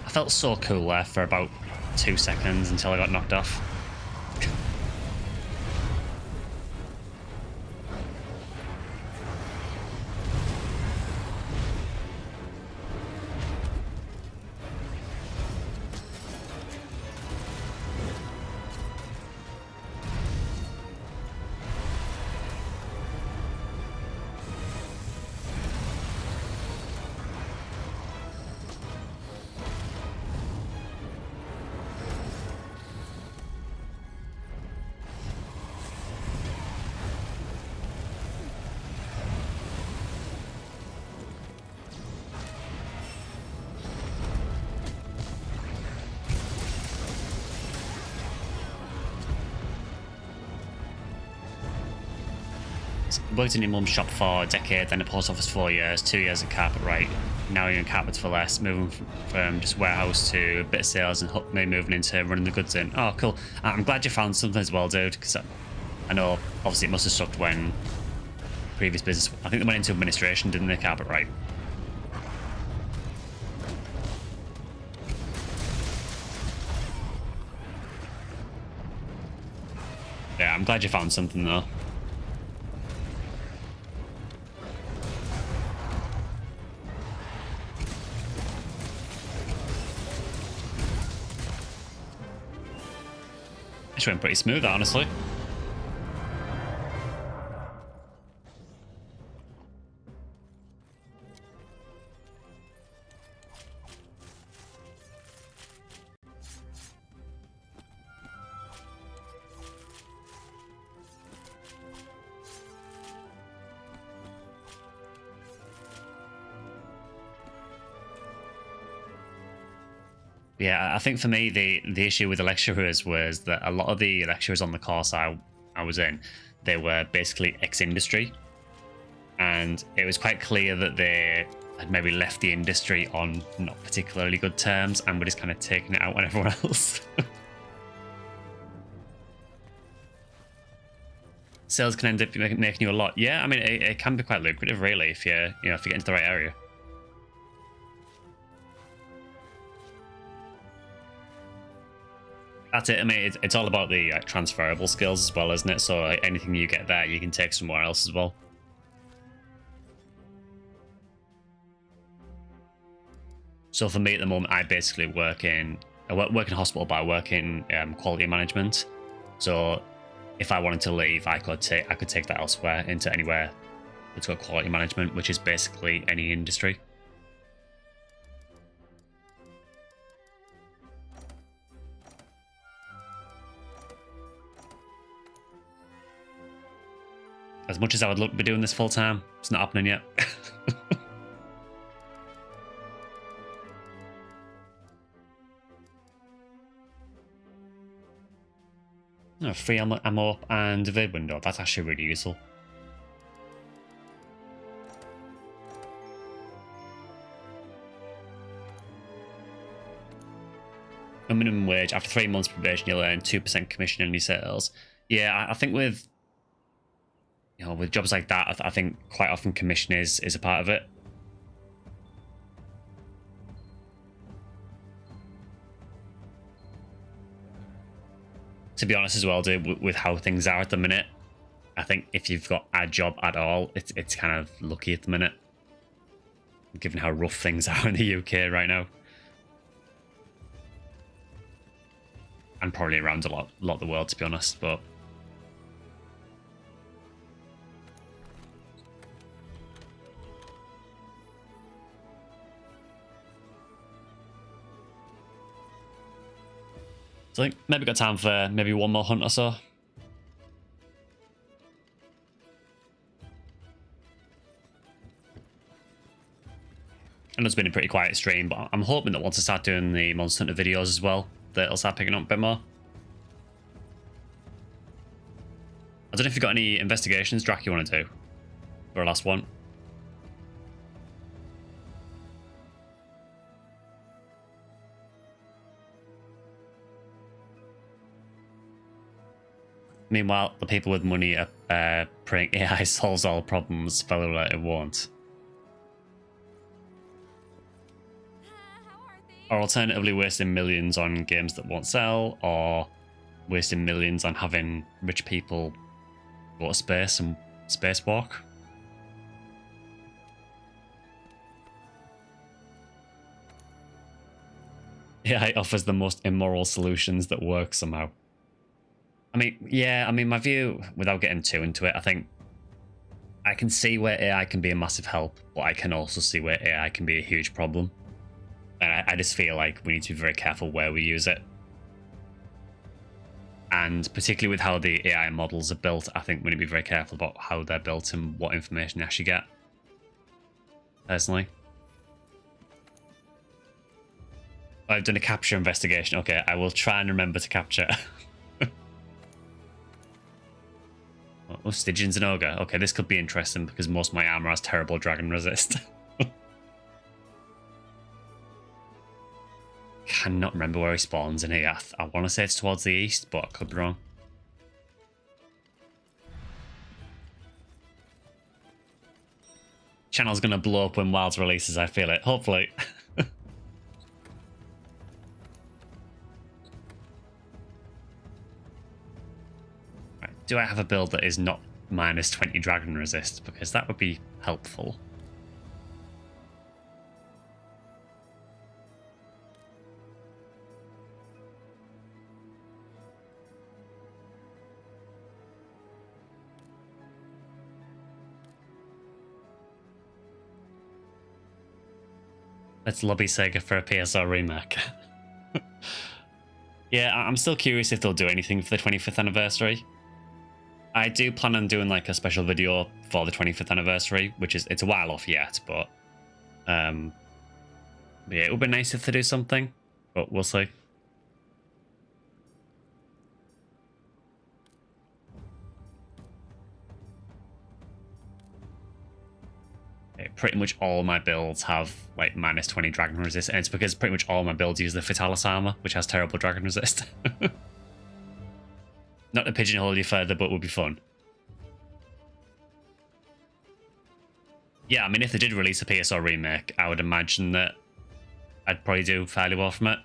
I felt so cool there for about 2 seconds until I got knocked off. Worked in your mum's shop for a decade, then a post office 4 years, 2 years at Carpet Now you're in Carpets for Less, moving from just warehouse to a bit of sales and me moving into running the goods in. Oh, cool. I'm glad you found something as well, dude, because I know obviously it must have sucked when previous business, I think they went into administration, didn't they, Carpet Yeah, I'm glad you found something though. It went pretty smooth, honestly. Yeah, I think for me, the issue with the lecturers was that a lot of the lecturers on the course I was in, they were basically ex-industry. And it was quite clear that they had maybe left the industry on not particularly good terms and were just kind of taking it out on everyone else. Sales can end up making you a lot. Yeah, I mean, it can be quite lucrative, really, if if you get into the right area. That's it. I mean, it's all about the transferable skills as well, isn't it? So anything you get there, you can take somewhere else as well. So for me at the moment, I basically work in a hospital, but I work in quality management. So if I wanted to leave, I could take that elsewhere into anywhere that's got quality management, which is basically any industry. As much as I would love to be doing this full time, it's not happening yet. No, free ammo up and evade window. That's actually really useful. A minimum wage. After 3 months probation, you'll earn 2% commission on your sales. Yeah, I think with with jobs like that, I think quite often commission is a part of it. To be honest as well, dude, with how things are at the minute, I think if you've got a job at all, it's kind of lucky at the minute, given how rough things are in the UK right now. And probably around a lot of the world, to be honest, but so I think maybe got time for maybe one more hunt or so. know it's been a pretty quiet stream, but I'm hoping that once I start doing the Monster Hunter videos as well, that it'll start picking up a bit more. I don't know if you've got any investigations, Drac, you want to do for our last one. Meanwhile, the people with money are praying AI solves all problems, fellow it won't. How are things? Or alternatively, wasting millions on games that won't sell, or wasting millions on having rich people go to space and spacewalk. AI offers the most immoral solutions that work somehow. I mean, yeah, my view, without getting too into it, I think I can see where AI can be a massive help, but I can also see where AI can be a huge problem. And I just feel like we need to be very careful where we use it. And particularly with how the AI models are built, I think we need to be very careful about how they're built and what information you actually get. Personally. I've done a capture investigation. Okay, I will try and remember to capture. Oh, Stygian's an ogre. Okay, this could be interesting because most of my armor has terrible dragon resist. Cannot remember where he spawns in here. I want to say it's towards the east, but I could be wrong. Channel's gonna blow up when Wilds releases, I feel it. Hopefully. Do I have a build that is not minus 20 dragon resist? Because that would be helpful. Let's lobby Sega for a PSR remake. Yeah, I'm still curious if they'll do anything for the 25th anniversary. I do plan on doing like a special video for the 25th anniversary, which is, it's a while off yet, but yeah, it would be nice if they do something, but we'll see. Okay, pretty much all my builds have like minus 20 dragon resist, and it's because pretty much all my builds use the Fatalis armor, which has terrible dragon resist. Not to pigeonhole you further, but would be fun. Yeah, I mean, if they did release a PSR remake, I would imagine that I'd probably do fairly well from it.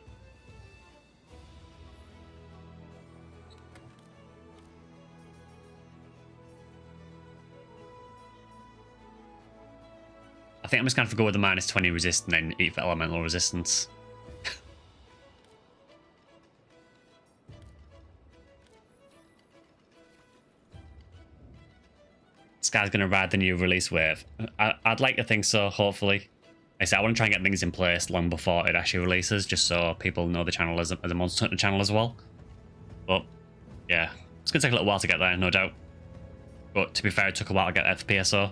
I think I'm just going to have to go with the minus 20 resist and then eat for elemental resistance. This guy's going to ride the new release wave. I'd like to think so, hopefully. Like I said, I want to try and get things in place long before it actually releases, just so people know the channel as a Monster Hunter channel as well. But, yeah. It's going to take a little while to get there, no doubt. But to be fair, it took a while to get there for PSO.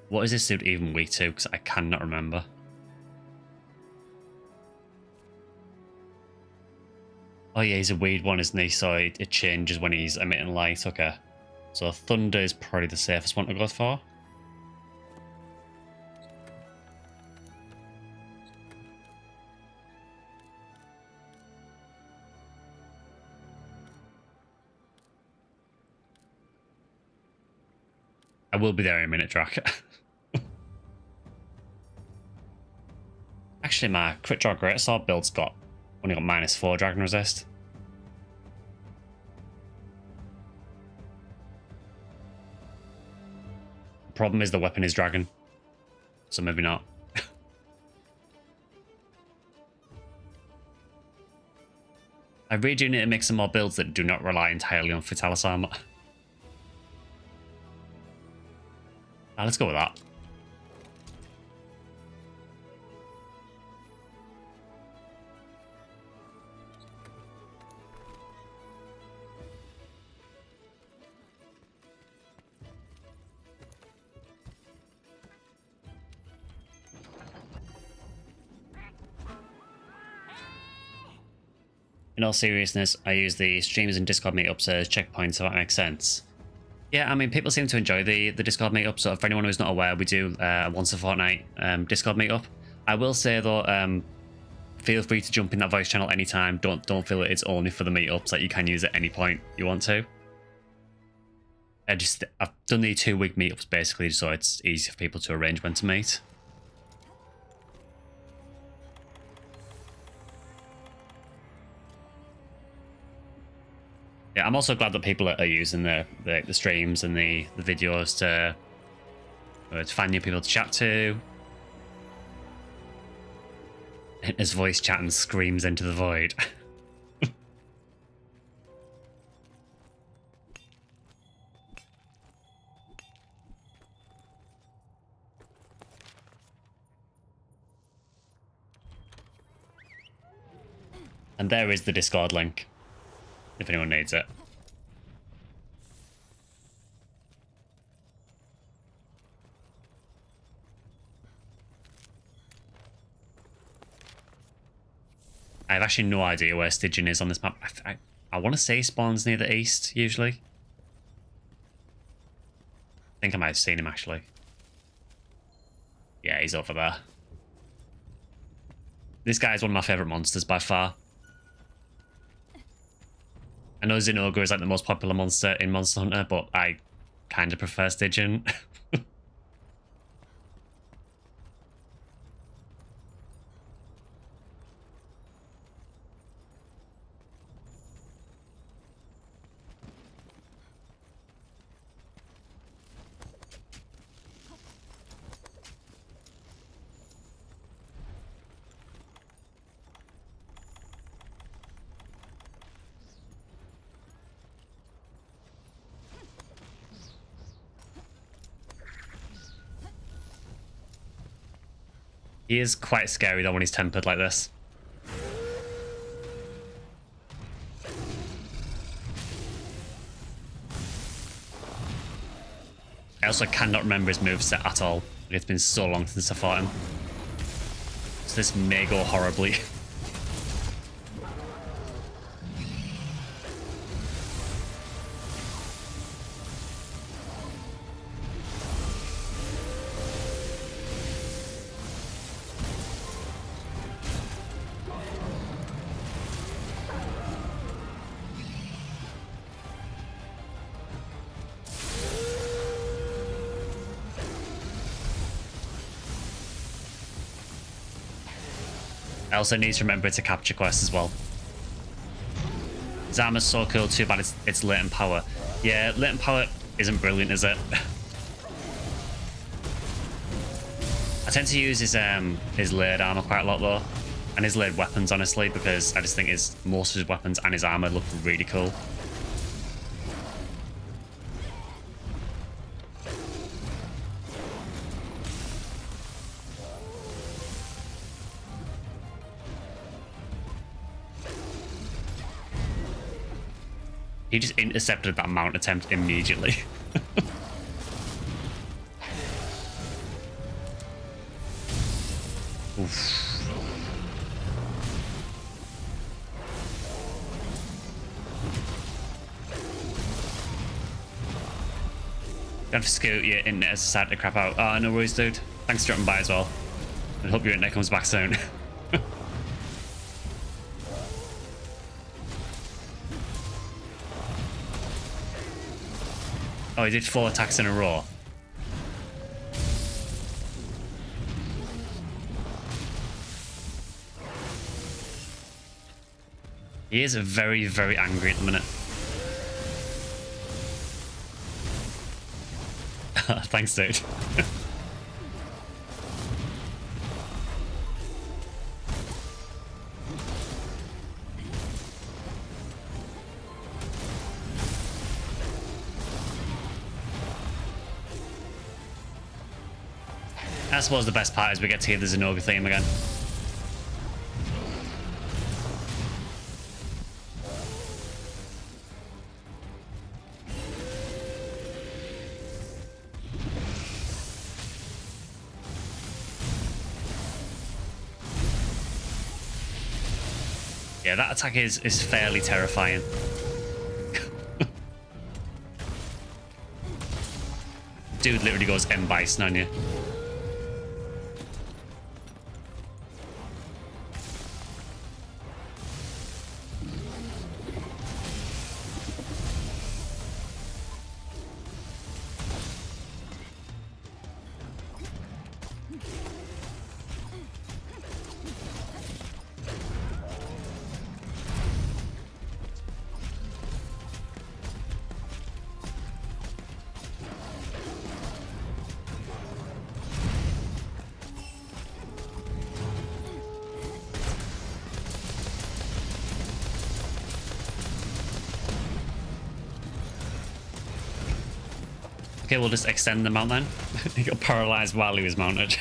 What is this suit even weak to? Because I cannot remember. Oh yeah, he's a weird one, isn't he? So it changes when he's emitting light. Okay. So Thunder is probably the safest one to go for. I will be there in a minute, Drac. Actually, my Crit Draw Greatsword build's only got minus 4 dragon resist. The problem is the weapon is dragon, so maybe not. I really do need to make some more builds that do not rely entirely on Fatalis armor. Let's go with that. in all seriousness, I use the streams and Discord meetups as checkpoints, so that makes sense. Yeah, I mean, people seem to enjoy the Discord meetup, so for anyone who's not aware, we do once a fortnight Discord meetup. I will say though, feel free to jump in that voice channel anytime. Don't feel that it's only for the meetups, like you can use it at any point you want to. I've done the 2-week meetups basically, so it's easy for people to arrange when to meet. Yeah, I'm also glad that people are using the streams and the videos to find new people to chat to. His voice chat and screams into the void. And there is the Discord link, if anyone needs it. I have actually no idea where Stygian is on this map. I want to say he spawns near the east, usually. I think I might have seen him, actually. Yeah, he's over there. This guy is one of my favourite monsters by far. I know Zinogre is like the most popular monster in Monster Hunter, but I kind of prefer Stygian. He is quite scary though when he's tempered like this. I also cannot remember his moveset at all. It's been so long since I fought him. So this may go horribly. I also need to remember to capture quests as well. His armor's so cool, too bad it's latent power. Yeah, latent power isn't brilliant, is it? I tend to use his layered armor quite a lot though, and his layered weapons honestly, because I just think most of his weapons and his armor look really cool. He just intercepted that mount attempt immediately. Oof. Don't scoot your internet has decided to crap out. Oh, no worries, dude. Thanks for dropping by as well. I hope your internet comes back soon. Oh, he did 4 attacks in a row. He is very, very angry at the minute. Thanks, dude. I suppose the best part is we get to hear the Zenobia theme again. Yeah, that attack is fairly terrifying. Dude literally goes M Bison on you. Okay, we'll just extend the mount then. He got paralyzed while he was mounted.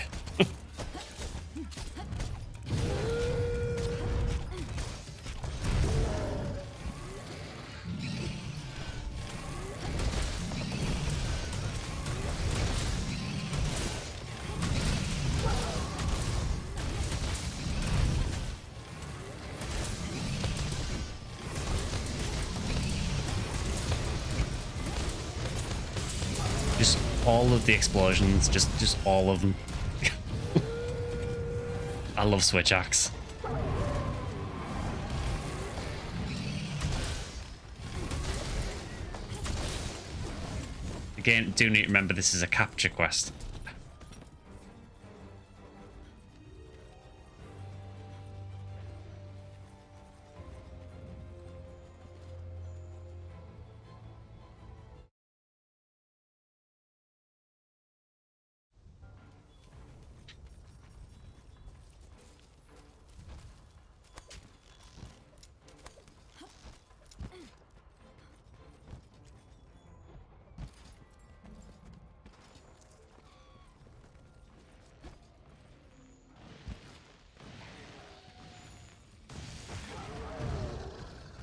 Just all of the explosions, just all of them. I love switch axe. Again, do need to remember this is a capture quest.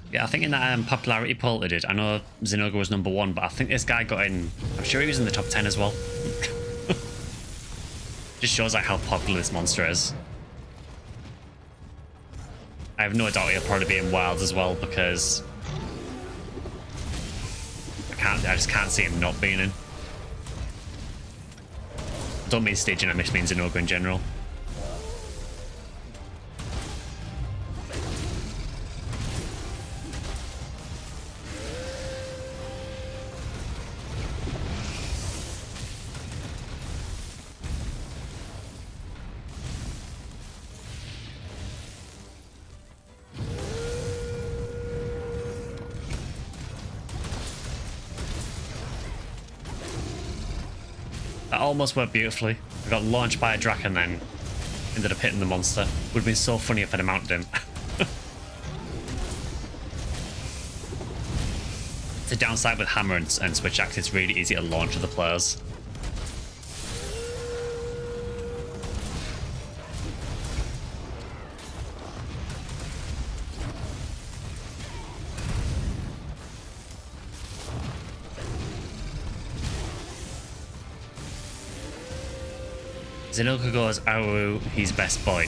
Yeah, I think in that popularity poll they did, I know Zinogre was #1, but I think this guy got in, I'm sure he was in the top 10 as well. Just shows like how popular this monster is. I have no doubt he'll probably be in Wilds as well because I just can't see him not being in. I don't mean staging, I just mean Zinogre in general. That almost worked beautifully. I got launched by a Drac and then ended up hitting the monster. Would have been so funny if I'd have mounted him. The downside with hammer and switch axe, it's really easy to launch other players. Zinogre goes, "Oh, he's best boy."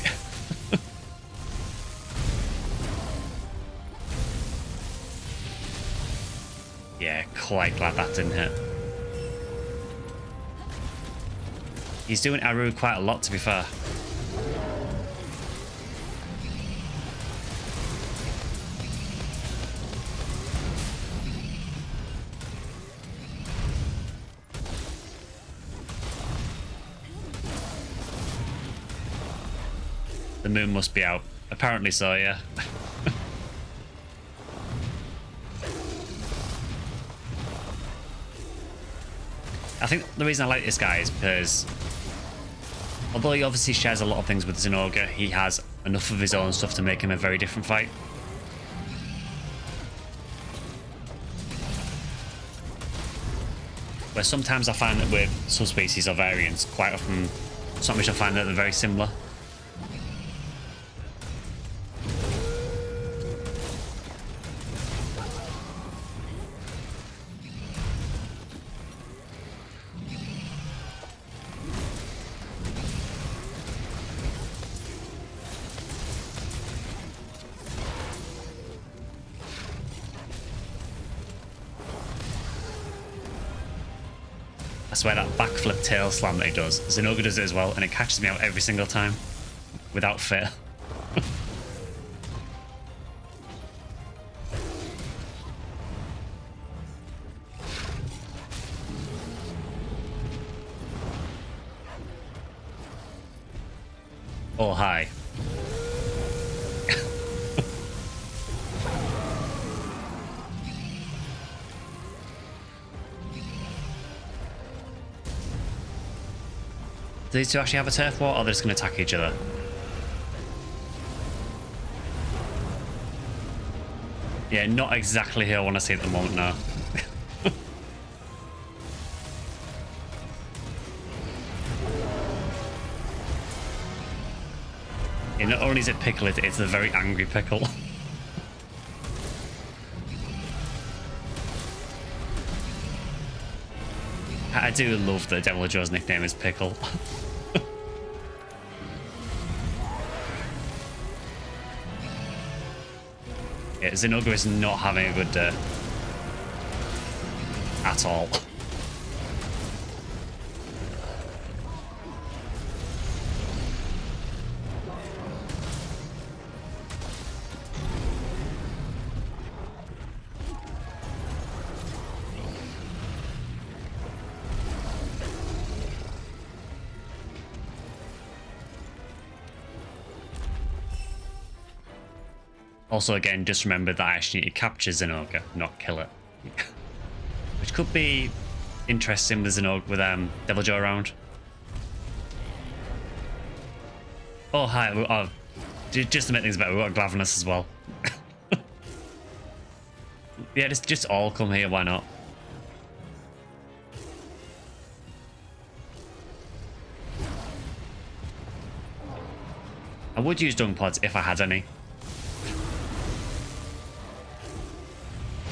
Yeah, quite glad that didn't hit. He's doing Aru quite a lot, to be fair. The moon must be out. Apparently so, yeah. I think the reason I like this guy is because although he obviously shares a lot of things with Zinogre, he has enough of his own stuff to make him a very different fight. Where sometimes I find that with subspecies or variants, quite often, sometimes I find that they're very similar. I swear that backflip tail slam that he does, Zinogre does it as well, and it catches me out every single time, without fail. Oh, hi. Do these two actually have a turf war, or are they just going to attack each other? Yeah, not exactly who I want to see at the moment now. Yeah, not only is it Pickle, it's the very angry Pickle. I do love that Devil Joe's nickname is Pickle. Yeah, Zinogre is not having a good day. At all. Also, again, just remember that I actually need to capture Zinogre, not kill it. Which could be interesting with Zinogre, with Devil Joe around. Oh, hi. Oh, just to make things better, we've got Glavenus as well. Yeah, just all come here, why not? I would use dung pods if I had any.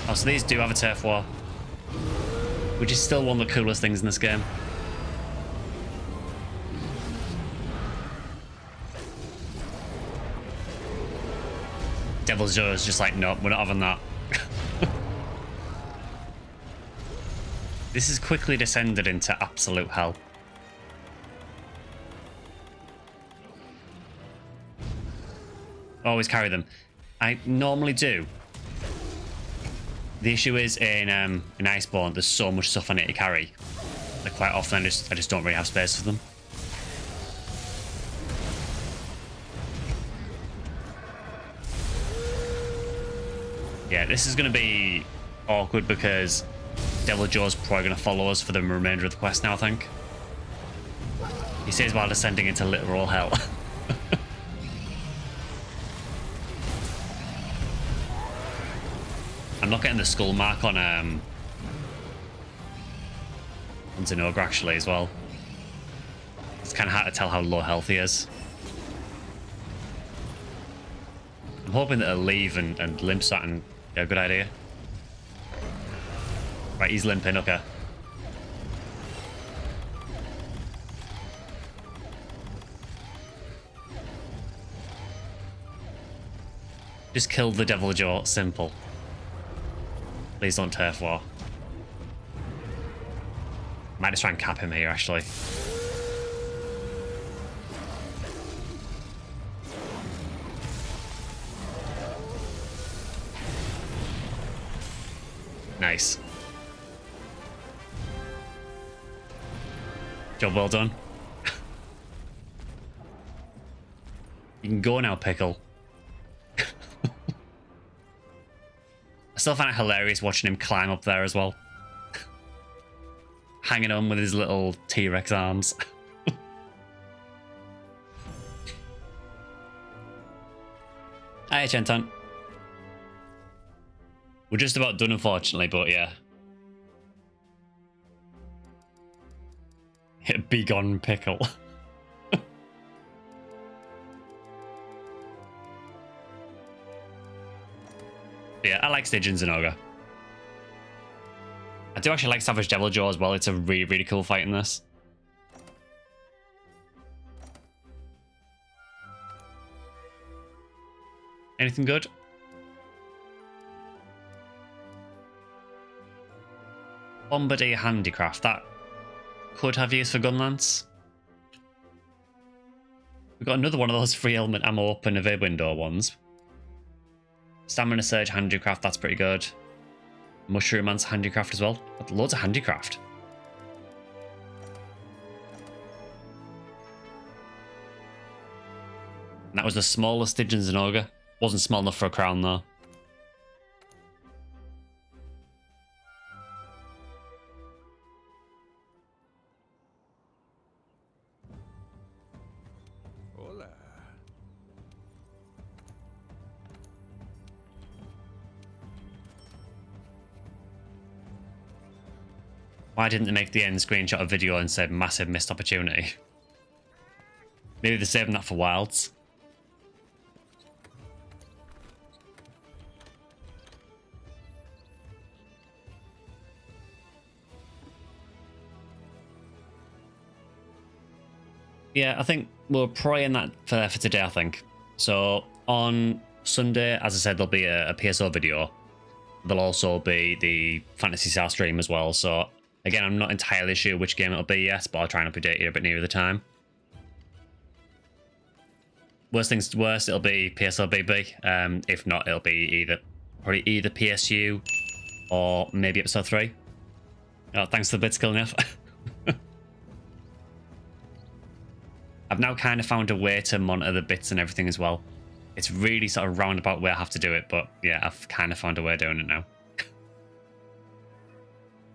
Oh, so these do have a turf war, which is still one of the coolest things in this game. Devil Joe is just like, no, we're not having that. This has quickly descended into absolute hell. Always carry them. I normally do. The issue is in Iceborne, there's so much stuff I need to carry that quite often I just don't really have space for them. Yeah, this is going to be awkward because Devil Joe's probably going to follow us for the remainder of the quest now, I think. He says while descending into literal hell. I'm not getting the skull mark on Zinogre actually as well. It's kind of hard to tell how low health he is. I'm hoping that he'll leave and limp something. Yeah, good idea. Right, he's limping, okay. Just kill the Devil Joe, simple. Please don't turf war. Might just try and cap him here, actually. Nice. Job well done. You can go now, Pickle. I still find it hilarious watching him climb up there as well. Hanging on with his little T-Rex arms. Hi, Chenton. We're just about done, unfortunately, but yeah. Be gone, Pickle. Yeah, I like Stygian Zinogre. I do actually like Savage Devil Joe as well. It's a really, really cool fight in this. Anything good? Bombardier Handicraft. That could have used for Gunlance. We've got another one of those free element ammo open evade window ones. Stamina Surge Handicraft, that's pretty good. Mushroom Man's Handicraft as well. Got loads of Handicraft. And that was the smallest Stygians and Ogre. Wasn't small enough for a crown though. Hola. Why didn't they make the end screenshot a video and say massive missed opportunity? Maybe they're saving that for Wilds. Yeah, I think we're praying that for today, I think. So on Sunday, as I said, there'll be a PSO video. There'll also be the Fantasy Star stream as well. So again, I'm not entirely sure which game it'll be yet, but I'll try and update you a bit nearer the time. Worst things to worst, it'll be PSO BB. If not, it'll be probably either PSU or maybe episode 3. Oh, thanks for the bits, killing off. I've now kind of found a way to monitor the bits and everything as well. It's really sort of roundabout where I have to do it, but yeah, I've kind of found a way of doing it now.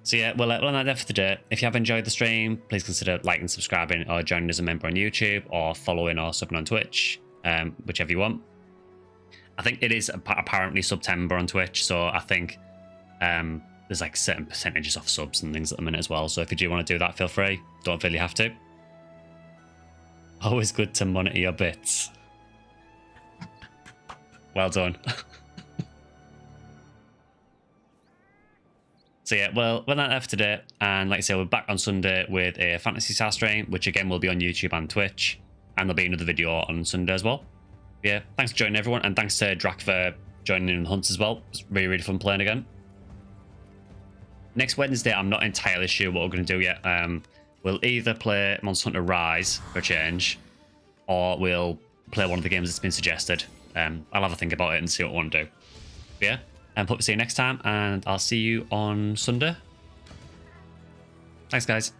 So yeah, we'll end that there for today. If you have enjoyed the stream, please consider liking, subscribing, or joining as a member on YouTube, or following or subbing on Twitch, whichever you want. I think it is apparently September on Twitch, so I think there's like certain percentages off subs and things at the minute as well. So if you do want to do that, feel free. Don't feel you have to. Always good to monitor your bits. Well done. So yeah, well, we're that for today. And like I said, we're back on Sunday with a Fantasy Star stream, which again will be on YouTube and Twitch. And there'll be another video on Sunday as well. Yeah, thanks for joining everyone. And thanks to Drac for joining in the hunts as well. It's really, really fun playing again. Next Wednesday, I'm not entirely sure what we're going to do yet. We'll either play Monster Hunter Rise for a change, or we'll play one of the games that's been suggested. I'll have a think about it and see what I want to do. But yeah, and hope to see you next time, and I'll see you on Sunday. Thanks, guys.